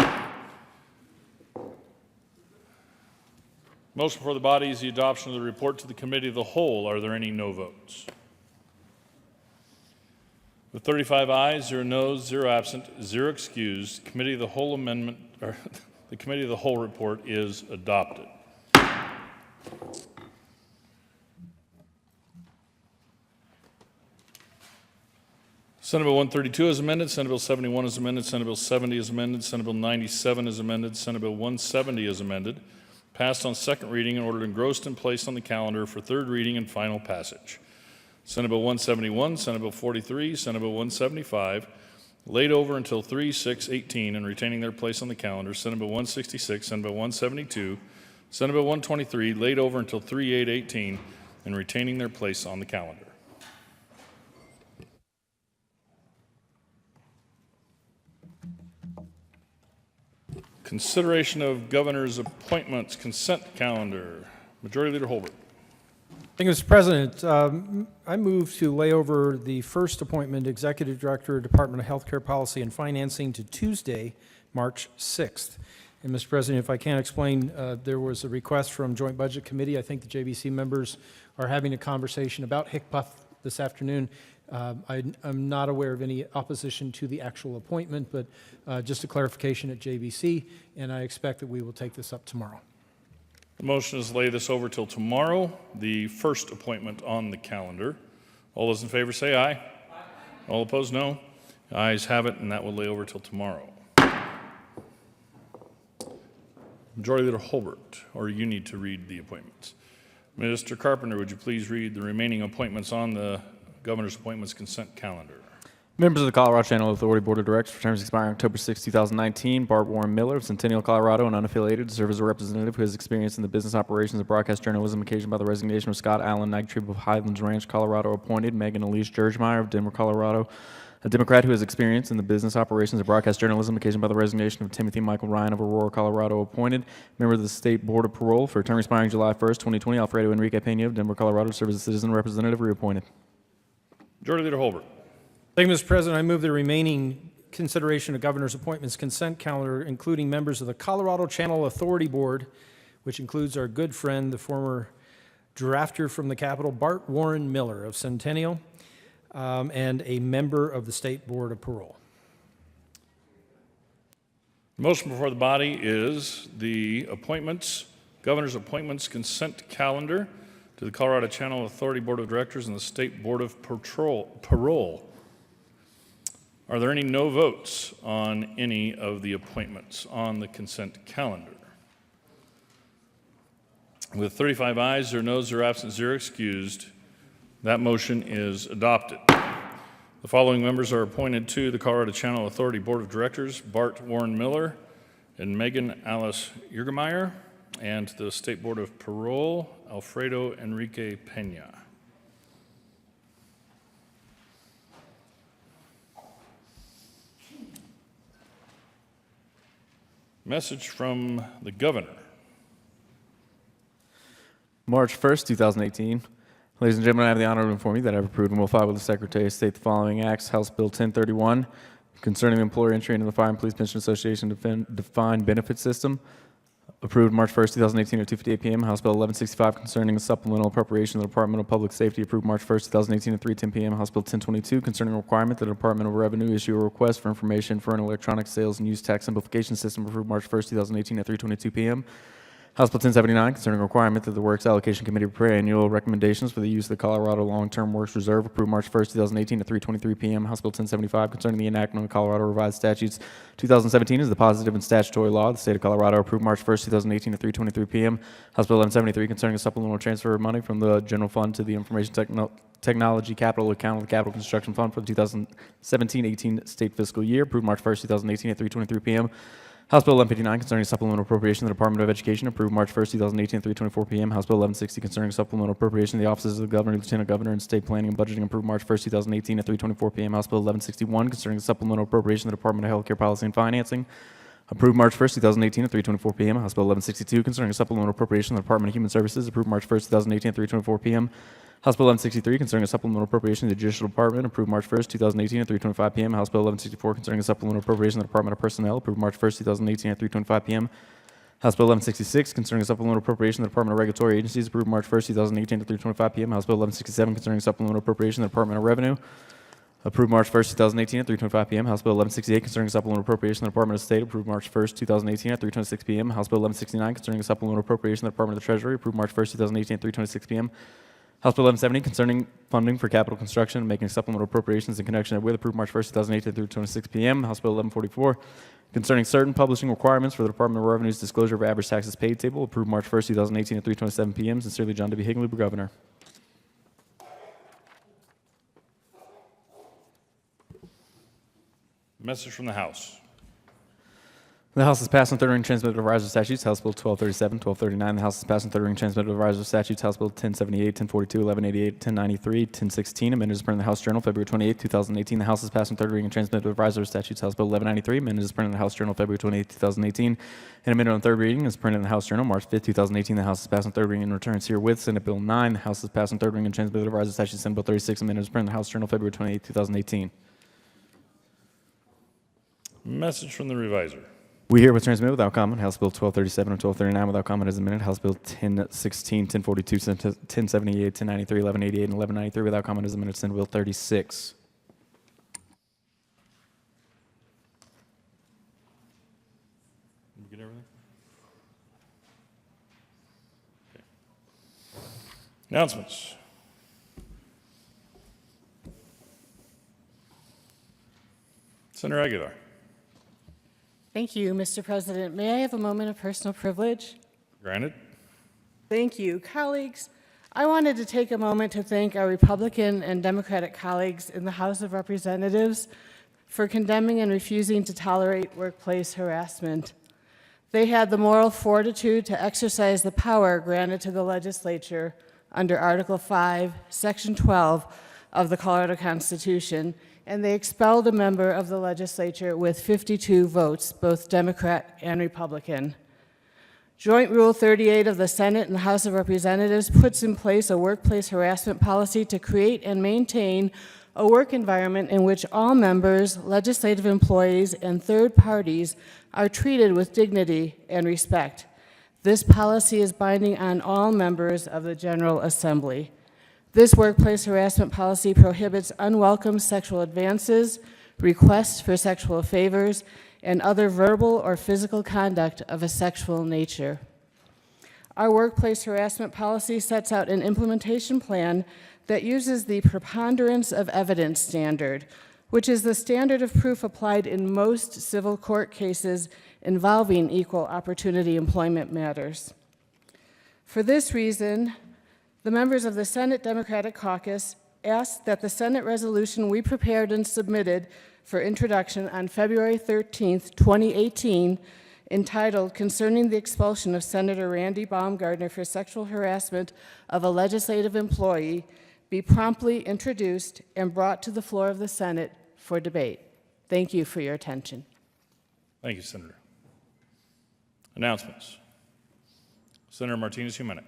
Motion before the body is the adoption of the report to the Committee of the Whole. Are there any no votes? With 35 ayes, 0 noes, 0 absent, 0 excused, Committee of the Whole Amendment, or the Committee of the Whole report is adopted. Senate Bill 132 is amended, Senate Bill 71 is amended, Senate Bill 70 is amended, Senate Bill 97 is amended, Senate Bill 170 is amended, passed on second reading and ordered engrossed and placed on the calendar for third reading and final passage. Senate Bill 171, Senate Bill 43, Senate Bill 175, laid over until 3/6/18 and retaining their place on the calendar. Senate Bill 166, Senate Bill 172, Senate Bill 123, laid over until 3/8/18 and retaining their place on the calendar. Consideration of governor's appointments, consent calendar. Majority Leader Holbert. Thank you, Mr. President. I move to lay over the first appointment, Executive Director, Department of Healthcare Policy and Financing, to Tuesday, March 6th. And Mr. President, if I can explain, there was a request from Joint Budget Committee. I think the JBC members are having a conversation about HCPF this afternoon. I'm not aware of any opposition to the actual appointment, but just a clarification at JBC, and I expect that we will take this up tomorrow. The motion is to lay this over till tomorrow, the first appointment on the calendar. All those in favor say aye. Aye. All opposed, no. Ayes have it, and that will lay over till tomorrow. Majority Leader Holbert, or you need to read the appointments. Mr. Carpenter, would you please read the remaining appointments on the Governor's Appointments Consent Calendar? Members of the Colorado Channel Authority Board of Directors for terms expiring October 6, 2019, Bart Warren Miller of Centennial, Colorado, and unaffiliated, to serve as a representative who has experience in the business operations of broadcast journalism occasioned by the resignation of Scott Allen Nagtree of Highlands Ranch, Colorado, appointed. Megan Elise Georgemeyer of Denver, Colorado, a Democrat who has experience in the business operations of broadcast journalism occasioned by the resignation of Timothy Michael Ryan of Aurora, Colorado, appointed. Member of the State Board of Parole for a term expiring July 1st, 2020, Alfredo Enrique Pena of Denver, Colorado, to serve as a citizen representative, reappointed. Majority Leader Holbert. Thank you, Mr. President. I move the remaining consideration of Governor's Appointments Consent Calendar, including members of the Colorado Channel Authority Board, which includes our good friend, the former drafter from the Capitol, Bart Warren Miller of Centennial, and a member of the State Board of Parole. The motion before the body is the appointments, Governor's Appointments Consent Calendar to the Colorado Channel Authority Board of Directors and the State Board of Parole. Are there any no votes on any of the appointments on the consent calendar? With 35 ayes, 0 noes, 0 absent, 0 excused, that motion is adopted. The following members are appointed to the Colorado Channel Authority Board of Directors: Bart Warren Miller and Megan Alice Yergemeyer, and the State Board of Parole, Alfredo Enrique Pena. Message from the Governor. March 1st, 2018. Ladies and gentlemen, I have the honor to inform you that I have approved and will file with the Secretary of State the following acts: House Bill 1031, concerning employer entry into the Fire and Police Pension Association defined benefit system, approved March 1st, 2018 at 2:58 p.m. House Bill 1165, concerning a supplemental appropriation of the Department of Public Safety, approved March 1st, 2018 at 3:10 p.m. House Bill 1022, concerning a requirement that the Department of Revenue issue a request for information for an electronic sales and use tax simplification system, approved March 1st, 2018 at 3:22 p.m. House Bill 1079, concerning a requirement that the Works Allocation Committee prepare annual recommendations for the use of the Colorado Long-Term Works Reserve, approved March 1st, 2018 at 3:23 p.m. House Bill 1075, concerning the enactment of Colorado Revised Statutes 2017 as the positive and statutory law of the state of Colorado, approved March 1st, 2018 at 3:23 p.m. House Bill 1173, concerning a supplemental transfer of money from the general fund to the Information Technology Capital account of the Capital Construction Fund for the 2017-18 state fiscal year, approved March 1st, 2018 at 3:23 p.m. House Bill 1159, concerning supplemental appropriation of the Department of Education, approved March 1st, 2018 at 3:24 p.m. House Bill 1160, concerning supplemental appropriation of the offices of the Governor, Lieutenant Governor, and State Planning and Budgeting, approved March 1st, 2018 at 3:24 p.m. House Bill 1161, concerning supplemental appropriation of the Department of Healthcare Policy and Financing, Approved March 1st, 2018 at 3:24 p.m. House Bill 1162 concerning a supplemental appropriation of the Department of Human Services. Approved March 1st, 2018 at 3:24 p.m. House Bill 1163 concerning a supplemental appropriation to the Judicial Department. Approved March 1st, 2018 at 3:25 p.m. House Bill 1164 concerning a supplemental appropriation to the Department of Personnel. Approved March 1st, 2018 at 3:25 p.m. House Bill 1166 concerning a supplemental appropriation to the Department of Regulatory Agencies. Approved March 1st, 2018 at 3:25 p.m. House Bill 1167 concerning a supplemental appropriation to the Department of Revenue. Approved March 1st, 2018 at 3:25 p.m. House Bill 1168 concerning a supplemental appropriation to the Department of State. Approved March 1st, 2018 at 3:26 p.m. House Bill 1169 concerning a supplemental appropriation to the Department of the Treasury. Approved March 1st, 2018 at 3:26 p.m. House Bill 1170 concerning funding for capital construction and making supplemental appropriations in connection with. Approved March 1st, 2018 at 3:26 p.m. House Bill 1144 concerning certain publishing requirements for the Department of Revenue's disclosure of average taxes paid table. Approved March 1st, 2018 at 3:27 p.m. Sincerely, John W. Hickenlooper, Governor. Message from the House. The House has passed on third reading transmitted of Rise Statutes, House Bill 1237, 1239. The House has passed on third reading transmitted of Rise Statutes, House Bill 1078, 1042, 1188, 1093, 1016. Amended as printed in the House Journal, February 28, 2018. The House has passed on third reading transmitted of Rise Statutes, House Bill 1193. Amended as printed in the House Journal, February 28, 2018. And amended on third reading as printed in the House Journal, March 5, 2018. The House has passed on third reading and returns herewith. Senate Bill 9. The House has passed on third reading and transmitted of Rise Statutes, Senate Bill 36. Amended as printed in the House Journal, February 28, 2018. Message from the Reviser. We herewith transmit without comment House Bill 1237 and 1239 without comment as amended. House Bill 1016, 1042, 1078, 1093, 1188, and 1193 without comment as amended. Senate Bill 36. Did we get everything? Okay. Announcements. Senator Aguilar. Thank you, Mr. President. May I have a moment of personal privilege? Granted. Thank you. Colleagues, I wanted to take a moment to thank our Republican and Democratic colleagues in the House of Representatives for condemning and refusing to tolerate workplace harassment. They had the moral fortitude to exercise the power granted to the legislature under Article 5, Section 12 of the Colorado Constitution, and they expelled a member of the legislature with 52 votes, both Democrat and Republican. Joint Rule 38 of the Senate and the House of Representatives puts in place a workplace harassment policy to create and maintain a work environment in which all members, legislative employees, and third parties are treated with dignity and respect. This policy is binding on all members of the General Assembly. This workplace harassment policy prohibits unwelcome sexual advances, requests for sexual favors, and other verbal or physical conduct of a sexual nature. Our workplace harassment policy sets out an implementation plan that uses the preponderance of evidence standard, which is the standard of proof applied in most civil court cases involving equal opportunity employment matters. For this reason, the members of the Senate Democratic Caucus asked that the Senate resolution we prepared and submitted for introduction on February 13, 2018, entitled Concerning the Expulsion of Senator Randy Baumgardner for Sexual Harassment of a Legislative Employee, be promptly introduced and brought to the floor of the Senate for debate. Thank you for your attention. Thank you, Senator. Announcements. Senator Martinez-Humenick.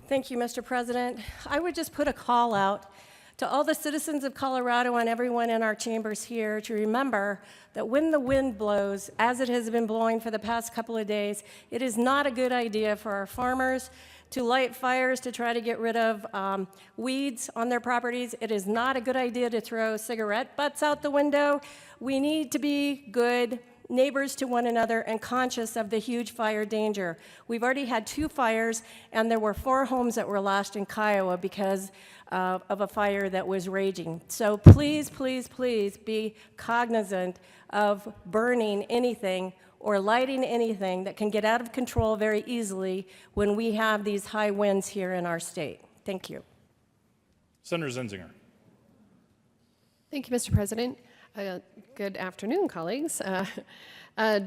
Thank you, Mr. President. I would just put a call out to all the citizens of Colorado and everyone in our chambers here to remember that when the wind blows, as it has been blowing for the past couple of days, it is not a good idea for our farmers to light fires to try to get rid of weeds on their properties. It is not a good idea to throw cigarette butts out the window. We need to be good neighbors to one another and conscious of the huge fire danger. We've already had 2 fires, and there were 4 homes that were lost in Kiowa because of a fire that was raging. So please, please, please be cognizant of burning anything or lighting anything that can get out of control very easily when we have these high winds here in our state. Thank you. Senator Zenzinger. Thank you, Mr. President. Good afternoon, colleagues.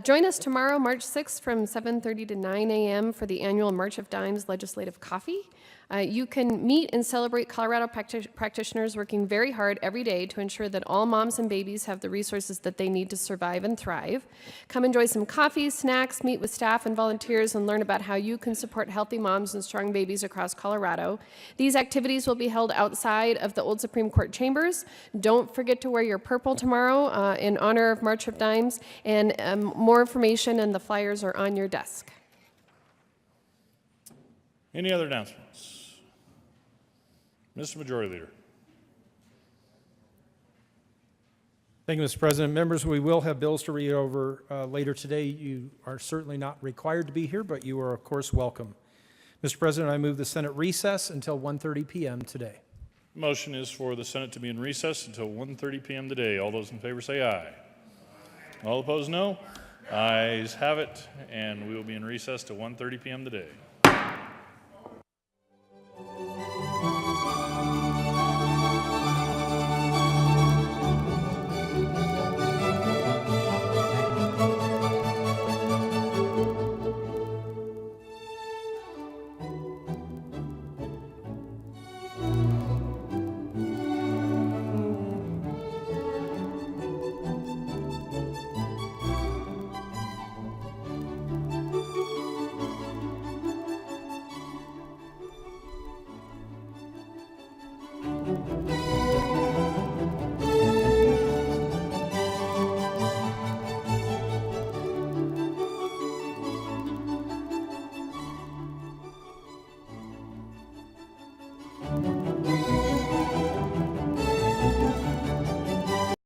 Join us tomorrow, March 6th, from 7:30 to 9 a.m. for the annual March of Dimes Legislative Coffee. You can meet and celebrate Colorado practitioners working very hard every day to ensure that all moms and babies have the resources that they need to survive and thrive. Come enjoy some coffee, snacks, meet with staff and volunteers, and learn about how you can support healthy moms and strong babies across Colorado. These activities will be held outside of the Old Supreme Court chambers. Don't forget to wear your purple tomorrow in honor of March of Dimes, and more information and the flyers are on your desk. Any other announcements? Mr. Majority Leader. Thank you, Mr. President. Members, we will have bills to read over later today. You are certainly not required to be here, but you are, of course, welcome. Mr. President, I move the Senate recess until 1:30 p.m. today. Motion is for the Senate to be in recess until 1:30 p.m. today. All those in favor say aye. All opposed, no. Ayes have it, and we will be in recess till 1:30 p.m. today.